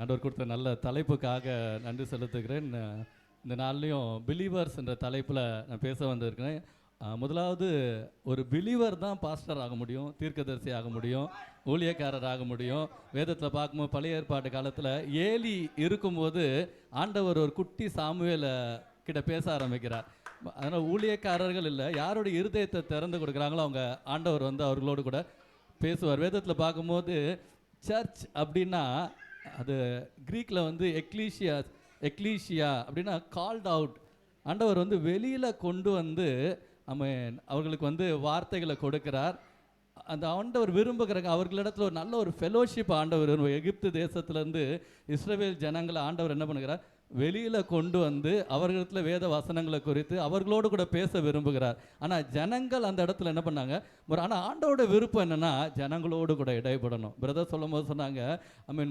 ஆண்டவர் கொடுத்த நல்ல தலைப்புக்காக நன்றி செலுத்துகிறேன். இந்த நாள்லையும் பிலீவர்ஸ் என்ற தலைப்பில் நான் பேச வந்திருக்கிறேன். முதலாவது ஒரு பிலீவர் தான் பாஸ்டர் ஆக முடியும், தீர்க்கதரிசி ஆக முடியும், ஊழியக்காரர் ஆக முடியும். வேதத்தில் பார்க்கும்போது பழைய ஏற்பாட்டு காலத்தில் ஏலி இருக்கும்போது ஆண்டவர் ஒரு குட்டி சாமுவேல கிட்ட பேச ஆரம்பிக்கிறார். அதனால் ஊழியக்காரர்கள் இல்லை, யாருடைய இருதயத்தை திறந்து கொடுக்குறாங்களோ அவங்க ஆண்டவர் வந்து அவர்களோடு கூட பேசுவார். வேதத்தில் பார்க்கும்போது சர்ச் அப்படின்னா அது கிரீக்கில் வந்து எக்லீஷியா அப்படின்னா கால்ட் அவுட். ஆண்டவர் வந்து வெளியில் கொண்டு வந்து அவர்களுக்கு வந்து வார்த்தைகளை கொடுக்கிறார். அந்த ஆண்டவர் விரும்புகிறாங்க அவர்களிடத்துல ஒரு நல்ல ஒரு ஃபெலோஷிப் ஆண்டவர். எகிப்து தேசத்துலேருந்து இஸ்ரவேல் ஜனங்களை ஆண்டவர் என்ன பண்ணுகிறார், வெளியில் கொண்டு வந்து அவர்களிடத்தில் வேத வசனங்களை குறித்து அவர்களோடு கூட பேச விரும்புகிறார். ஆனால் ஜனங்கள் அந்த இடத்துல என்ன பண்ணாங்க, ஆனால் ஆண்டவரோட விருப்பம் என்னென்னா ஜனங்களோடு கூட இடைப்படணும். பிரதர் சொல்லும் போது சொன்னாங்க,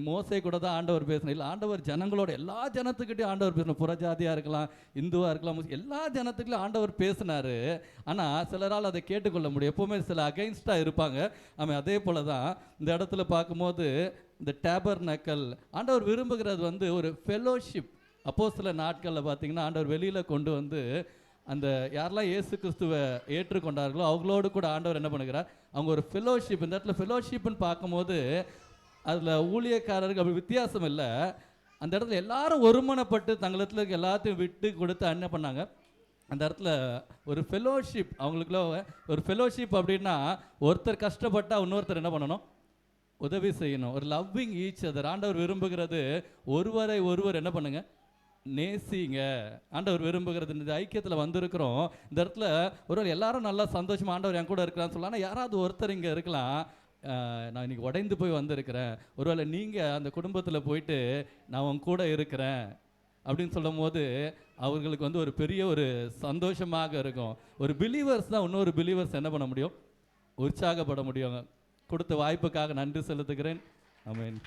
மோசே கூட தான் ஆண்டவர் பேசணும். இல்லை, ஆண்டவர் ஜனங்களோட எல்லா ஜனத்துக்கிட்டையும் ஆண்டவர் பேசணும். புறஜாதியாக இருக்கலாம், இந்துவாக இருக்கலாம், எல்லா ஜனத்துக்குள்ளும் ஆண்டவர் பேசினார். ஆனால் சிலரால் அதை கேட்டுக்கொள்ள முடியும். எப்போவுமே சில அகைன்ஸ்டாக இருப்பாங்க. அதே போல தான் இந்த இடத்துல பார்க்கும்போது இந்த டேபர்னக்கல் ஆண்டவர் விரும்புகிறது வந்து ஒரு ஃபெலோஷிப். அப்போஸ்தல நாட்களில் பார்த்தீங்கன்னா ஆண்டவர் வெளியில் கொண்டு வந்து அந்த யாரெல்லாம் இயேசு கிறிஸ்துவை ஏற்றுக்கொண்டார்களோ அவங்களோடு கூட ஆண்டவர் என்ன பண்ணுகிறார், அவங்க ஒரு ஃபெலோஷிப். இந்த இடத்துல ஃபெலோஷிப்னு பார்க்கும்போது அதில் ஊழியக்காரருக்கு அப்படி வித்தியாசம் இல்லை. அந்த இடத்துல எல்லாரும் ஒருமனப்பட்டு தங்களிடத்துல இருக்க எல்லாத்தையும் விட்டு கொடுத்து என்ன பண்ணாங்க, அந்த இடத்துல ஒரு ஃபெலோஷிப். அவங்களுக்குள்ள ஒரு ஃபெலோஷிப் அப்படின்னா ஒருத்தர் கஷ்டப்பட்டால் இன்னொருத்தர் என்ன பண்ணணும், உதவி செய்யணும். ஒரு லவ்விங் ஈச் அதர். ஆண்டவர் விரும்புகிறது ஒருவரை ஒருவர் என்ன பண்ணுங்க, நேசிங்க. ஆண்டவர் விரும்புகிறது. இந்த ஐக்கியத்தில் வந்திருக்கிறோம். இந்த இடத்துல ஒரு எல்லாரும் நல்லா சந்தோஷமாக ஆண்டவர் என் கூட இருக்கிறான்னு சொல்லலாம். ஆனால் யாராவது ஒருத்தர் இங்கே இருக்கலாம், நான் இன்னைக்கு உடைந்து போய் வந்திருக்கிறேன், ஒருவேளை நீங்கள் அந்த குடும்பத்தில் போயிட்டு நான் உன் கூட இருக்கிறேன் அப்படின்னு சொல்லும் போது அவர்களுக்கு வந்து ஒரு பெரிய ஒரு சந்தோஷமாக இருக்கும். ஒரு பிலீவர்ஸ் தான் இன்னொரு பிலீவர்ஸ் என்ன பண்ண முடியும், உற்சாகப்பட முடியும். கொடுத்த வாய்ப்புக்காக நன்றி செலுத்துகிறேன். ஆமென்.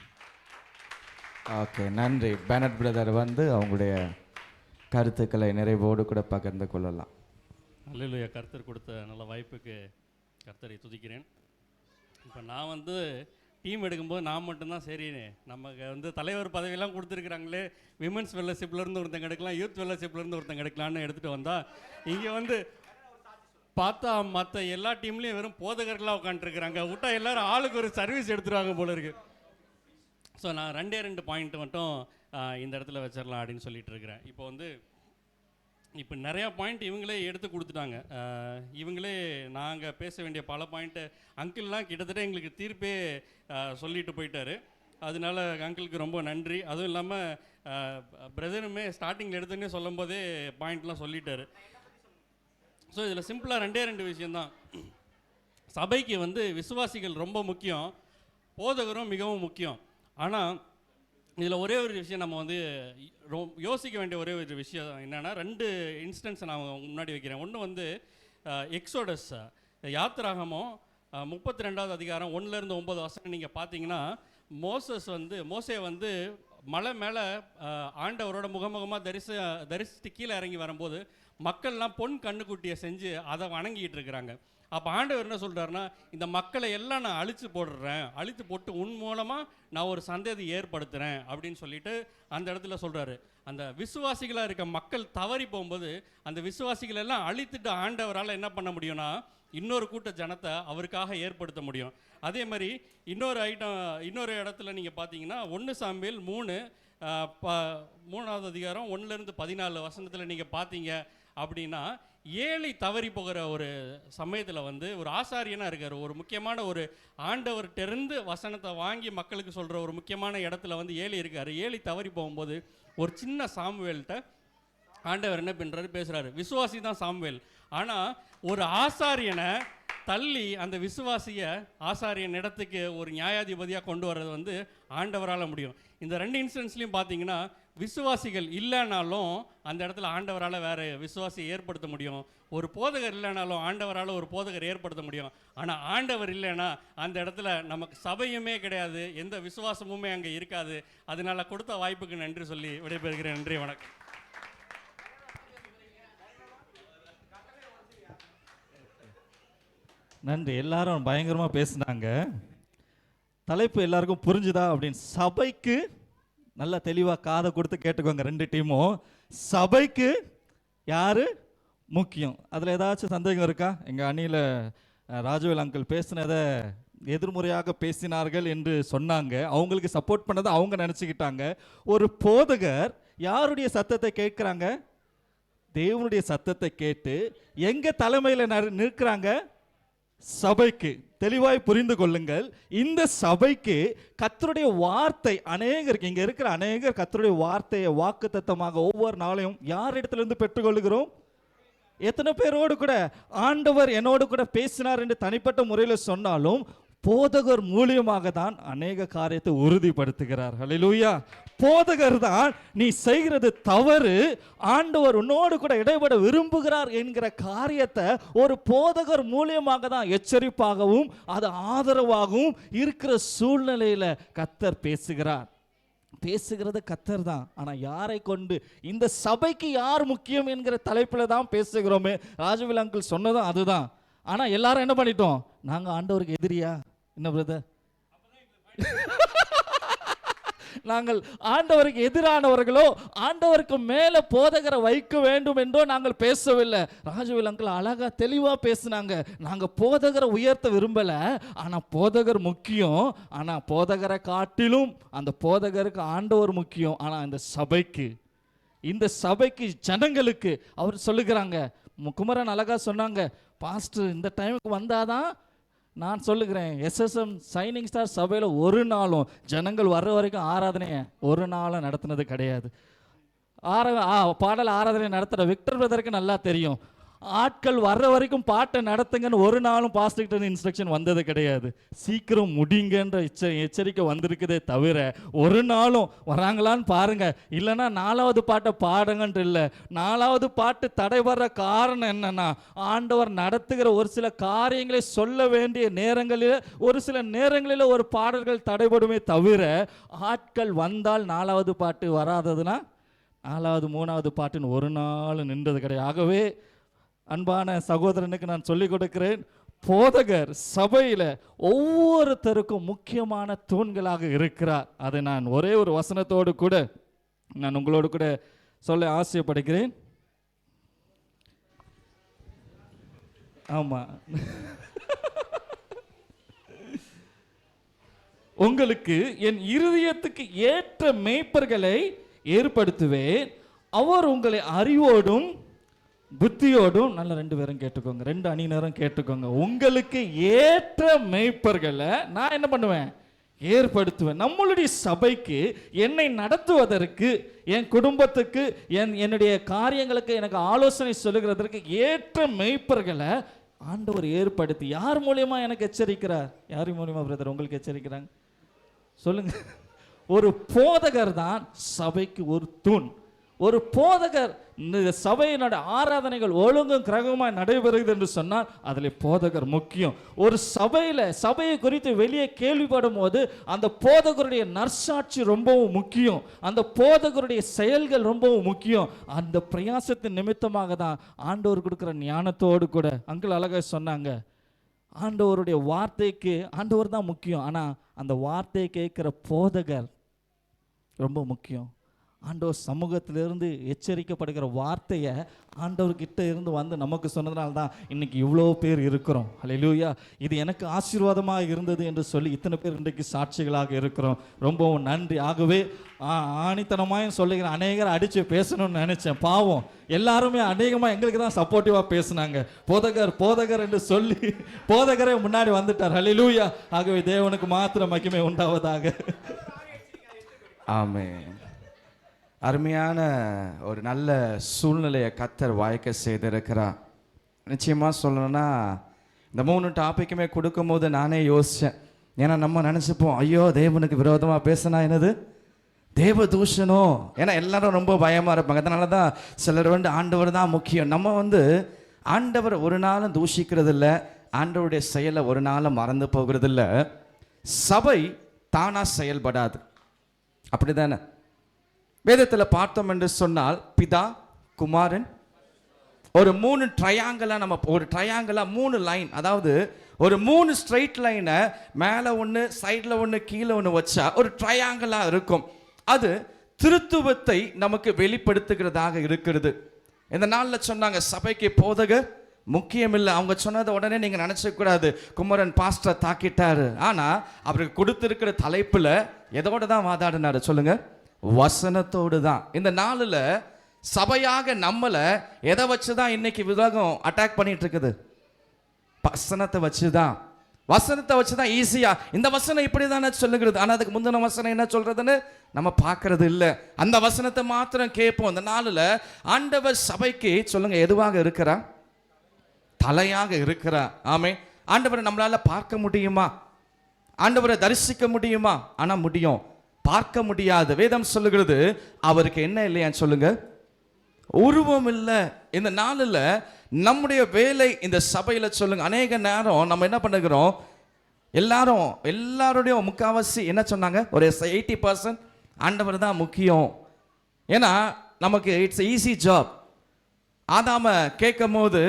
ஓகே, நன்றி. பெனட் பிரதர் வந்து அவங்களுடைய கருத்துக்களை நிறைவோடு கூட பகிர்ந்து கொள்ளலாம். அல்லேலூயா. கர்த்தர் கொடுத்த நல்ல வாய்ப்புக்கு கர்த்தரை துதிக்கிறேன். இப்போ நான் வந்து டீம் எடுக்கும்போது நான் மட்டும்தான் சரி, நமக்கு வந்து தலைவர் பதவியெல்லாம் கொடுத்துருக்குறாங்களே, விமன்ஸ் ஃபெல்லோஷிப்லேருந்து ஒருத்தங்க எடுக்கலாம், யூத் ஃபெல்லோஷிப்லேருந்து ஒருத்தங்க எடுக்கலான்னு எடுத்துகிட்டு வந்தால் இங்கே வந்து பார்த்தா மற்ற எல்லா டீம்லேயும் வெறும் போதகர்களாக உட்காந்துருக்குறாங்க. விட்டா எல்லாரும் ஆளுக்கு ஒரு சர்வீஸ் எடுத்துருவாங்க போல இருக்கு. ஸோ நான் 2 பாயிண்ட் மட்டும் இந்த இடத்துல வச்சிடலாம் அப்படின்னு சொல்லிட்டு இருக்கிறேன். இப்போ வந்து இப்போ நிறையா பாயிண்ட் இவங்களே எடுத்து கொடுத்துட்டாங்க. இவங்களே நாங்கள் பேச வேண்டிய பல பாயிண்ட்டு அங்கிள்லாம் கிட்டத்தட்ட எங்களுக்கு தீர்ப்பே சொல்லிட்டு போயிட்டாரு. அதனால அங்கிளுக்கு ரொம்ப நன்றி. அதுவும் இல்லாமல் பிரதருமே ஸ்டார்டிங்கில் எடுத்துன்னே சொல்லும் போதே பாயிண்ட்லாம் சொல்லிட்டாரு. ஸோ இதில் சிம்பிளாக 2 விஷயந்தான். சபைக்கு வந்து விசுவாசிகள் ரொம்ப முக்கியம், போதகரும் மிகவும் முக்கியம். ஆனால் இதில் ஒரே ஒரு விஷயம் நம்ம வந்து யோசிக்க வேண்டிய ஒரே ஒரு விஷயம் என்னென்னா, 2 இன்ஸ்டன்ஸை நான் முன்னாடி வைக்கிறேன். ஒன்று வந்து எக்ஸோடஸ் யாத்திராகமம் 32வது அதிகாரம் 1-9 வசனம் நீங்கள் பார்த்தீங்கன்னா, மோசே வந்து மலை மேலே ஆண்டவரோட முகமுகமாக தரிசித்து கீழே இறங்கி வரும்போது மக்கள்லாம் பொன் கண்ணுக்குட்டியை செஞ்சு அதை வணங்கிட்டு இருக்கிறாங்க. அப்போ ஆண்டவர் என்ன சொல்கிறாருன்னா, இந்த மக்களை எல்லாம் நான் அழித்து போடுறேன், அழித்து போட்டு உன் மூலமாக நான் ஒரு சந்ததி ஏற்படுத்துகிறேன் அப்படின்னு சொல்லிட்டு அந்த இடத்துல சொல்கிறாரு. அந்த விசுவாசிகளாக இருக்க மக்கள் தவறி போகும்போது அந்த விசுவாசிகள் எல்லாம் அழித்துட்டு ஆண்டவரால் என்ன பண்ண முடியும்னா இன்னொரு கூட்ட ஜனத்தை அவருக்காக ஏற்படுத்த முடியும். அதே மாதிரி இன்னொரு இடத்துல நீங்கள் பார்த்தீங்கன்னா 1 சாமுவேல் 3வது அதிகாரம் 1-14 வசனத்தில் நீங்கள் பார்த்தீங்க அப்படின்னா, ஏழை தவறி போகிற ஒரு சமயத்தில் வந்து ஒரு ஆசாரியனாக இருக்கார். ஒரு முக்கியமான ஒரு ஆண்டவர்கிட்டருந்து வசனத்தை வாங்கி மக்களுக்கு சொல்கிற ஒரு முக்கியமான இடத்துல வந்து ஏழை இருக்கார். ஏழை தவறி போகும்போது ஒரு சின்ன சாமுவேல்கிட்ட ஆண்டவர் என்ன பண்ணுறாரு, பேசுகிறாரு. விசுவாசி தான் சாமுவேல். ஆனால் ஒரு ஆசாரியனை தள்ளி அந்த விசுவாசியை ஆசாரியன் இடத்துக்கு ஒரு நியாயாதிபதியாக கொண்டு வர்றது வந்து ஆண்டவரால் முடியும். இந்த 2 இன்ஸ்டன்ஸ்லையும் பார்த்தீங்கன்னா விசுவாசிகள் இல்லைனாலும் அந்த இடத்துல ஆண்டவரால் வேறு விசுவாசியை ஏற்படுத்த முடியும். ஒரு போதகர் இல்லைனாலும் ஆண்டவரால் ஒரு போதகர் ஏற்படுத்த முடியும். ஆனால் ஆண்டவர் இல்லைன்னா அந்த இடத்துல நமக்கு சபையுமே கிடையாது, எந்த விசுவாசமுமே அங்கே இருக்காது. அதனால் கொடுத்த வாய்ப்புக்கு நன்றி சொல்லி விடைபெறுகிறேன். நன்றி, வணக்கம். நன்றி. எல்லாரும் பயங்கரமாக பேசினாங்க. தலைப்பு எல்லாருக்கும் புரிஞ்சுதா அப்படின்னு சபைக்கு நல்லா தெளிவாக காதை கொடுத்து கேட்டுக்கோங்க. 2 டீமும் சபைக்கு யாரு முக்கியம். அதில் ஏதாச்சும் சந்தேகம் இருக்கா? எங்கள் அணியில் ராஜவேல் அங்கிள் பேசினதை எதிர்முறையாக பேசினார்கள் என்று சொன்னாங்க. அவங்களுக்கு சப்போர்ட் பண்ணதை அவங்க நினச்சிக்கிட்டாங்க. ஒரு போதகர் யாருடைய சத்தத்தை கேட்குறாங்க? தேவனுடைய சத்தத்தை கேட்டு எங்க தலைமையில் நிற்கிறாங்க? சபைக்கு. தெளிவாய் புரிந்து கொள்ளுங்கள், இந்த சபைக்கு கர்த்தருடைய வார்த்தை அநேகருக்கு, இங்க இருக்கிற அநேகர் கர்த்தருடைய வார்த்தையை வாக்குத்தத்தமாக ஒவ்வொரு நாளையும் யார் இடத்திலிருந்து பெற்றுக்கொள்கிறோம்? எத்தனை பேரோடு கூட ஆண்டவர் என்னோடு கூட பேசினார் என்று தனிப்பட்ட முறையில் சொன்னாலும் போதகர் மூலியமாக தான் அநேக காரியத்தை உறுதிப்படுத்துகிறார். ஹல்லேலூயா. போதகர் தான் நீ செய்கிறது தவறு, ஆண்டவர் உன்னோடு கூட இடைபட விரும்புகிறார் என்கிற காரியத்தை ஒரு போதகர் மூலியமாக தான் எச்சரிப்பாகவும் அது ஆதரவாகவும் இருக்கிற சூழ்நிலையில கர்த்தர் பேசுகிறார். பேசுகிறது கர்த்தர் தான். ஆனால் யாரை கொண்டு? இந்த சபைக்கு யார் முக்கியம் என்கிற தலைப்பில் தான் பேசுகிறோமே. ராஜவேல் அங்கிள் சொன்னதும் அதுதான். ஆனால் எல்லாரும் என்ன பண்ணிட்டோம்? நாங்கள் ஆண்டவருக்கு எதிரியா? என்ன பிரதர்? நாங்கள் ஆண்டவருக்கு எதிரானவர்களோ, ஆண்டவருக்கு மேலே போதகரை வைக்க வேண்டும் என்றோ நாங்கள் பேசவில்லை. ராஜவேல் அங்கிள் அழகா தெளிவாக பேசினாங்க. நாங்கள் போதகரை உயர்த்த விரும்பலை, ஆனால் போதகர் முக்கியம். ஆனால் போதகரை காட்டிலும் அந்த போதகருக்கு ஆண்டவர் முக்கியம். ஆனால் இந்த சபைக்கு ஜனங்களுக்கு அவர் சொல்லுகிறாங்க. குமரன் அழகா சொன்னாங்க, பாஸ்டர் இந்த டைமுக்கு வந்தாதான் நான் சொல்லுகிறேன். எஸ்எஸ்எம் சைனிங் ஸ்டார் சபையில் ஒரு நாளும் ஜனங்கள் வர்ற வரைக்கும் ஆராதனையை ஒரு நாளும் நடத்தினது கிடையாது. பாடல் ஆராதனை நடத்துகிற விக்டர் பிரதருக்கு நல்லா தெரியும். ஆட்கள் வர்ற வரைக்கும் பாட்டை நடத்துங்கன்னு ஒரு நாளும் பாஸ்டர்கிட்ட இன்ஸ்ட்ரக்ஷன் வந்தது கிடையாது. சீக்கிரம் முடிங்கன்ற எச்சரிக்கை வந்திருக்குதே தவிர ஒரு நாளும் வராங்களான்னு பாருங்க, இல்லைன்னா 4வது பாட்டை பாடுங்கன்ட்டு இல்லை. 4வது பாட்டு தடைபடுற காரணம் என்னன்னா, ஆண்டவர் நடத்துகிற ஒரு சில காரியங்களை சொல்ல வேண்டிய நேரங்களில் ஒரு சில நேரங்களில் ஒரு பாடல்கள் தடைபடுமே தவிர ஆட்கள் வந்தால் 4வது பாட்டு வராததுன்னா 4வது 3வது பாட்டுன்னு ஒரு நாள் நின்றது கிடையாது. ஆகவே அன்பான சகோதரனுக்கு நான் சொல்லிக் கொடுக்கிறேன், போதகர் சபையில் ஒவ்வொருத்தருக்கும் முக்கியமான தூண்களாக இருக்கிறார். அதை நான் ஒரே ஒரு வசனத்தோடு கூட நான் உங்களோடு கூட சொல்ல ஆசைப்படுகிறேன். ஆமாம், உங்களுக்கு என் இருதயத்துக்கு ஏற்ற மேய்ப்பர்களை ஏற்படுத்துவேன், அவர் உங்களை அறிவோடும் புத்தியோடும், நல்ல 2 பேரும் கேட்டுக்கோங்க, 2 அணியினரும் கேட்டுக்கோங்க, உங்களுக்கு ஏற்ற மேய்ப்பர்களை நான் என்ன பண்ணுவேன்? ஏற்படுத்துவேன். நம்மளுடைய சபைக்கு என்னை நடத்துவதற்கு, என் குடும்பத்துக்கு, என்னுடைய காரியங்களுக்கு எனக்கு ஆலோசனை சொல்லுகிறதற்கு ஏற்ற மேய்ப்பர்களை ஆண்டவர் ஏற்படுத்தி யார் மூலியமா எனக்கு எச்சரிக்கிறார்? யார் மூலியமா பிரதர் உங்களுக்கு எச்சரிக்கிறாங்க சொல்லுங்க? ஒரு போதகர் தான் சபைக்கு ஒரு தூண். ஒரு போதகர் இந்த சபையினோட ஆராதனைகள் ஒழுங்கும் கிரகமாய் நடைபெறுகிறது என்று சொன்னால் அதில் போதகர் முக்கியம். ஒரு சபையை குறித்து வெளியே கேள்விப்படும் போது அந்த போதகருடைய நற்சாட்சி ரொம்பவும் முக்கியம். அந்த போதகருடைய செயல்கள் ரொம்பவும் முக்கியம். அந்த பிரயாசத்தின் நிமித்தமாக தான் ஆண்டவர் கொடுக்குற ஞானத்தோடு கூட அங்கிள் அழகா சொன்னாங்க, ஆண்டவருடைய வார்த்தைக்கு ஆண்டவர் தான் முக்கியம். ஆனால் அந்த வார்த்தையை கேட்குற போதகர் ரொம்ப முக்கியம். ஆண்டவர் சமூகத்திலிருந்து எச்சரிக்கப்படுகிற வார்த்தையை ஆண்டவர்கிட்ட இருந்து வந்து நமக்கு சொன்னதுனால தான் இன்னைக்கு இவ்வளோ பேர் இருக்கிறோம். ஹல்லேலூயா. இது எனக்கு ஆசீர்வாதமாக இருந்தது என்று சொல்லி இத்தனை பேர் இன்றைக்கு சாட்சிகளாக இருக்கிறோம். ரொம்பவும் நன்றி. ஆகவே ஆணித்தனமாயும் சொல்லுகிறேன், அநேகரை அடித்து பேசணும்னு நினச்சேன். பாவம் எல்லாருமே அநேகமாக எங்களுக்கு தான் சப்போர்ட்டிவாக பேசுனாங்க. போதகர் என்று சொல்லி போதகரே முன்னாடி வந்துட்டார். ஹல்லேலூயா. ஆகவே தேவனுக்கு மாத்திரம் மகிமை உண்டாவதாக. ஆமென். அருமையான ஒரு நல்ல சூழ்நிலையை கர்த்தர் வாய்க்க செய்திருக்கிறார். நிச்சயமாக சொல்லணும்னா இந்த 3 டாப்பிக்குமே கொடுக்கும்போது நானே யோசித்தேன். ஏன்னா நம்ம நினச்சிப்போம், ஐயோ தேவனுக்கு விரோதமாக பேசினா என்னது தேவ தூஷணம். ஏன்னா எல்லாரும் ரொம்ப பயமாக இருப்பாங்க. அதனால தான் சிலர் ஆண்டவர் தான் முக்கியம். நம்ம ஆண்டவர் ஒரு நாளும் தூஷிக்கிறது இல்லை, ஆண்டவருடைய செயலை ஒரு நாளும் மறந்து போகிறது இல்லை. சபை தானாக செயல்படாது, அப்படி தானே? வேதத்தில் பார்த்தோம் என்று சொன்னால் பிதா, குமாரன், ஒரு 3 ட்ரையாங்கிளாக நம்ம ஒரு ட்ரையாங்கிளாக 3 லைன், அதாவது ஒரு 3 ஸ்ட்ரைட் லைனை மேலே ஒன்று சைடில் ஒன்று கீழே ஒன்று வச்சா ஒரு ட்ரையாங்கிளாக இருக்கும். அது திருத்துவத்தை நமக்கு வெளிப்படுத்துகிறதாக இருக்கிறது. இந்த நாளில் சொன்னாங்க சபைக்கு போதகர் முக்கியம் இல்லை. அவங்க சொன்னதை உடனே நீங்கள் நினச்சக்கூடாது குமரன் பாஸ்டரை தாக்கிட்டாரு. ஆனால் அவருக்கு கொடுத்துருக்கிற தலைப்பில் எதோடு தான் வாதாடினாரு சொல்லுங்க? வசனத்தோடு தான். இந்த நாளில் சபையாக நம்மளை எதை வச்சு தான் இன்னைக்கு உலகம் அட்டாக் பண்ணிட்டு இருக்குது? வசனத்தை வச்சு தான். வசனத்தை வச்சு தான் ஈஸியாக இந்த வசனம் இப்படி தானே சொல்லுகிறது, ஆனால் அதுக்கு முந்தின வசனம் என்ன சொல்றதுன்னு நம்ம பார்க்கறது இல்லை. அந்த வசனத்தை மாத்திரம் கேட்போம். இந்த நாளில் ஆண்டவர் சபைக்கு சொல்லுங்க எதுவாக இருக்கிறா? தலையாக இருக்கிறா. ஆமே. ஆண்டவரை நம்மளால பார்க்க முடியுமா? ஆண்டவரை தரிசிக்க முடியுமா? ஆனால் முடியும். பார்க்க முடியாது. வேதம் சொல்லுகிறது அவருக்கு என்ன இல்லையான்னு சொல்லுங்க? உருவம் இல்லை. இந்த நாளில் நம்முடைய வேலை இந்த சபையில் சொல்லுங்க அநேக நேரம் நம்ம என்ன பண்ணுகிறோம், எல்லாருடைய முக்காவாசி என்ன சொன்னாங்க, ஒரு 80% ஆண்டவர் தான் முக்கியம். ஏன்னா நமக்கு இட்ஸ் ஈஸி ஜாப். ஆதாம கேட்கும் போது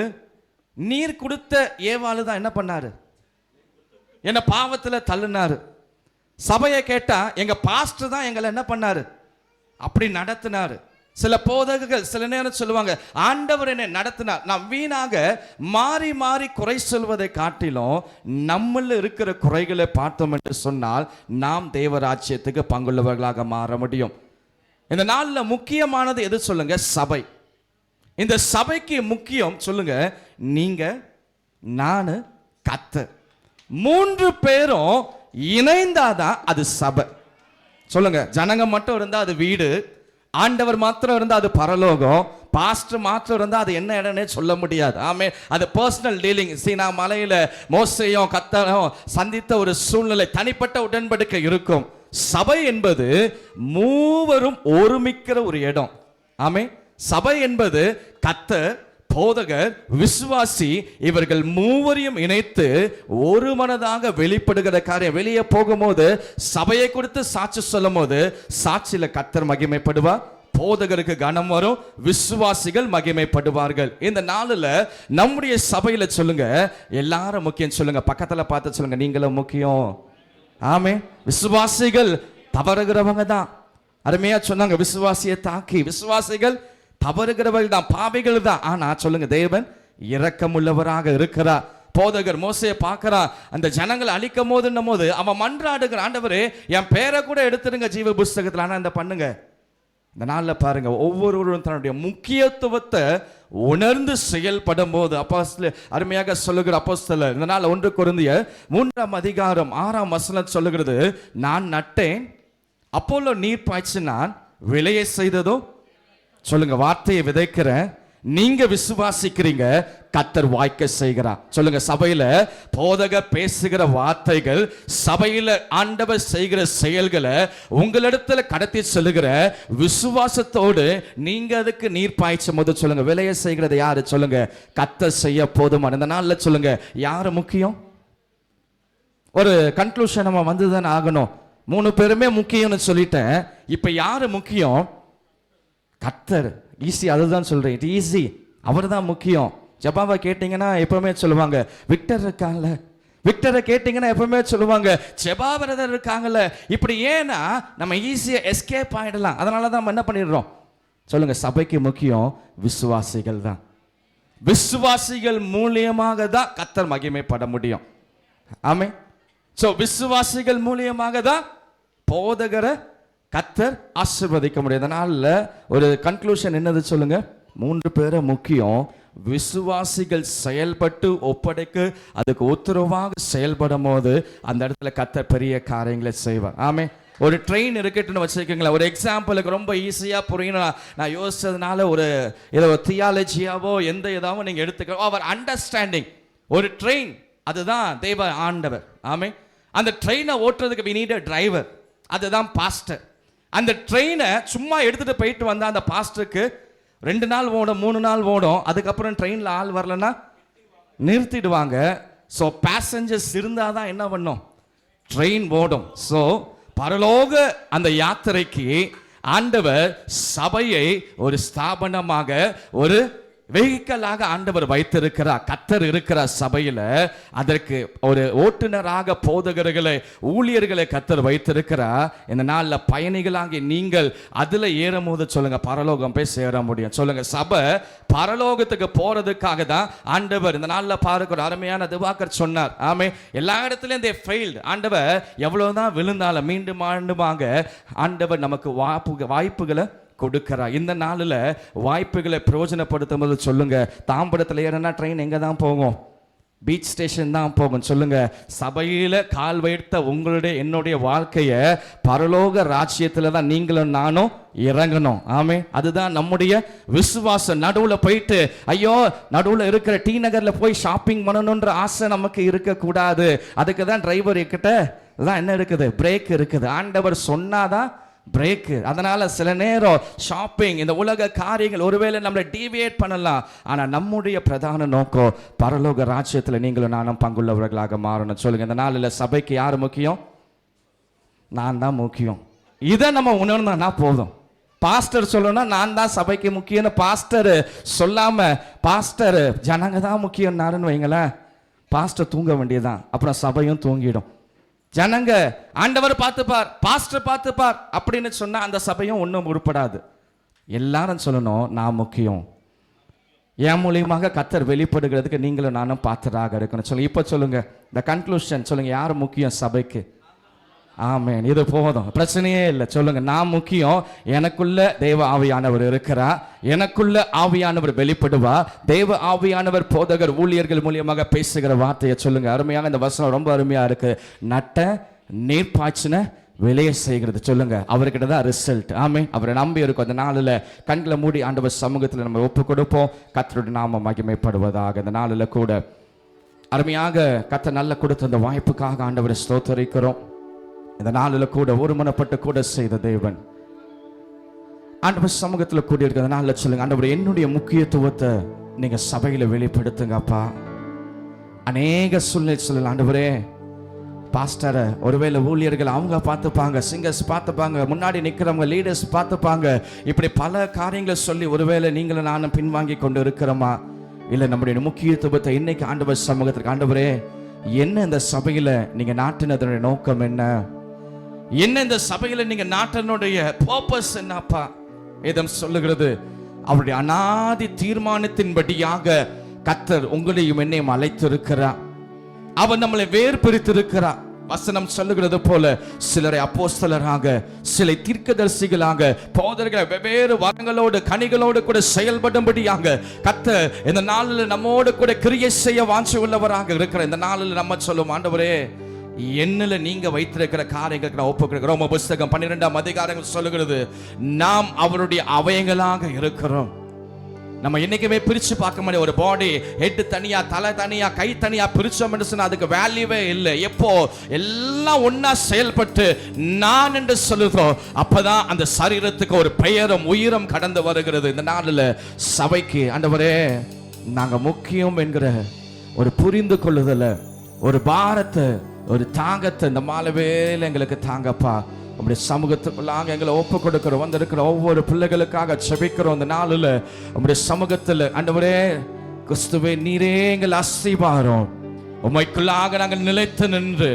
நீர் கொடுத்த ஏவாளு தான் என்ன பண்ணாரு, என்ன பாவத்தில் தள்ளினாரு. சபையை கேட்டா எங்க பாஸ்டர் தான் எங்களை என்ன பண்ணாரு, அப்படி நடத்தினாரு. சில போதகர்கள் சில நேரம் சொல்லுவாங்க ஆண்டவர் என்னை நடத்தினார். நாம் வீணாக மாறி மாறி குறை சொல்வதை காட்டிலும் நம்மள இருக்கிற குறைகளை பார்த்தோம் என்று சொன்னால் நாம் தேவராஜ்யத்துக்கு பங்குள்ளவர்களாக மாற முடியும். இந்த நாளில் முக்கியமானது எது சொல்லுங்க? சபை. இந்த சபைக்கு முக்கியம் சொல்லுங்க நீங்க, நான், கர்த்தர். 3 பேரும் இணைந்தாதான் அது சபை. சொல்லுங்க. ஜனங்க மட்டும் இருந்தா அது வீடு, ஆண்டவர் மாத்திரம் இருந்தா அது பரலோகம், பாஸ்டர் மாத்திரம் இருந்தா அது என்ன இடம்னே சொல்ல முடியாது. ஆமே. அது பர்சனல் டீலிங். சீனா மலையில மோசேயும் கர்த்தரும் சந்தித்த ஒரு சூழ்நிலை, தனிப்பட்ட உடன்படிக்கை இருக்கும். சபை என்பது மூவரும் ஒருமிக்கிற ஒரு இடம். ஆமே. சபை என்பது கர்த்தர், போதகர், விசுவாசி இவர்கள் மூவரையும் இணைத்து ஒரு மனதாக வெளிப்படுகிற காரியம். வெளியே போகும்போது சபையை கொடுத்து சாட்சி சொல்லும் போது சாட்சியில கர்த்தர் மகிமைப்படுவார், போதகருக்கு கனம் வரும், விசுவாசிகள் மகிமைப்படுவார்கள். இந்த நாளில் நம்முடைய சபையில சொல்லுங்க எல்லாரும் முக்கியம். சொல்லுங்க பக்கத்துல பார்த்து சொல்லுங்க நீங்களும் முக்கியம். ஆமே. விசுவாசிகள் தவறுகிறவங்க தான். அருமையா சொன்னாங்க விசுவாசியை தாக்கி. விசுவாசிகள் தவறுகிறவர்கள் தான், பாவிகள் தான். ஆனா சொல்லுங்க தேவன் இரக்கமுள்ளவராக இருக்கிறார். போதகர் மோசையை பார்க்கிறான், அந்த ஜனங்களை அழிக்கும் போது அவன் மன்றாடுகிற ஆண்டவரே என் பேரை கூட எடுத்துருங்க ஜீவ புஸ்தகத்தில். ஆனா இந்த பண்ணுங்க இந்த நாளில் பாருங்க ஒவ்வொருவரும் தன்னுடைய முக்கியத்துவத்தை உணர்ந்து செயல்படும் போது அப்போஸ்தலர் அருமையாக சொல்லுகிற அப்போஸ்தலர் இந்த நாள் 1 கொரிந்தியர் 3:6 சொல்லுகிறது, நான் நட்டேன், அப்போலோ நீர் பாய்ச்சினான், விளைய செய்ததோ சொல்லுங்க வார்த்தையை விதைக்கிறேன், நீங்க விசுவாசிக்கிறீங்க, கர்த்தர் வாய்க்க செய்கிறார். சொல்லுங்க சபையில போதக பேசுகிற வார்த்தைகள், சபையில ஆண்டவர் செய்கிற செயல்களை உங்களிடத்துல கடத்தி சொல்லுகிற விசுவாசத்தோடு நீங்க அதுக்கு நீர் பாய்ச்சும் போது சொல்லுங்க விளைய செய்கிறது யாரு? சொல்லுங்க கர்த்தர் செய்ய போதுமான. இந்த நாள்ல சொல்லுங்க யாரு முக்கியம்? ஒரு கன்க்ளூஷன் நம்ம வந்துதான் ஆகணும். 3 பேருமே முக்கியம்னு சொல்லிட்டேன். இப்ப யாரு முக்கியம்? கர்த்தர். ஈஸி. அதுதான் சொல்றேன். It easy. அவர் தான் முக்கியம். ஜபாவை கேட்டீங்கன்னா எப்பவுமே சொல்லுவாங்க விக்டர் இருக்காங்கல்ல, விக்டரை கேட்டீங்கன்னா எப்பவுமே சொல்லுவாங்க ஜபா பிரதர் இருக்காங்கல்ல. இப்படி ஏன்னா நம்ம ஈஸியா எஸ்கேப் ஆயிடலாம். அதனால தான் நம்ம என்ன பண்ணிடுறோம் சொல்லுங்க சபைக்கு முக்கியம் விசுவாசிகள் தான். விசுவாசிகள் மூலியமாக தான் கர்த்தர் மகிமைப்பட முடியும். ஆமே. சோ விசுவாசிகள் மூலியமாக தான் போதகரை கர்த்தர் ஆசீர்வதிக்க முடியும். அதனால ஒரு கன்க்ளூஷன் என்னது சொல்லுங்க? 3 பேரை முக்கியம். விசுவாசிகள் செயல்பட்டு ஒப்படைக்கு அதுக்கு உத்தரவாக செயல்படும் போது அந்த இடத்துல கர்த்தர் பெரிய காரியங்களை செய்வார். ஆமே. ஒரு ட்ரெயின் இருக்குன்னு வச்சுக்கோங்களேன். ஒரு எக்ஸாம்பிளுக்கு ரொம்ப ஈஸியா புரியணும் நான் யோசிச்சதுனால ஒரு ஏதோ தியாலஜியாவோ எந்த ஏதாவது நீங்க எடுத்துக்கோ. அவர் அண்டர்ஸ்டாண்டிங். ஒரு ட்ரெயின் அதுதான் தேவ ஆண்டவர். ஆமே. அந்த ட்ரெயினை ஓட்டுறதுக்கு we need a driver. அதுதான் பாஸ்டர். அந்த ட்ரெயினை சும்மா எடுத்துட்டு போயிட்டு வந்தா அந்த பாஸ்டருக்கு 2 நாள் ஓடும், 3 நாள் ஓடும். அதுக்கப்புறம் ட்ரெயினில் ஆள் வரலன்னா நிறுத்திடுவாங்க. ஸோ பேசஞ்சர்ஸ் இருந்தால் தான் என்ன பண்ணும் ட்ரெயின் ஓடும். ஸோ பரலோக அந்த யாத்திரைக்கு ஆண்டவர் சபையை ஒரு ஸ்தாபனமாக, ஒரு வெஹிக்கலாக ஆண்டவர் வைத்திருக்கிறார். கர்த்தர் இருக்கிற சபையில அதற்கு ஒரு ஓட்டுநராக போதகர்களை, ஊழியர்களை கர்த்தர் வைத்திருக்கிறார். இந்த நாளில் பயணிகளாகி நீங்கள் அதுல ஏறும் போது சொல்லுங்க, பரலோகம் போய் சேர முடியும். சொல்லுங்க, சபை பரலோகத்துக்கு போறதுக்காக தான் ஆண்டவர் இந்த நாளில் பார்க்கிற அருமையான திவாகர் சொன்னார். ஆமே, எல்லா இடத்துலயும் they failed. ஆண்டவர் எவ்வளவுதான் விழுந்தாலும் மீண்டும் மீண்டுமாக ஆண்டவர் நமக்கு வாய்ப்புகளை கொடுக்கிறார். இந்த நாளில் வாய்ப்புகளை பிரயோஜனப்படுத்தும் போது சொல்லுங்க, தாம்பரத்தில் ஏறனா ட்ரெயின் எங்கே தான் போகும்? பீச் ஸ்டேஷன் தான் போகும். சொல்லுங்க, சபையில் கால் வைத்த உங்களுடைய என்னுடைய வாழ்க்கையை பரலோக ராஜ்யத்தில் தான் நீங்களும் நானும் இறங்கணும். ஆமே, அதுதான் நம்முடைய விசுவாசம். நடுவில் போயிட்டு ஐயோ நடுவில் இருக்கிற டி நகரில் போய் ஷாப்பிங் பண்ணணுன்ற ஆசை நமக்கு இருக்கக்கூடாது. அதுக்கு தான் டிரைவர் கிட்ட தான் என்ன இருக்குது? பிரேக் இருக்குது. ஆண்டவர் சொன்னாதான் பிரேக்கு. அதனால சில நேரம் ஷாப்பிங், இந்த உலக காரியங்கள் ஒருவேளை நம்மளை டீவியேட் பண்ணலாம். ஆனால் நம்முடைய பிரதான நோக்கம் பரலோக ராஜ்யத்தில் நீங்களும் நானும் பங்குள்ளவர்களாக மாறணும். சொல்லுங்க, இந்த நாளில் சபைக்கு யார் முக்கியம்? நான் தான் முக்கியம். இதை நம்ம உணர்ந்தோம்னா போதும். பாஸ்டர் சொல்லணும்னா நான் தான் சபைக்கு முக்கியம்னு பாஸ்டர் சொல்லாம, பாஸ்டர் ஜனங்க தான் முக்கியம்னாருன்னு வைங்களேன், பாஸ்டர் தூங்க வேண்டியதுதான். அப்புறம் சபையும் தூங்கிடும். ஜனங்க ஆண்டவர் பார்த்துப்பார், பாஸ்டர் பார்த்துப்பார் அப்படின்னு சொன்னா அந்த சபையும் ஒன்றும் உருப்படாது. எல்லாரும் சொல்லணும், நான் முக்கியம். என் மூலியமாக கர்த்தர் வெளிப்படுகிறதுக்கு நீங்களும் நானும் பாத்திராக இருக்கணும். சொல்லுங்க, இப்போ சொல்லுங்க, இந்த கன்க்ளூஷன் சொல்லுங்க, யார் முக்கியம் சபைக்கு? ஆமென், இது போதும், பிரச்சனையே இல்லை. சொல்லுங்க, நான் முக்கியம். எனக்குள்ள தேவ ஆவியானவர் இருக்கிறார், எனக்குள்ள ஆவியானவர் வெளிப்படுவா. தேவ ஆவியானவர் போதகர் ஊழியர்கள் மூலியமாக பேசுகிற வார்த்தையை சொல்லுங்க. அருமையாக இந்த வசனம் ரொம்ப அருமையா இருக்கு. நட்ட நீர்ப்பாய்ச்சின விளைய செய்கிறது. சொல்லுங்க, அவர்கிட்ட தான் ரிசல்ட். ஆமே, அவரை நம்பி இருக்கும். அந்த நாளில் கண்களை மூடி ஆண்டவர் சமூகத்தில் நம்ம ஒப்பு கொடுப்போம். கர்த்தருடைய நாம மகிமைப்படுவதாக. இந்த நாளில் கூட அருமையாக கர்த்தர் நல்ல கொடுத்த அந்த வாய்ப்புக்காக ஆண்டவரை ஸ்தோத்தரிக்கிறோம். இந்த நாளில் கூட ஒருமனப்பட்டு கூட செய்த தேவன் ஆண்டவர் சமூகத்தில் கூடி இருக்கிற நாளில் சொல்லுங்க, ஆண்டவர் என்னுடைய முக்கியத்துவத்தை நீங்க சபையில வெளிப்படுத்துங்கப்பா. அநேக சூழ்நிலை சொல்லலாம், ஆண்டவரே பாஸ்டரை ஒருவேளை ஊழியர்கள் அவங்க பார்த்துப்பாங்க, சிங்கர்ஸ் பார்த்துப்பாங்க, முன்னாடி நிற்கிறவங்க லீடர்ஸ் பார்த்துப்பாங்க. இப்படி பல காரியங்களை சொல்லி ஒருவேளை நீங்களும் நானும் பின்வாங்கி கொண்டு இருக்கிறோமா? இல்லை, நம்முடைய முக்கியத்துவத்தை இன்னைக்கு ஆண்டவர் சமூகத்திற்கு, ஆண்டவரே என்ன இந்த சபையில நீங்க நாட்டினதனுடைய நோக்கம் என்ன? என்ன இந்த சபையில நீங்க நாட்டினுடைய பர்பஸ் என்னப்பா? வேதம் சொல்லுகிறது, அவருடைய அநாதி தீர்மானத்தின்படியாக கர்த்தர் உங்களையும் என்னையும் அழைத்திருக்கிறார். அவர் நம்மளை வேறு பிரித்திருக்கிறார். வசனம் சொல்லுகிறது போல சிலரை அப்போஸ்தலராக, சிலை தீர்க்கதரிசிகளாக, போதர்களை வெவ்வேறு வரங்களோடு கனிகளோடு கூட செயல்படும்படியாக கர்த்தர் இந்த நாளில் நம்மோடு கூட கிரியை செய்ய வாஞ்சை உள்ளவராக இருக்கிற இந்த நாளில் நம்ம சொல்லுவோம், ஆண்டவரே என்னில் நீங்க வைத்திருக்கிற காரியங்களுக்கு நான் ஒப்புக்கிறேன். ரோம புஸ்தகம் 12ஆம் அதிகாரம் சொல்லுகிறது, நாம் அவருடைய அவயங்களாக இருக்கிறோம். நம்ம என்னைக்குமே பிரிச்சு பார்க்க முடியாது. ஒரு பாடி ஹெட் தனியா, தலை தனியா, கை தனியா பிரிச்சோம் என்று சொன்னா அதுக்கு வேல்யூவே இல்லை. எப்போ எல்லாம் ஒன்னா செயல்பட்டு நான் என்று சொல்லுகிறோம், அப்பதான் அந்த சரீரத்துக்கு ஒரு பெயரும் உயிரும் கடந்து வருகிறது. இந்த நாளில் சபைக்கு ஆண்டவரே நாங்க முக்கியம் என்கிற ஒரு புரிந்து கொள்ளுதல, ஒரு பாரத்தை, ஒரு தாங்கத்தை இந்த மாலை வேளையில எங்களுக்கு தாங்கப்பா. உங்களுடைய சமூகத்துக்குள்ளாக எங்களை ஒப்பு கொடுக்கிறோம். வந்திருக்கிற ஒவ்வொரு பிள்ளைகளுக்காக செபிக்கிறோம். இந்த நாளில் உங்களுடைய சமூகத்தில் ஆண்டவரே கிறிஸ்துவே நீரே எங்கள் அஸ்திபாரம், உமைக்குள்ளாக நாங்கள் நிலைத்து நின்று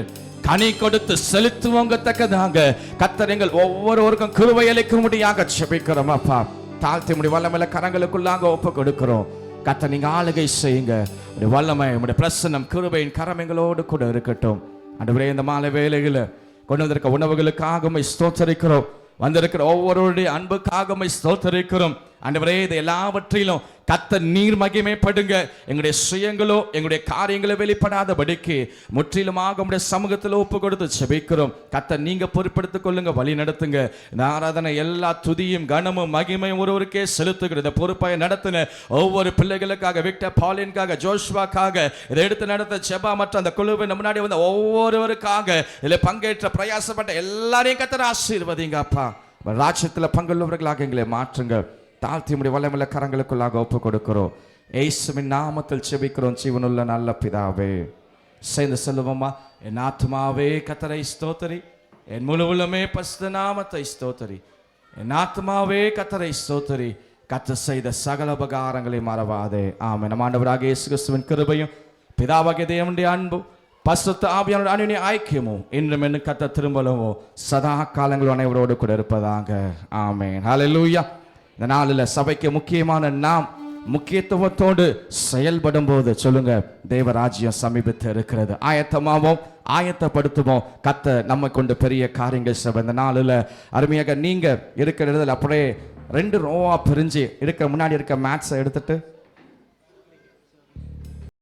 கனி கொடுத்து செலுத்துவோங்கத்தக்கதாக கர்த்தர் எங்கள் ஒவ்வொருவருக்கும் கிருபை அளிக்கும்படியாக செபிக்கிறோம். அப்பா தாழ்த்தி முடிய வல்லமையில கரங்களுக்குள்ளாக ஒப்பு கொடுக்கிறோம். கர்த்தர் நீங்க ஆளுகை செய்யுங்க. உடைய வல்லமை, உடைய பிரசன்னம், கிருபையின் கரம் எங்களோடு கூட இருக்கட்டும். ஆண்டவரே இந்த மாலை வேளையில கொண்டு வந்திருக்க உணவுகளுக்காக ஸ்தோத்தரிக்கிறோம். வந்திருக்கிற ஒவ்வொருடைய அன்புக்காக ஸ்தோத்தரிக்கிறோம். ஆண்டவரே இது எல்லாவற்றிலும் கர்த்தர் நீர் மகிமைப்படுங்க. எங்களுடைய சுயங்களோ எங்களுடைய காரியங்களோ வெளிப்படாதபடிக்கு முற்றிலுமாக உங்களுடைய சமூகத்தில் ஒப்பு கொடுத்து செபிக்கிறோம். கர்த்தர் நீங்க பொறுப்படுத்திக் கொள்ளுங்க, வழி நடத்துங்க. இந்த ஆராதனை எல்லா துதியும் கனமும் மகிமையும் ஒருவருக்கே செலுத்துகிறது. பொறுப்பாக நடத்தின ஒவ்வொரு பிள்ளைகளுக்காக, விக்டர் பாலின்காக, ஜோஷ்வாக்காக, இதை எடுத்து நடத்த செபா மற்றும் அந்த குழுவின் முன்னாடி வந்த ஒவ்வொருவருக்காக, இதில் பங்கேற்ற பிரயாசப்பட்ட எல்லாரையும் கர்த்தர் ஆசீர்வதிங்க. அப்பா ராஜ்யத்தில் பங்குள்ளவர்களாக எங்களை மாற்றுங்க. தாழ்த்தி முடிய வல்லமையுள்ள கரங்களுக்குள்ளாக ஒப்பு கொடுக்கிறோம். இயேசுவின் நாமத்தில் செபிக்கிறோம் ஜீவனுள்ள நல்ல பிதாவே. சேர்ந்து சொல்லுவோமா, என் ஆத்மாவே கர்த்தரை ஸ்தோத்திரி, என் முழு உள்ளமே பரிசுத்த நாமத்தை ஸ்தோத்திரி, என் ஆத்மாவே கர்த்தரை ஸ்தோத்திரி, கர்த்தர் செய்த சகல உபகாரங்களை மறவாதே. ஆமென். நம் ஆண்டவராகிய இயேசு கிறிஸ்துவின் கிருபையும் பிதாவாகிய தேவனுடைய அன்பும் பரிசுத்த ஆவியானவருடைய அன்யோன்ய ஐக்கியமும் இன்றும் இன்னும் கர்த்தர் திரும்பலவோ சதா காலங்கள் அனைவரோடு கூட இருப்பதாக. ஆமென். ஹல்லேலூயா. இந்த நாளில் சபைக்கு முக்கியமான நாம் முக்கியத்துவத்தோடு செயல்படும் போது சொல்லுங்க, தேவராஜ்யம் சமீபத்து இருக்கிறது. ஆயத்தமாவோம், ஆயத்தப்படுத்துவோம். கர்த்தர் நம்ம கொண்டு பெரிய காரியங்கள் செய்ய. இந்த நாளில் அருமையாக நீங்க இருக்கிற இடத்துல அப்படியே 2 ரோவா பிரிஞ்சு இருக்க முன்னாடி இருக்க மேட்ஸை எடுத்துட்டு